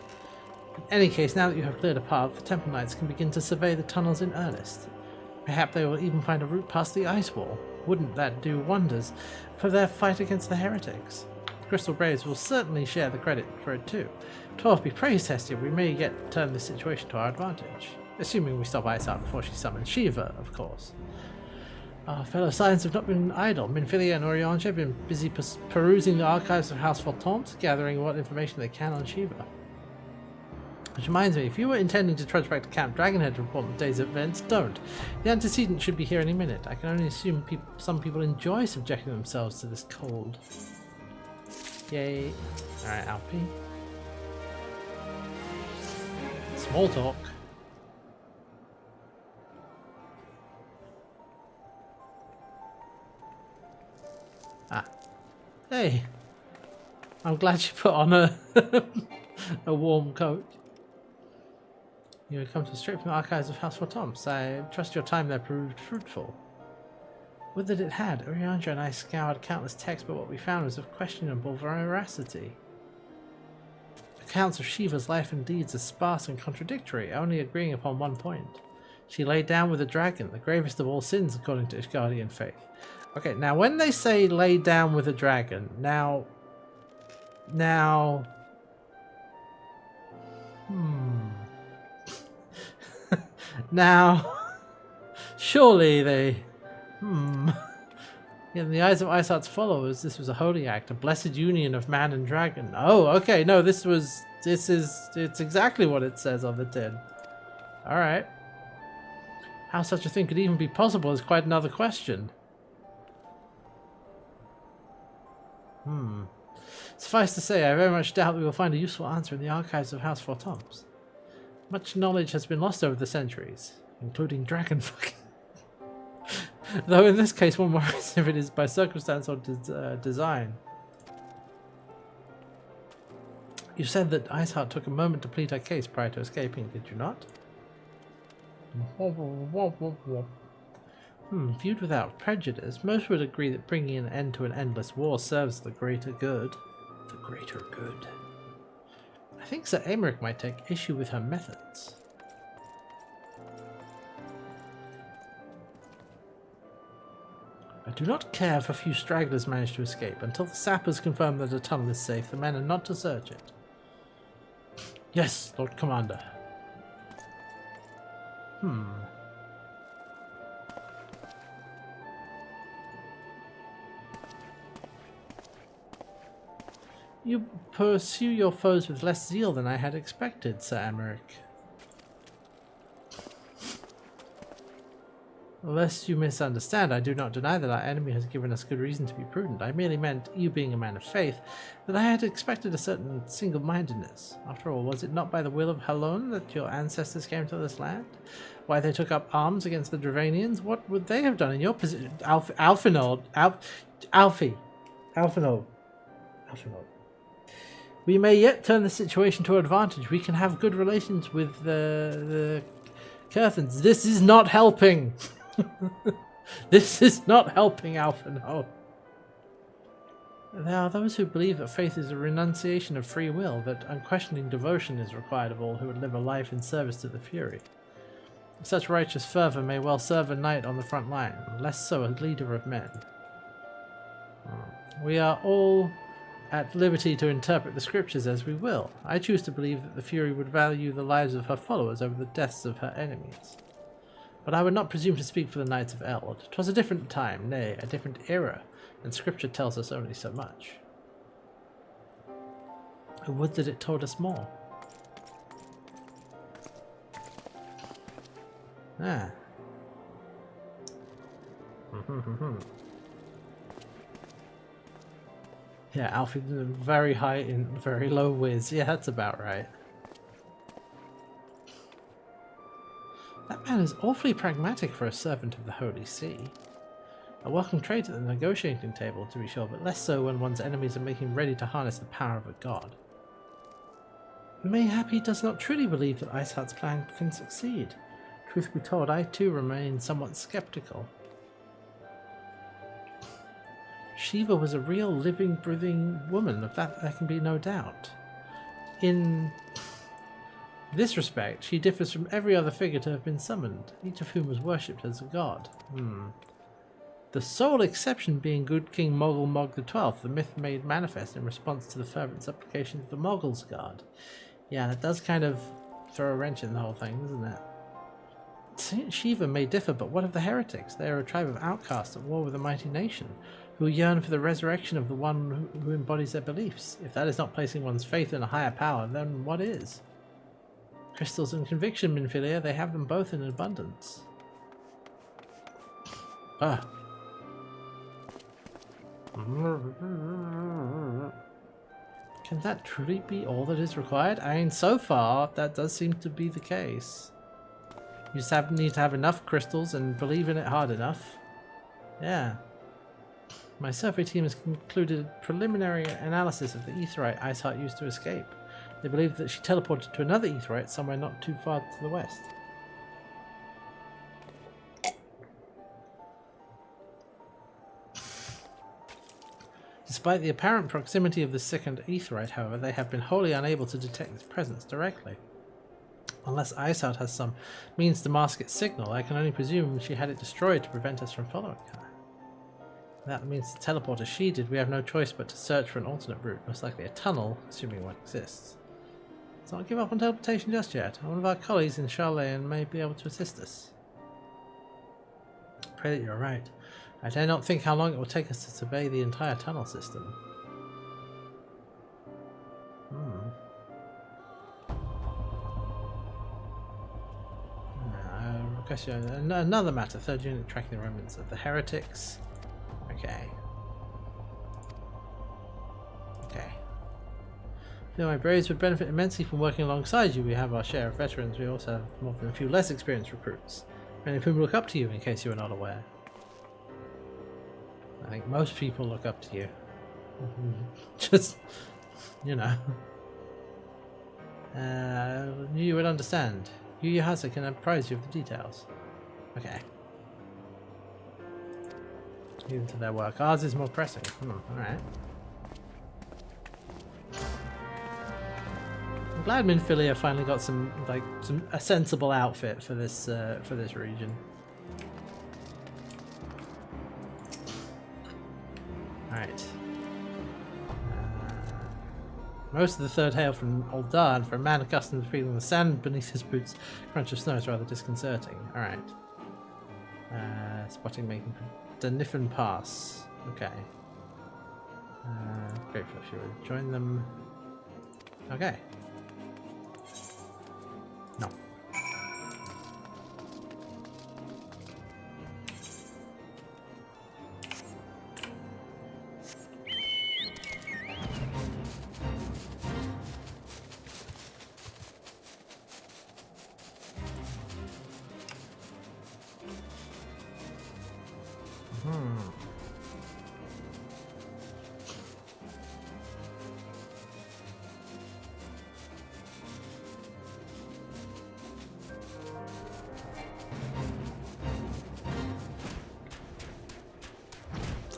In any case, now that you have cleared a path, the Temple Knights can begin to survey the tunnels in earnest. Perhaps they will even find a route past the ice wall. Wouldn't that do wonders for their fight against the heretics? The Crystal Braves will certainly share the credit for it too. 12 be praised, Hestia. We may yet turn this situation to our advantage. Assuming we stop Iceheart before she summons Shiva, of course. Our fellow Scions have not been idle. Minfilia and Oriange have been busy perusing the archives of House Voltaunt, gathering what information they can on Shiva. Which reminds me, if you were intending to trudge back to Camp Dragonhead to report the day's events, don't. The antecedent should be here any minute. I can only assume some people enjoy subjecting themselves to this cold. Yay. Alright, Alfie. Small talk. Ah. Hey. I'm glad you put on a a warm coat. You have come to straight from the archives of House Voltaunt. I trust your time there proved fruitful. Would that it had. Oriandra and I scoured countless texts, but what we found was of questionable veracity. Accounts of Shiva's life and deeds are sparse and contradictory, only agreeing upon one point. She lay down with a dragon, the gravest of all sins according to Ishgardian faith. Okay, now when they say lay down with a dragon, now... Now, surely they... In the eyes of Iceheart's followers, this was a holy act, a blessed union of man and dragon. Oh, okay, no, it's exactly what it says on the tin. Alright. How such a thing could even be possible is quite another question. Suffice to say, I very much doubt we will find a useful answer in the archives of House Voltaunt. Much knowledge has been lost over the centuries, including dragon fucking. Though in this case one worries if it is by circumstance or design. You said that Iceheart took a moment to plead her case prior to escaping, did you not? Viewed without prejudice, most would agree that bringing an end to an endless war serves the greater good. The greater good. I think Sir Aymeric might take issue with her methods. I do not care if a few stragglers manage to escape. Until the sappers confirm that the tunnel is safe, the men are not to search it. Yes, Lord Commander. You pursue your foes with less zeal than I had expected, Sir Aymeric. Lest you misunderstand, I do not deny that our enemy has given us good reason to be prudent. I merely meant, you being a man of faith, that I had expected a certain single-mindedness. After all, was it not by the will of Halon that your ancestors came to this land? Why they took up arms against the Dravanians? What would they have done in your position? Alphinold. We may yet turn the situation to our advantage. We can have good relations with the Curthans. This is not helping. This is not helping, Alphinold. There are those who believe that faith is a renunciation of free will, that unquestioning devotion is required of all who would live a life in service to the Fury. Such righteous fervour may well serve a knight on the front line, less so a leader of men. We are all at liberty to interpret the scriptures as we will. I choose to believe that the Fury would value the lives of her followers over the deaths of her enemies. But I would not presume to speak for the Knights of Eld. 'Twas a different time, nay, a different era, and scripture tells us only so much. I would that it told us more. Yeah, Alfie, very high in very low whiz. Yeah, that's about right. That man is awfully pragmatic for a servant of the Holy See. A welcome trait at the negotiating table, to be sure, but less so when one's enemies are making ready to harness the power of a god. Mayhap he does not truly believe that Iceheart's plan can succeed. Truth be told, I too remain somewhat skeptical. Shiva was a real living, breathing woman, of that there can be no doubt. In this respect, she differs from every other figure to have been summoned, each of whom was worshipped as a god. The sole exception being good King Mogul Mog XII, the myth made manifest in response to the fervent supplications of the Mogul's god. Yeah, that does kind of throw a wrench in the whole thing, doesn't it? Saint Shiva may differ, but what of the heretics? They are a tribe of outcasts at war with a mighty nation, who yearn for the resurrection of the one who embodies their beliefs. If that is not placing one's faith in a higher power, then what is? Crystals and conviction, Minfilia, they have them both in abundance. Ah. Can that truly be all that is required? I mean, so far, that does seem to be the case. You just need to have enough crystals and believe in it hard enough. Yeah. My survey team has concluded preliminary analysis of the Aetheryte Iceheart used to escape. They believe that she teleported to another Aetheryte somewhere not too far to the west. Despite the apparent proximity of the second Aetheryte, however, they have been wholly unable to detect its presence directly. Unless Iceheart has some means to mask its signal, I can only presume she had it destroyed to prevent us from following her. That means to teleport as she did, we have no choice but to search for an alternate route, most likely a tunnel, assuming one exists. Let's not give up on teleportation just yet. One of our colleagues in Charlayan may be able to assist us. Pray that you're right. I dare not think how long it will take us to survey the entire tunnel system. Another matter, third unit tracking the remnants of the heretics. Okay. I feel my braves would benefit immensely from working alongside you. We have our share of veterans. We also have more than a few less experienced recruits, many of whom look up to you, in case you are not aware. I think most people look up to you. Just, you know. You would understand. Yu Yahasa can apprise you of the details. Okay. Even to their work. Ours is more pressing. Alright. I'm glad Minfilia finally got a sensible outfit for this region. Alright. Most of the third hail from Ul'dah, for a man accustomed to feeling the sand beneath his boots, crunch of snow is rather disconcerting. Alright. Spotting making for Danifan Pass. Okay. Grateful if you would join them. Okay. No.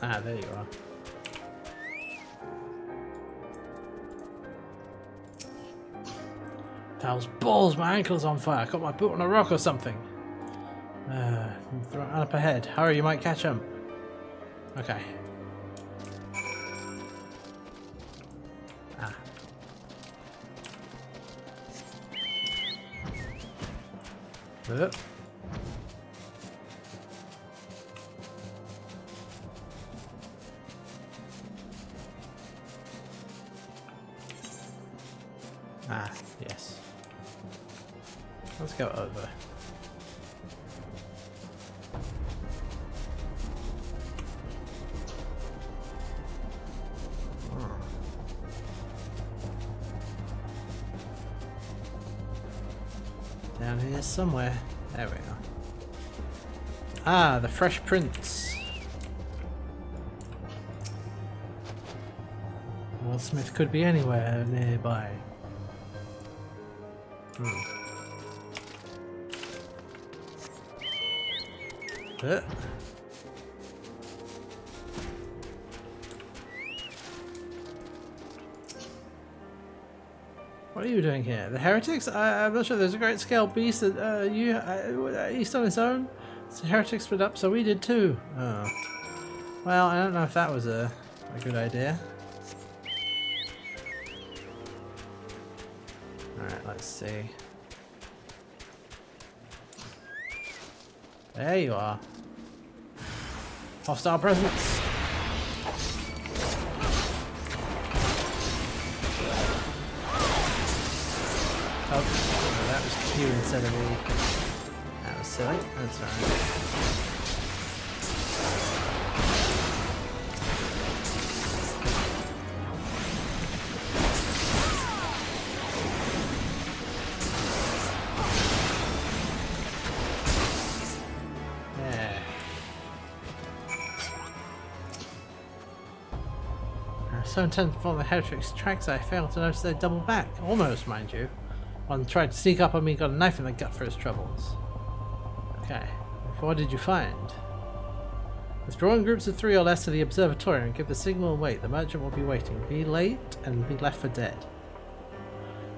Ah, there you are. Hell's balls, my ankle's on fire. Got my boot on a rock or something. Up ahead. Hurry, you might catch him. Okay. Ah. Ah, yes. Let's go over. Down here somewhere. There we are. Ah, the Fresh Prince. Well, Smith could be anywhere nearby. What are you doing here? The heretics? I'm not sure. There's a great scale beast that east on its own. The heretics split up, so we did too. Oh. Well, I don't know if that was a good idea. Alright, let's see. There you are. Hostile presence. Oh, that was Q instead of E. That was silly. That's alright. So intent to follow the heretics' tracks, I failed to notice they doubled back. Almost, mind you. One tried to sneak up on me, got a knife in the gut for his troubles. Okay. What did you find? Withdraw in groups of 3 or less to the observatory and give the signal and wait. The merchant will be waiting. Be late and be left for dead.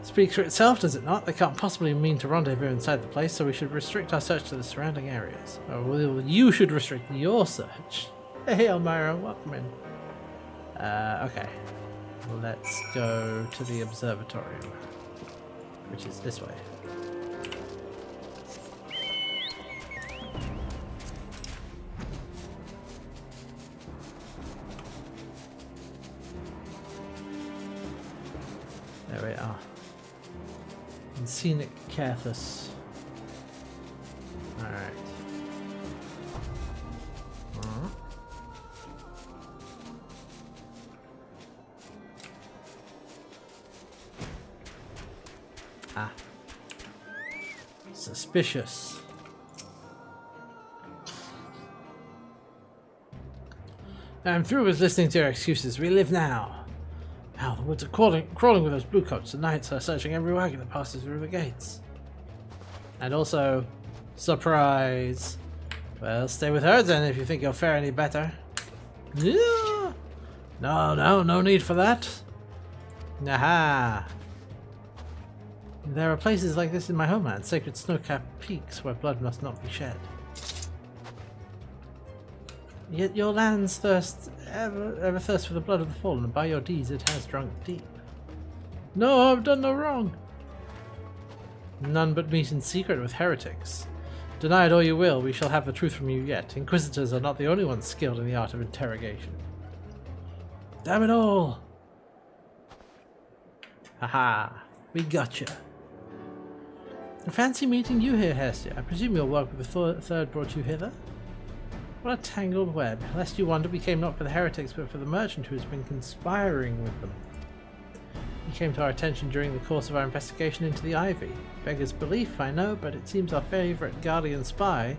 Speaks for itself, does it not? They can't possibly mean to rendezvous inside the place, so we should restrict our search to the surrounding areas. Or well, you should restrict your search. Hey, Elmira, welcome in. Okay. Let's go to the observatorium, which is this way. There we are. In scenic Cathus. Alright. Ah. Suspicious. I'm through with listening to your excuses. We live now. Now the woods are crawling with those bluecoats. The knights are searching every wagon that passes through the gates. And also, surprise. Well, stay with her then if you think you'll fare any better. Yeah. No need for that. Aha. There are places like this in my homeland, sacred snow-capped peaks where blood must not be shed. Yet your land's thirst ever thirst for the blood of the fallen, and by your deeds it has drunk deep. No, I've done no wrong. None but meet in secret with heretics. Deny it all you will, we shall have the truth from you yet. Inquisitors are not the only ones skilled in the art of interrogation. Damn it all! Haha, we gotcha. Fancy meeting you here, Hestia. I presume your work with the third brought you hither? What a tangled web. Lest you wonder, we came not for the heretics, but for the merchant who has been conspiring with them. He came to our attention during the course of our investigation into the Ivy. Beggar's belief, I know, but it seems our favourite guardian spy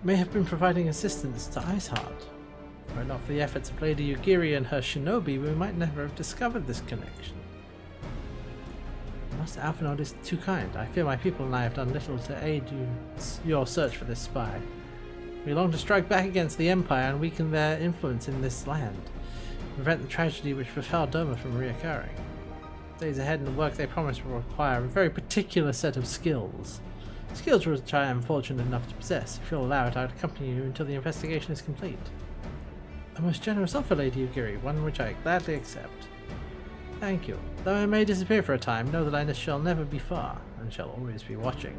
may have been providing assistance to Iceheart. Were it not for the efforts of Lady Yugiri and her shinobi, we might never have discovered this connection. Master Alphinaud is too kind. I fear my people and I have done little to aid your search for this spy. We long to strike back against the Empire and weaken their influence in this land, prevent the tragedy which befell Doma from reoccurring. Days ahead and the work they promise will require a very particular set of skills. Skills which I am fortunate enough to possess. If you'll allow it, I would accompany you until the investigation is complete. A most generous offer, Lady Yugiri, one which I gladly accept. Thank you. Though I may disappear for a time, know that I shall never be far, and shall always be watching.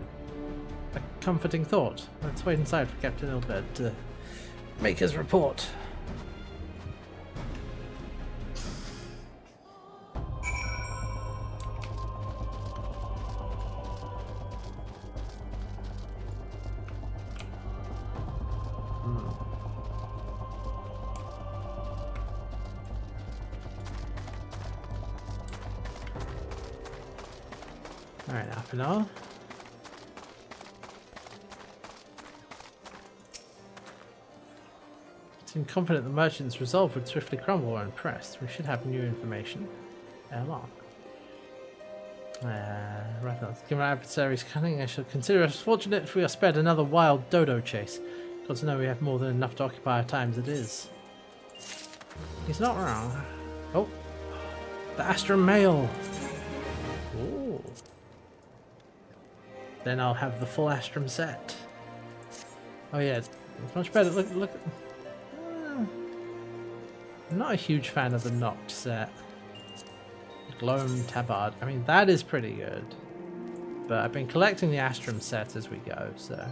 A comforting thought. Let's wait inside for Captain Ilbert to make his report. Alright, Alphinaud. Seem confident the merchant's resolve would swiftly crumble when pressed. We should have new information. Ere long. Right now, given our adversary's cunning, I shall consider us fortunate if we are spared another wild dodo chase. Got to know we have more than enough to occupy our time as it is. He's not wrong. Oh, the Astrum Mail. Ooh. Then I'll have the full Astrum set. Oh yeah, it's much better. Look. I'm not a huge fan of the Noct set. Gloam Tabard. I mean, that is pretty good. But I've been collecting the Astrum set as we go, so.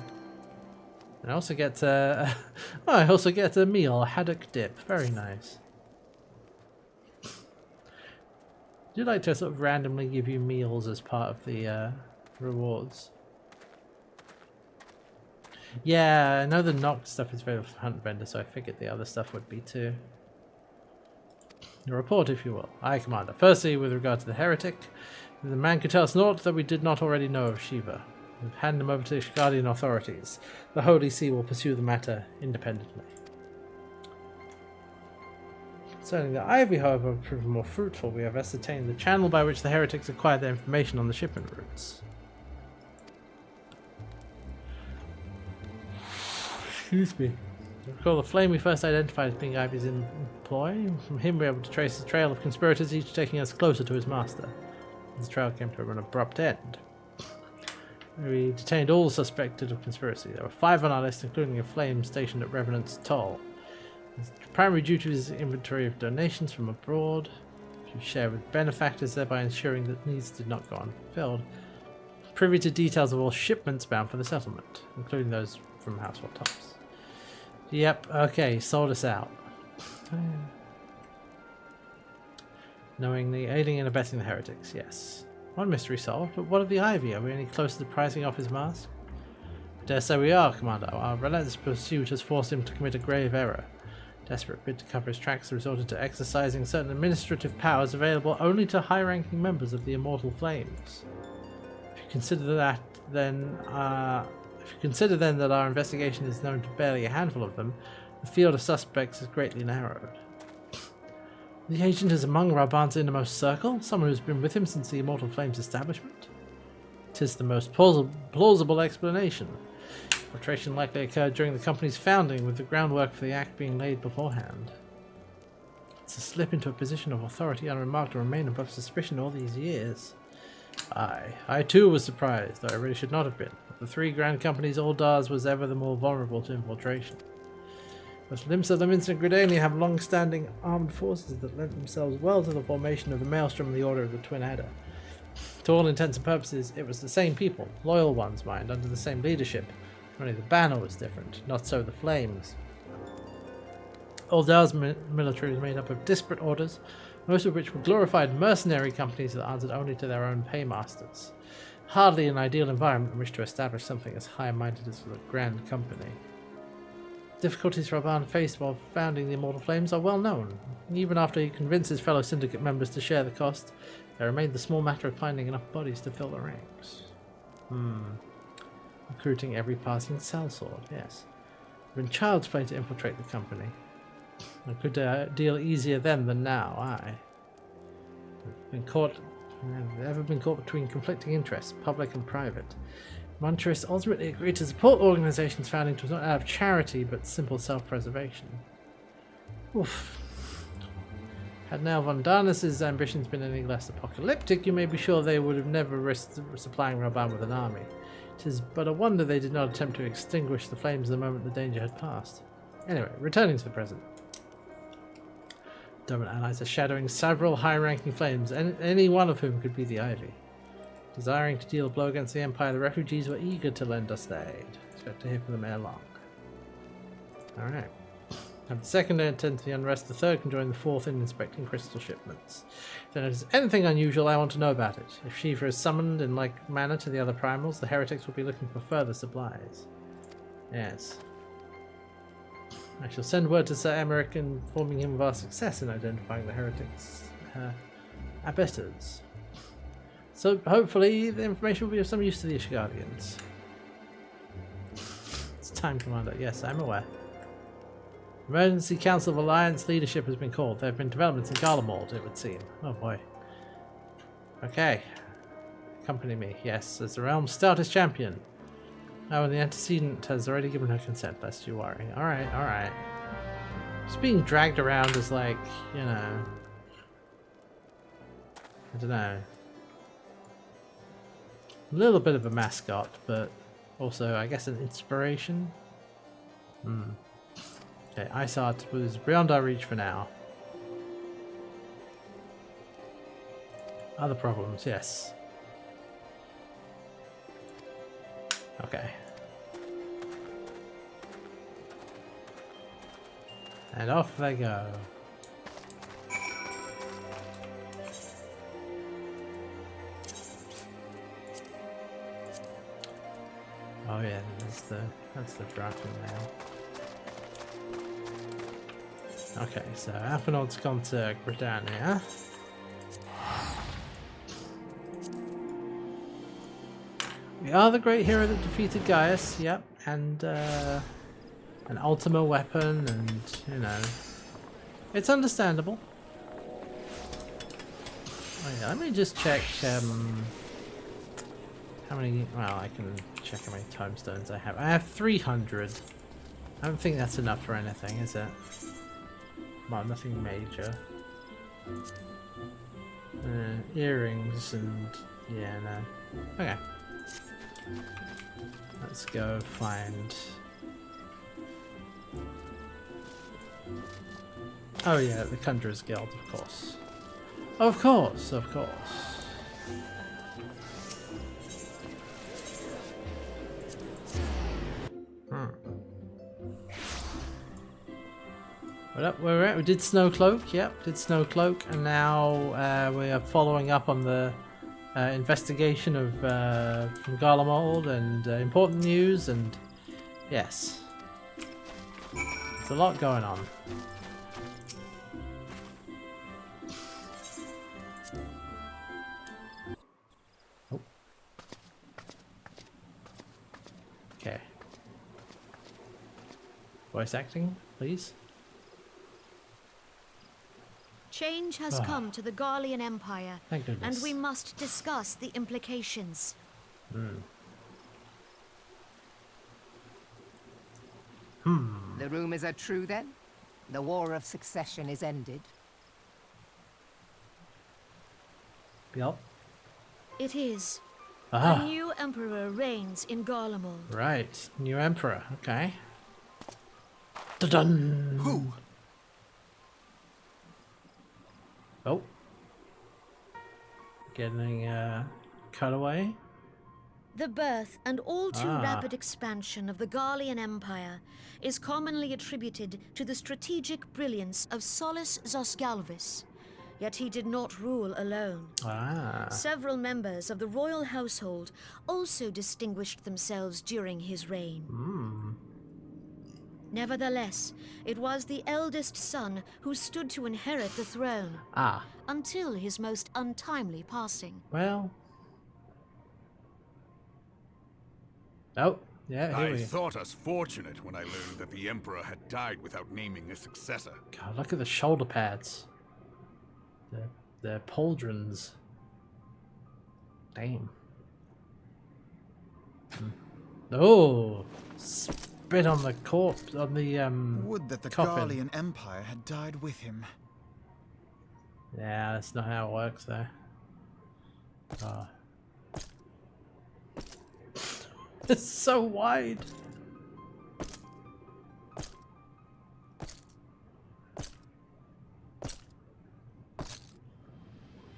And I also get I also get a meal, a haddock dip. Very nice. Do you like to sort of randomly give you meals as part of the rewards? Yeah, I know the Noct stuff is available for Hunt Vendor, so I figured the other stuff would be too. A report, if you will. Aye, Commander. Firstly, with regard to the heretic, the man could tell us naught that we did not already know of Shiva. We've handed him over to the Ishgardian authorities. The Holy See will pursue the matter independently. Concerning the Ivy, however, proved more fruitful. We have ascertained the channel by which the heretics acquired their information on the shipment routes. Excuse me. Recall the flame we first identified as being Ivy's employ. From him we were able to trace the trail of conspirators, each taking us closer to his master. This trail came to an abrupt end. We detained all suspected of conspiracy. There were 5 on our list, including a flame stationed at Revenant's Toll. His primary duty is inventory of donations from abroad, to share with benefactors, thereby ensuring that needs did not go unfulfilled. Privy to details of all shipments bound for the settlement, including those from household tops. Yep, okay, sold us out. Knowingly aiding and abetting the heretics, yes. One mystery solved, but what of the Ivy? Are we any closer to prizing off his mask? I dare say we are, Commander. Our relentless pursuit has forced him to commit a grave error. Desperate bid to cover his tracks, resorted to exercising certain administrative powers available only to high-ranking members of the Immortal Flames. If you consider that, then that our investigation is known to barely a handful of them, the field of suspects is greatly narrowed. The agent is among Raban's innermost circle, someone who's been with him since the Immortal Flames establishment. 'Tis the most plausible explanation. Infiltration likely occurred during the company's founding, with the groundwork for the act being laid beforehand. To slip into a position of authority unremarked and remain above suspicion all these years. I too was surprised, though I really should not have been. Of the three grand companies, Aldars was ever the more vulnerable to infiltration. Most limbs of the Minster Gridania have long-standing armed forces that lent themselves well to the formation of the Maelstrom and the Order of the Twin Adder. To all intents and purposes, it was the same people, loyal ones, mind, under the same leadership. Only the banner was different, not so the flames. Aldar's military was made up of disparate orders, most of which were glorified mercenary companies that answered only to their own paymasters. Hardly an ideal environment in which to establish something as high-minded as the Grand Company. Difficulties Raban faced while founding the Immortal Flames are well known. Even after he convinced his fellow syndicate members to share the cost, there remained the small matter of finding enough bodies to fill the ranks. Recruiting every passing sellsword, yes. It would been child's play to infiltrate the company. A good deal easier then than now, aye. Ever been caught between conflicting interests, public and private. Montress ultimately agreed to support the organization's founding to not out of charity, but simple self-preservation. Oof. Had now von Darnus's ambitions been any less apocalyptic, you may be sure they would have never risked supplying Raban with an army. It is but a wonder they did not attempt to extinguish the flames the moment the danger had passed. Anyway, returning to the present. Dominant allies are shadowing several high-ranking flames, any one of whom could be the Ivy. Desiring to deal a blow against the Empire, the refugees were eager to lend us their aid. Expect to hear from them ere long. Alright. Have the second attend to the unrest, the third can join the fourth in inspecting crystal shipments. If there is anything unusual, I want to know about it. If Shiva is summoned in like manner to the other primals, the heretics will be looking for further supplies. Yes. I shall send word to Sir Emmerich informing him of our success in identifying the heretics' abettors. So hopefully the information will be of some use to the Ishgardians. It's time, Commander. Yes, I'm aware. Emergency Council of Alliance leadership has been called. There have been developments in Garlemald, it would seem. Oh boy. Okay. Accompany me. Yes, as the realm's stoutest champion. Oh, and the antecedent has already given her consent, lest you worry. Alright, alright. Just being dragged around is like, you know... I don't know. A little bit of a mascot, but also, I guess, an inspiration. Okay, Isart was beyond our reach for now. Other problems, yes. Okay. And off they go. Oh yeah, that's the drafting now. Okay, so Aphanod's gone to Gridania. We are the great hero that defeated Gaius, yep, and an Ultima weapon, and you know, it's understandable. Oh yeah, let me just check how many. Well, I can check how many time stones I have. I have 300. I don't think that's enough for anything, is it? Well, nothing major. Earrings and yeah, no. Okay. Let's go find... Oh yeah, the Conjurer's Guild, of course. Of course, of course. Well, we did Snowcloak, yep, did Snowcloak, and now we are following up on the investigation of from Garlemald and important news, and yes, there's a lot going on. Oh. Okay. Voice acting, please. Change has come to the Garlean Empire, Thank goodness. and we must discuss the implications. The rumors are true then? The War of Succession is ended? Yup. It is. Ah. A new emperor reigns in Garlemald. Right. New emperor. Okay. Dun-dun. Who? Oh. Getting cut away. The birth and all too rapid expansion of the Garlean Empire is commonly attributed to the strategic brilliance of Solus Zosgalvis. Yet he did not rule alone. Several members of the royal household also distinguished themselves during his reign. Nevertheless, it was the eldest son who stood to inherit the throne. Until his most untimely passing. Well. Oh, yeah, here I we go. thought us fortunate when I learned that the Emperor had died without naming a successor. God, look at the shoulder pads. They're pauldrons. Damn. Oh, spit on the corpse, on the Would that the coffin. Garlean Empire had died with him. Yeah, that's not how it works though. It's so wide.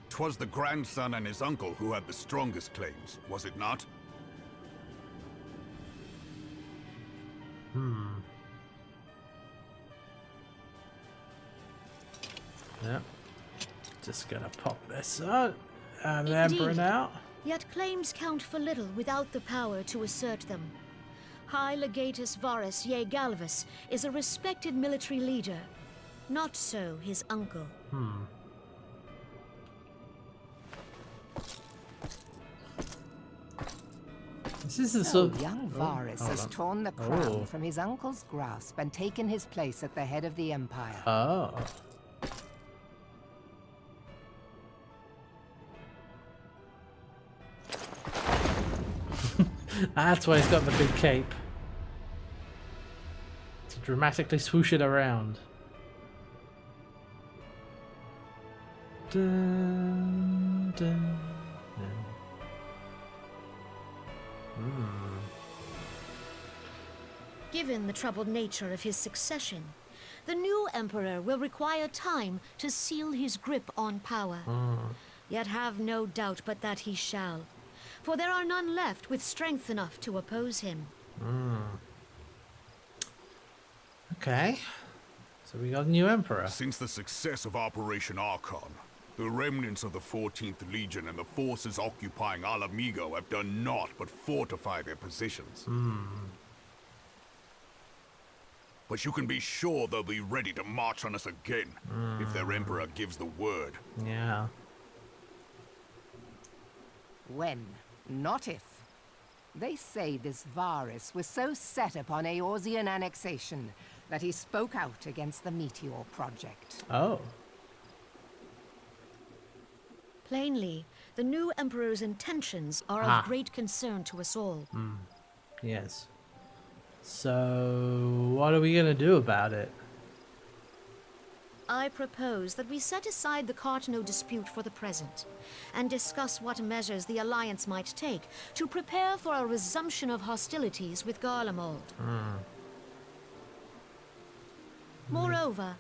'Twas the grandson and his uncle who had the strongest claims, was it not? Yep. Just gonna pop this up. And the Emperor now. Yet claims count for little without the power to assert them. High Legatus Varus Ye Galvus is a respected military leader. Not so his uncle. This is the So sort young Varus has torn the crown from his uncle's grasp and taken his place at the head of the Empire. Oh. That's why he's got the big cape. To dramatically swoosh it around. Dun, dun, dun. Given the troubled nature of his succession, the new emperor will require time to seal his grip on power. Yet have no doubt but that he shall, for there are none left with strength enough to oppose him. Okay. So we got a new emperor. Since the success of Operation Archon, the remnants of the 14th Legion and the forces occupying Alamigo have done naught but fortify their positions. But you can be sure they'll be ready to march on us again if their emperor gives the word. Yeah. When, not if. They say this Varus was so set upon Eorzean annexation that he spoke out against the Meteor Project. Oh. Plainly, the new emperor's intentions are of great concern to us all. Yes. So, what are we gonna do about it? I propose that we set aside the Cartano dispute for the present, and discuss what measures the Alliance might take to prepare for a resumption of hostilities with Garlemald. Moreover,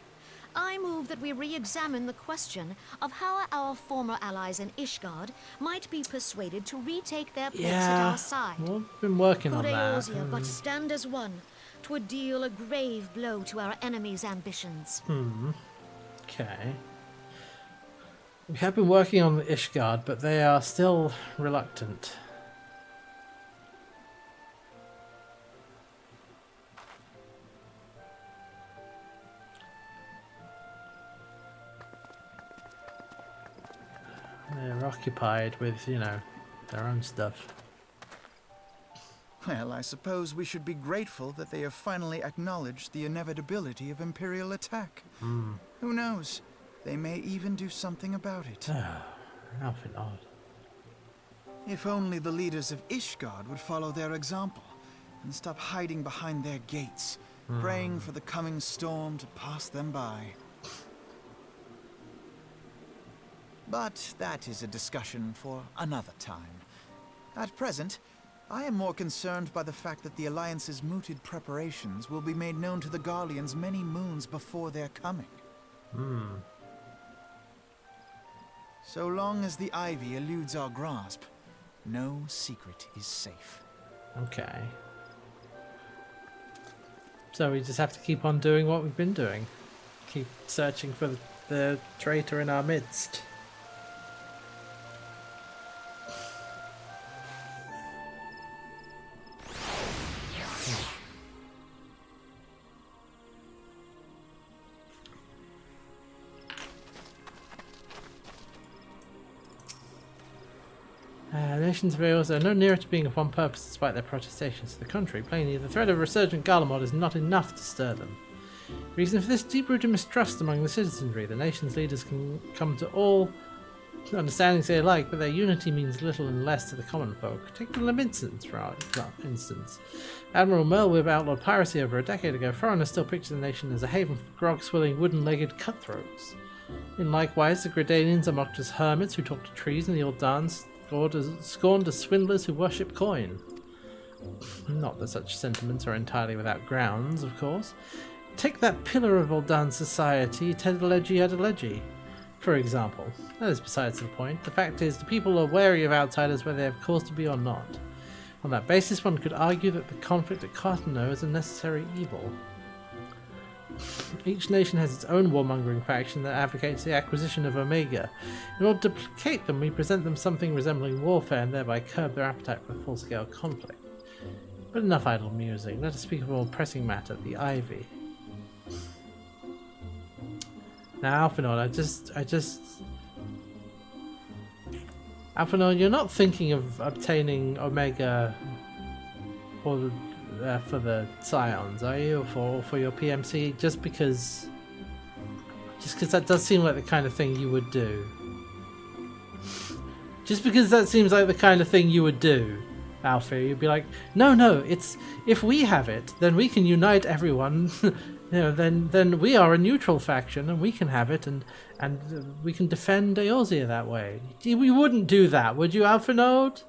I move that we re-examine the question of how our former allies in Ishgard might be persuaded to retake their place at our side. Well, we've been working on Could that. Eorzea but stand as one, 'twould deal a grave blow to our enemies' ambitions. Okay. We have been working on the Ishgard, but they are still reluctant. They're occupied with, you know, their own stuff. Well, I suppose we should be grateful that they have finally acknowledged the inevitability of Imperial attack. Who knows? They may even do something about it. Nothing odd. If only the leaders of Ishgard would follow their example and stop hiding behind their gates, praying for the coming storm to pass them by. But that is a discussion for another time. At present, I am more concerned by the fact that the Alliance's mooted preparations will be made known to the Garleans many moons before their coming. So long as the ivy eludes our grasp, no secret is safe. Okay. So we just have to keep on doing what we've been doing. Keep searching for the traitor in our midst. Nations of Eorzea are no nearer to being of one purpose despite their protestations. To the contrary, plainly, the threat of a resurgent Garlemald is not enough to stir them. Reason for this deep-rooted mistrust among the citizenry. The nation's leaders can come to all understandings they like, but their unity means little unless to the common folk. Take the Laminsons, for instance. Admiral Merlwyb outlawed piracy over a decade ago. Foreigners still picture the nation as a haven for grog-swilling, wooden-legged cutthroats. In likewise, the Gredanians are mocked as hermits who talk to trees, and the Ordans scorned as swindlers who worship coin. Not that such sentiments are entirely without grounds, of course. Take that pillar of Uldan society, Tedalegi Adalegi, for example. That is besides the point. The fact is, the people are wary of outsiders whether they have cause to be or not. On that basis, one could argue that the conflict at Cartano is a necessary evil. Each nation has its own warmongering faction that advocates the acquisition of Omega. In order to placate them, we present them something resembling warfare and thereby curb their appetite for full-scale conflict. But enough idle musing. Let us speak of a more pressing matter, the Ivy. Now, Alphinaud, Alphinaud, you're not thinking of obtaining Omega for the Scions, are you? Or for your PMC? Just because that does seem like the kind of thing you would do. Just because that seems like the kind of thing you would do, Alfie. You'd be like, no, it's if we have it, then we can unite everyone. Then we are a neutral faction and we can have it, and we can defend Eorzea that way. We wouldn't do that, would you, Alphinaud?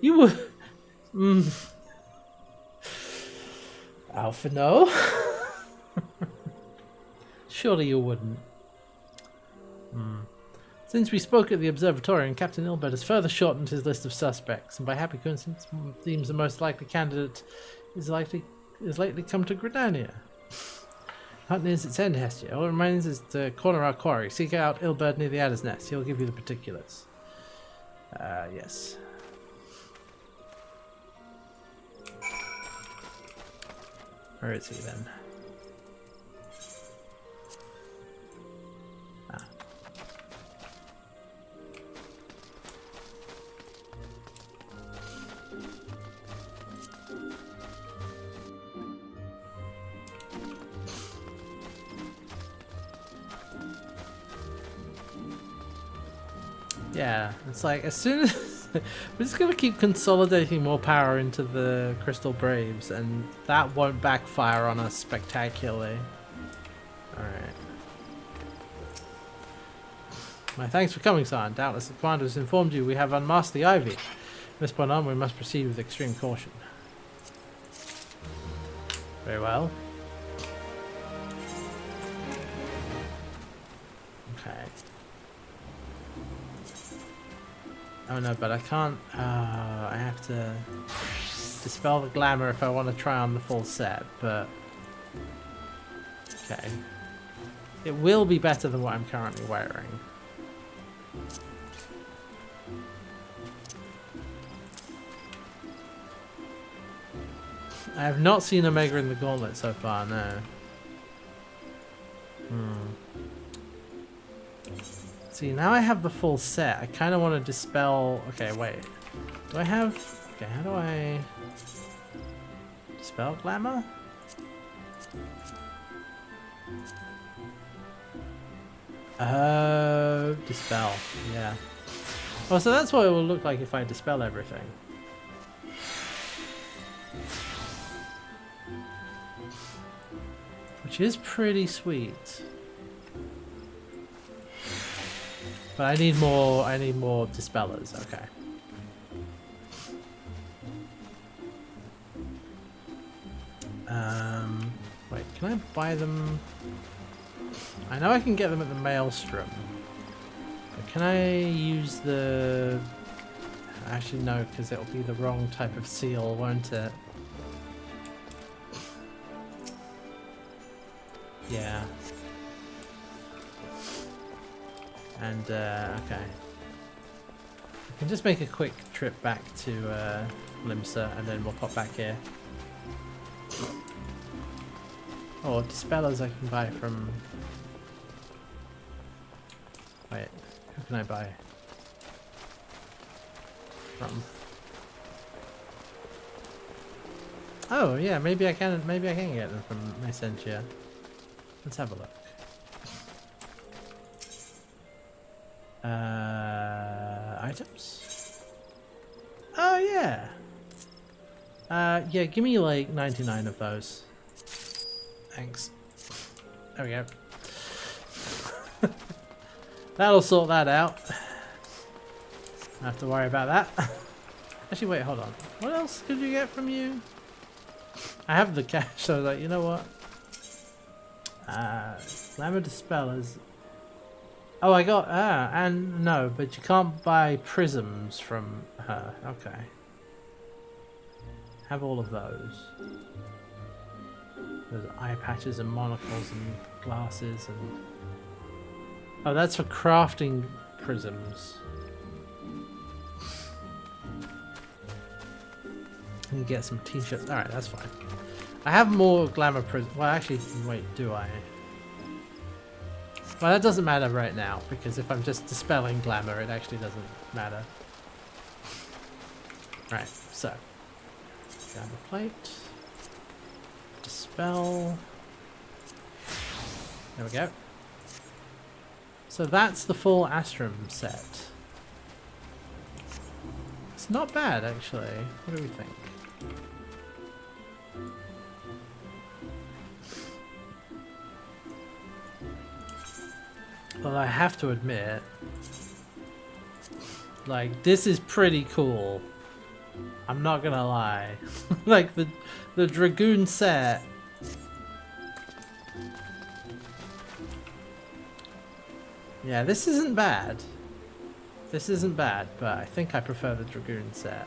You would. Alphinaud? Surely you wouldn't. Since we spoke at the observatory, Captain Ilbert has further shortened his list of suspects, and by happy coincidence, seems the most likely candidate is likely come to Gridania. Hunt nears its end, Hestia. All it remains is to corner our quarry. Seek out Ilbert near the Adder's Nest. He'll give you the particulars. Yes. Where is he then? Yeah, it's like as soon as we're just gonna keep consolidating more power into the Crystal Braves, and that won't backfire on us spectacularly. Alright. My thanks for coming, Sire. Doubtless the commander has informed you we have unmasked the Ivy. From this point on, we must proceed with extreme caution. Very well. Okay. Oh no, but I can't. I have to dispel the glamour if I want to try on the full set, but okay. It will be better than what I'm currently wearing. I have not seen Omega in the Gauntlet so far, no. See, now I have the full set. I kind of want to dispel... Okay, wait. Do I have... Okay, how do I... Dispel glamour? Dispel. Yeah. Oh, so that's what it will look like if I dispel everything. Which is pretty sweet. But I need more dispellers, okay. Wait, can I buy them? I know I can get them at the Maelstrom. But can I use the... Actually no, because it'll be the wrong type of seal, won't it? Yeah. And, okay. I can just make a quick trip back to Limsa and then we'll pop back here. Or dispellers I can buy from... Wait, who can I buy from? Oh yeah, maybe I can get them from Messentia. Let's have a look. Items? Oh yeah. Yeah, give me like 99 of those. Thanks. There we go. That'll sort that out. Don't have to worry about that. Actually, wait, hold on. What else could you get from you? I have the cash, so I was like, you know what? Glamour Dispellers. Oh, I got... and no, but you can't buy prisms from her. Okay. Have all of those. There's eye patches and monocles and glasses and... Oh, that's for crafting prisms. And get some t-shirts. Alright, that's fine. I have more glamour prisms. Well, actually, wait, do I? Well, that doesn't matter right now, because if I'm just dispelling glamour, it actually doesn't matter. Right, so. Glamour plate. Dispel. There we go. So that's the full Astrum set. It's not bad, actually. What do we think? Well, I have to admit, like, this is pretty cool. I'm not gonna lie. Like, the Dragoon set. Yeah, this isn't bad. This isn't bad, but I think I prefer the Dragoon set.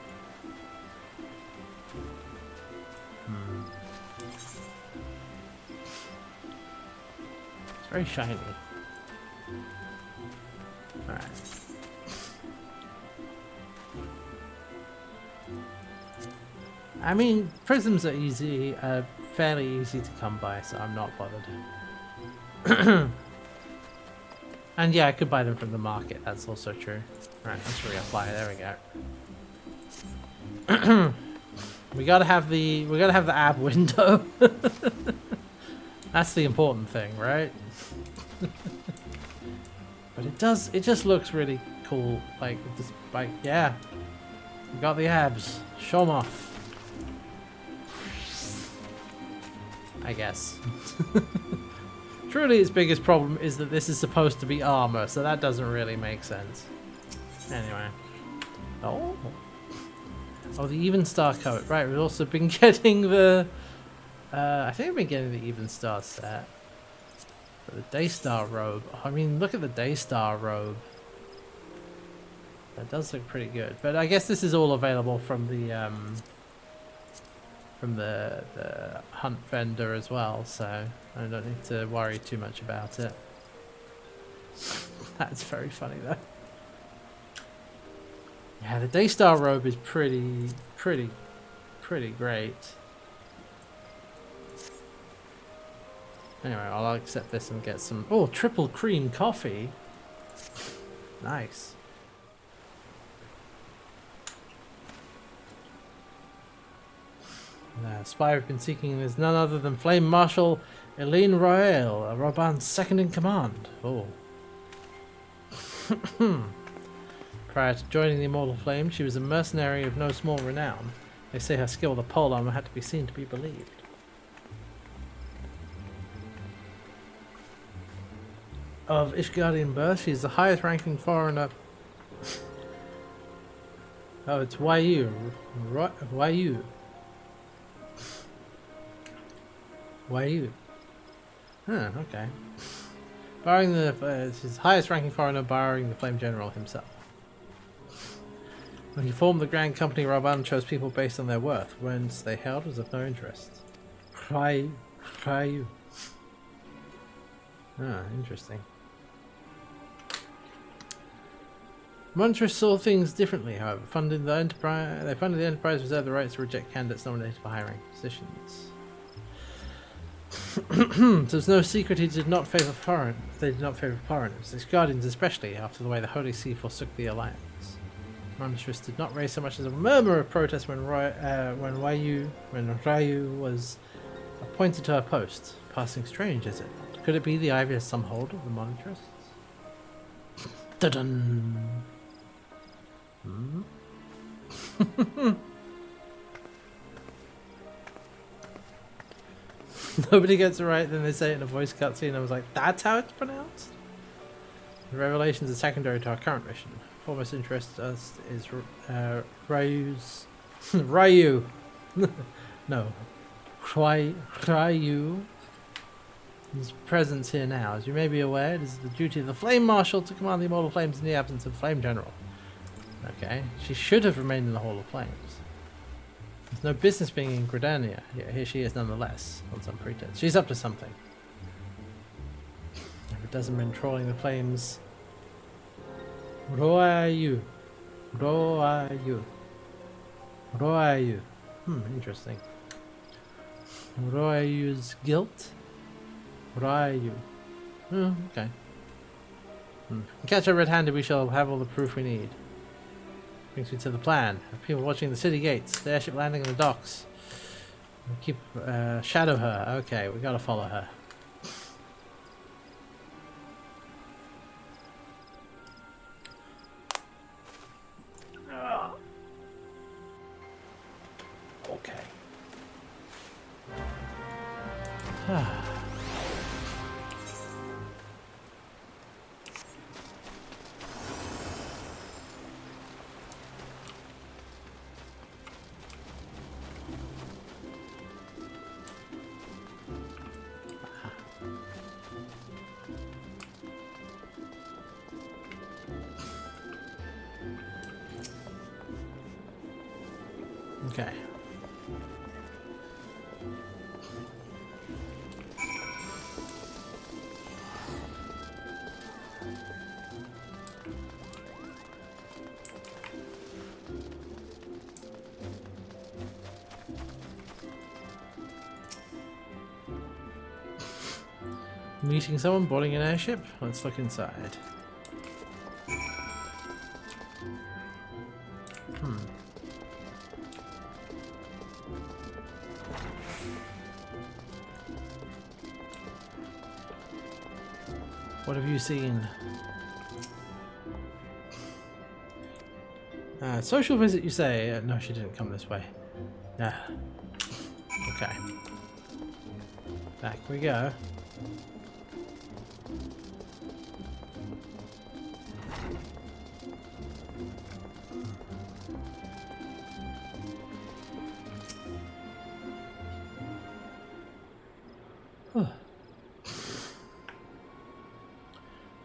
It's very shiny. Alright. I mean, prisms are easy, fairly easy to come by, so I'm not bothered. And yeah, I could buy them from the market, that's also true. Alright, let's reapply, there we go. we gotta have the ab window. That's the important thing, right? But it just looks really cool, like, yeah. We got the abs, show 'em off. I guess. Truly, its biggest problem is that this is supposed to be armor, so that doesn't really make sense. Anyway. Oh, the Even Star coat. Right, we've also been getting the... I think we've been getting the Even Star set. But the Daystar robe. I mean, look at the Daystar robe. That does look pretty good. But I guess this is all available from the hunt vendor as well, so I don't need to worry too much about it. That's very funny though. Yeah, the Daystar robe is pretty great. Anyway, I'll accept this and get some... Oh, triple cream coffee. Nice. The spy we've been seeking is none other than Flame Marshal Eileen Royale, Roban's second in command. Oh. Prior to joining the Immortal Flame, she was a mercenary of no small renown. They say her skill with the polearm had to be seen to be believed. Of Ishgardian birth, she is the highest ranking foreigner. Oh, it's Wyu. Wyu. Wyu. Huh, okay. Barring the his highest ranking foreigner, barring the Flame General himself. When he formed the Grand Company, Raban chose people based on their worth, whence they held was of no interest. Ryu. Ah, interesting. Montrous saw things differently, however. They funded the enterprise reserved the right to reject candidates nominated for high-ranking positions. There's no secret he did not favour foreigners. They did not favour foreigners, his guardians especially, after the way the Holy See forsook the alliance. Monstrous did not raise so much as a murmur of protest when Ryu was appointed to her post. Passing strange, is it? Could it be the Ivy has some hold of the Monstrous? Dun-dun! Nobody gets it right, then they say it in a voice cutscene. I was like, that's how it's pronounced? The revelations are secondary to our current mission. Foremost interest us is Ryu's... Ryu! No. Ryu. His presence here now. As you may be aware, it is the duty of the Flame Marshal to command the Immortal Flames in the absence of Flame General. Okay. She should have remained in the Hall of Flames. There's no business being in Gridania. Yeah, here she is nonetheless, on some pretense. She's up to something. If it doesn't mean trolling the flames... Ryu. Interesting. Ryu's guilt? Ryu. Okay. Catch her red-handed, we shall have all the proof we need. Brings me to the plan. Have people watching the city gates, the airship landing on the docks. We'll keep shadow her. Okay, we gotta follow her. Okay. Okay. Meeting someone boarding an airship? Let's look inside. What have you seen? Social visit, you say? No, she didn't come this way. Yeah. Okay. Back we go.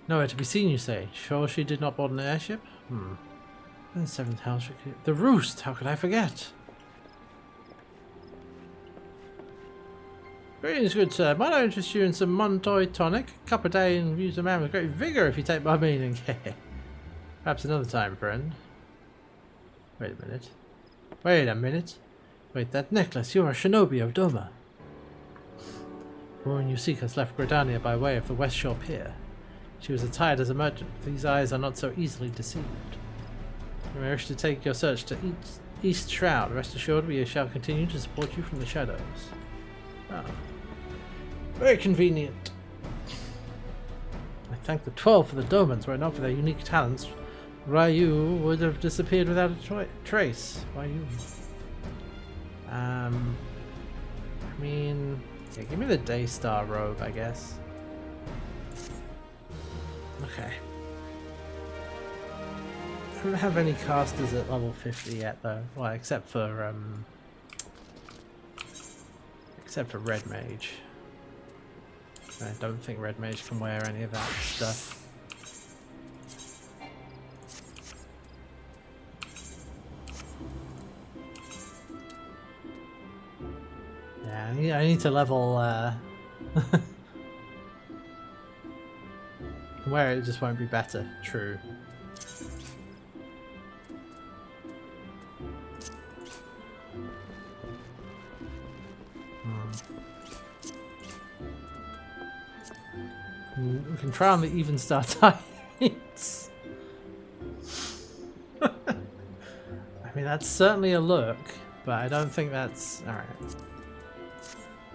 Nowhere to be seen, you say? Sure she did not board an airship? And the seventh house... The Roost! How could I forget? Greetings, good sir. Might I interest you in some Montoy tonic? A cup a day and use a man with great vigour, if you take my meaning. Perhaps another time, friend. Wait a minute. Wait a minute. Wait, that necklace. You're a shinobi of Doma. The woman you seek has left Gridania by way of the West Shore Pier. She was attired as a merchant. These eyes are not so easily deceived. You may wish to take your search to East Shroud. Rest assured we shall continue to support you from the shadows. Ah. Very convenient. I thank the 12 for the Domans. Were it not for their unique talents, Ryu would have disappeared without a trace. Ryu. I mean, yeah, give me the Daystar robe, I guess. Okay. I don't have any casters at level 50 yet, though. Well, except for Red Mage. I don't think Red Mage can wear any of that stuff. Yeah, I need to level. Where it just won't be better. True. We can try on the even start times. I mean, that's certainly a look, but I don't think that's alright.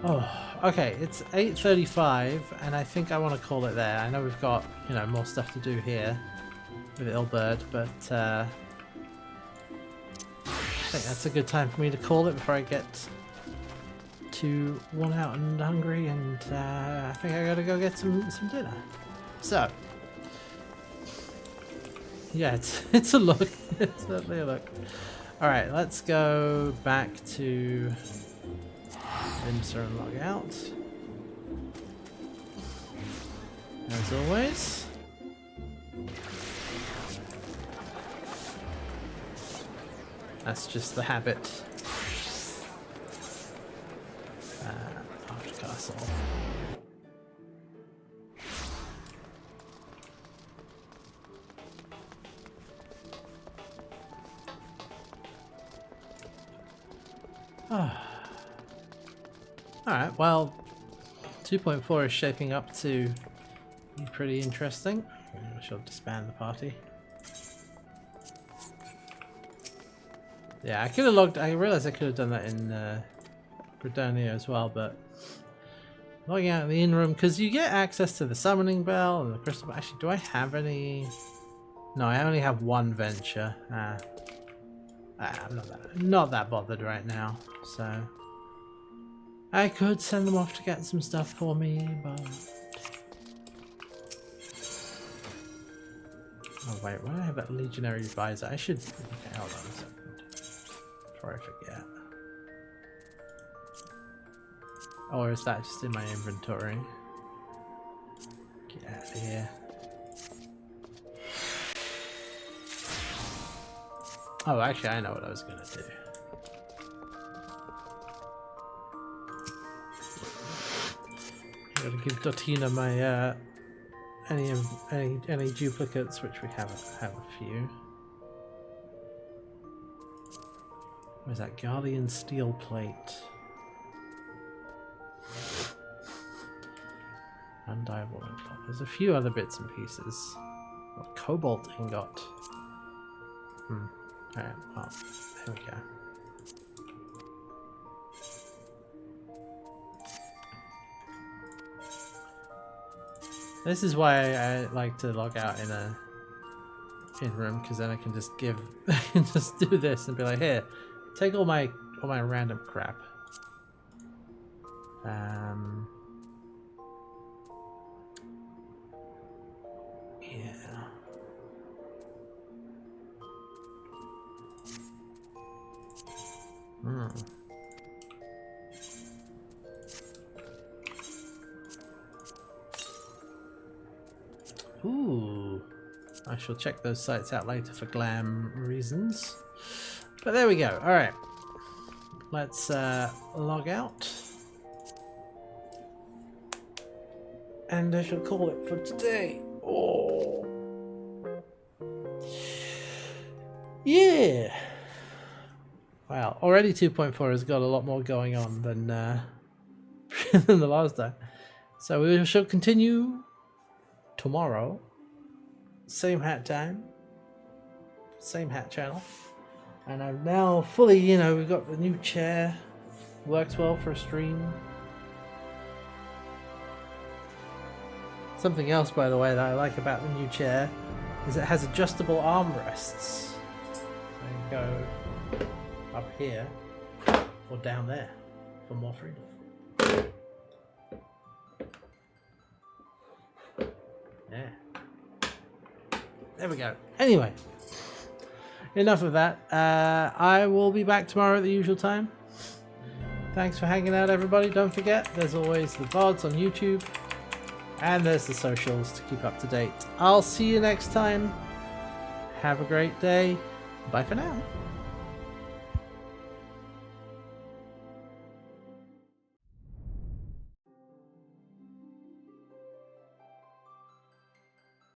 Oh, okay, it's 8:35, and I think I want to call it there. I know we've got, you know, more stuff to do here with Ilberd, but I think that's a good time for me to call it before I get too worn out and hungry, and I think I gotta go get some dinner. So, yeah, it's a look. It's certainly a look. All right, let's go back to Windsor and log out. As always. That's just the habit. After castle. Alright, well, 2.4 is shaping up to be pretty interesting. I shall disband the party. Yeah, I could have logged. I realized I could have done that in Gridania as well, but logging out in the in room, because you get access to the summoning bell and the crystal. Actually, do I have any? No, I only have one venture. I'm not that bothered right now, so I could send them off to get some stuff for me, but oh wait, why do I have that legionary advisor? I should. Okay, hold on a second before I forget. Or is that just in my inventory? Get out of here. Oh, actually, I know what I was gonna do. I'm gonna give Dotina my any duplicates, which we have a few. Where's that Guardian steel plate? Undiable impulse. There's a few other bits and pieces. Oh, cobalt ingot. Alright, well, there we go. This is why I like to log out in a in-room, because then I can just just do this and be like, here, take all my random crap. Yeah. Ooh. I shall check those sites out later for glam reasons. But there we go. Alright. Let's log out. And I shall call it for today. Oh. Yeah. Wow. Already 2.4 has got a lot more going on than than the last time. So we shall continue tomorrow. Same hat time. Same hat channel. And I'm now fully, you know, we've got the new chair. Works well for a stream. Something else, by the way, that I like about the new chair is it has adjustable armrests. So you go up here or down there for more freedom. Yeah. There we go. Anyway, enough of that. I will be back tomorrow at the usual time. Thanks for hanging out, everybody. Don't forget, there's always the VODs on YouTube. And there's the socials to keep up to date. I'll see you next time. Have a great day. Bye for now.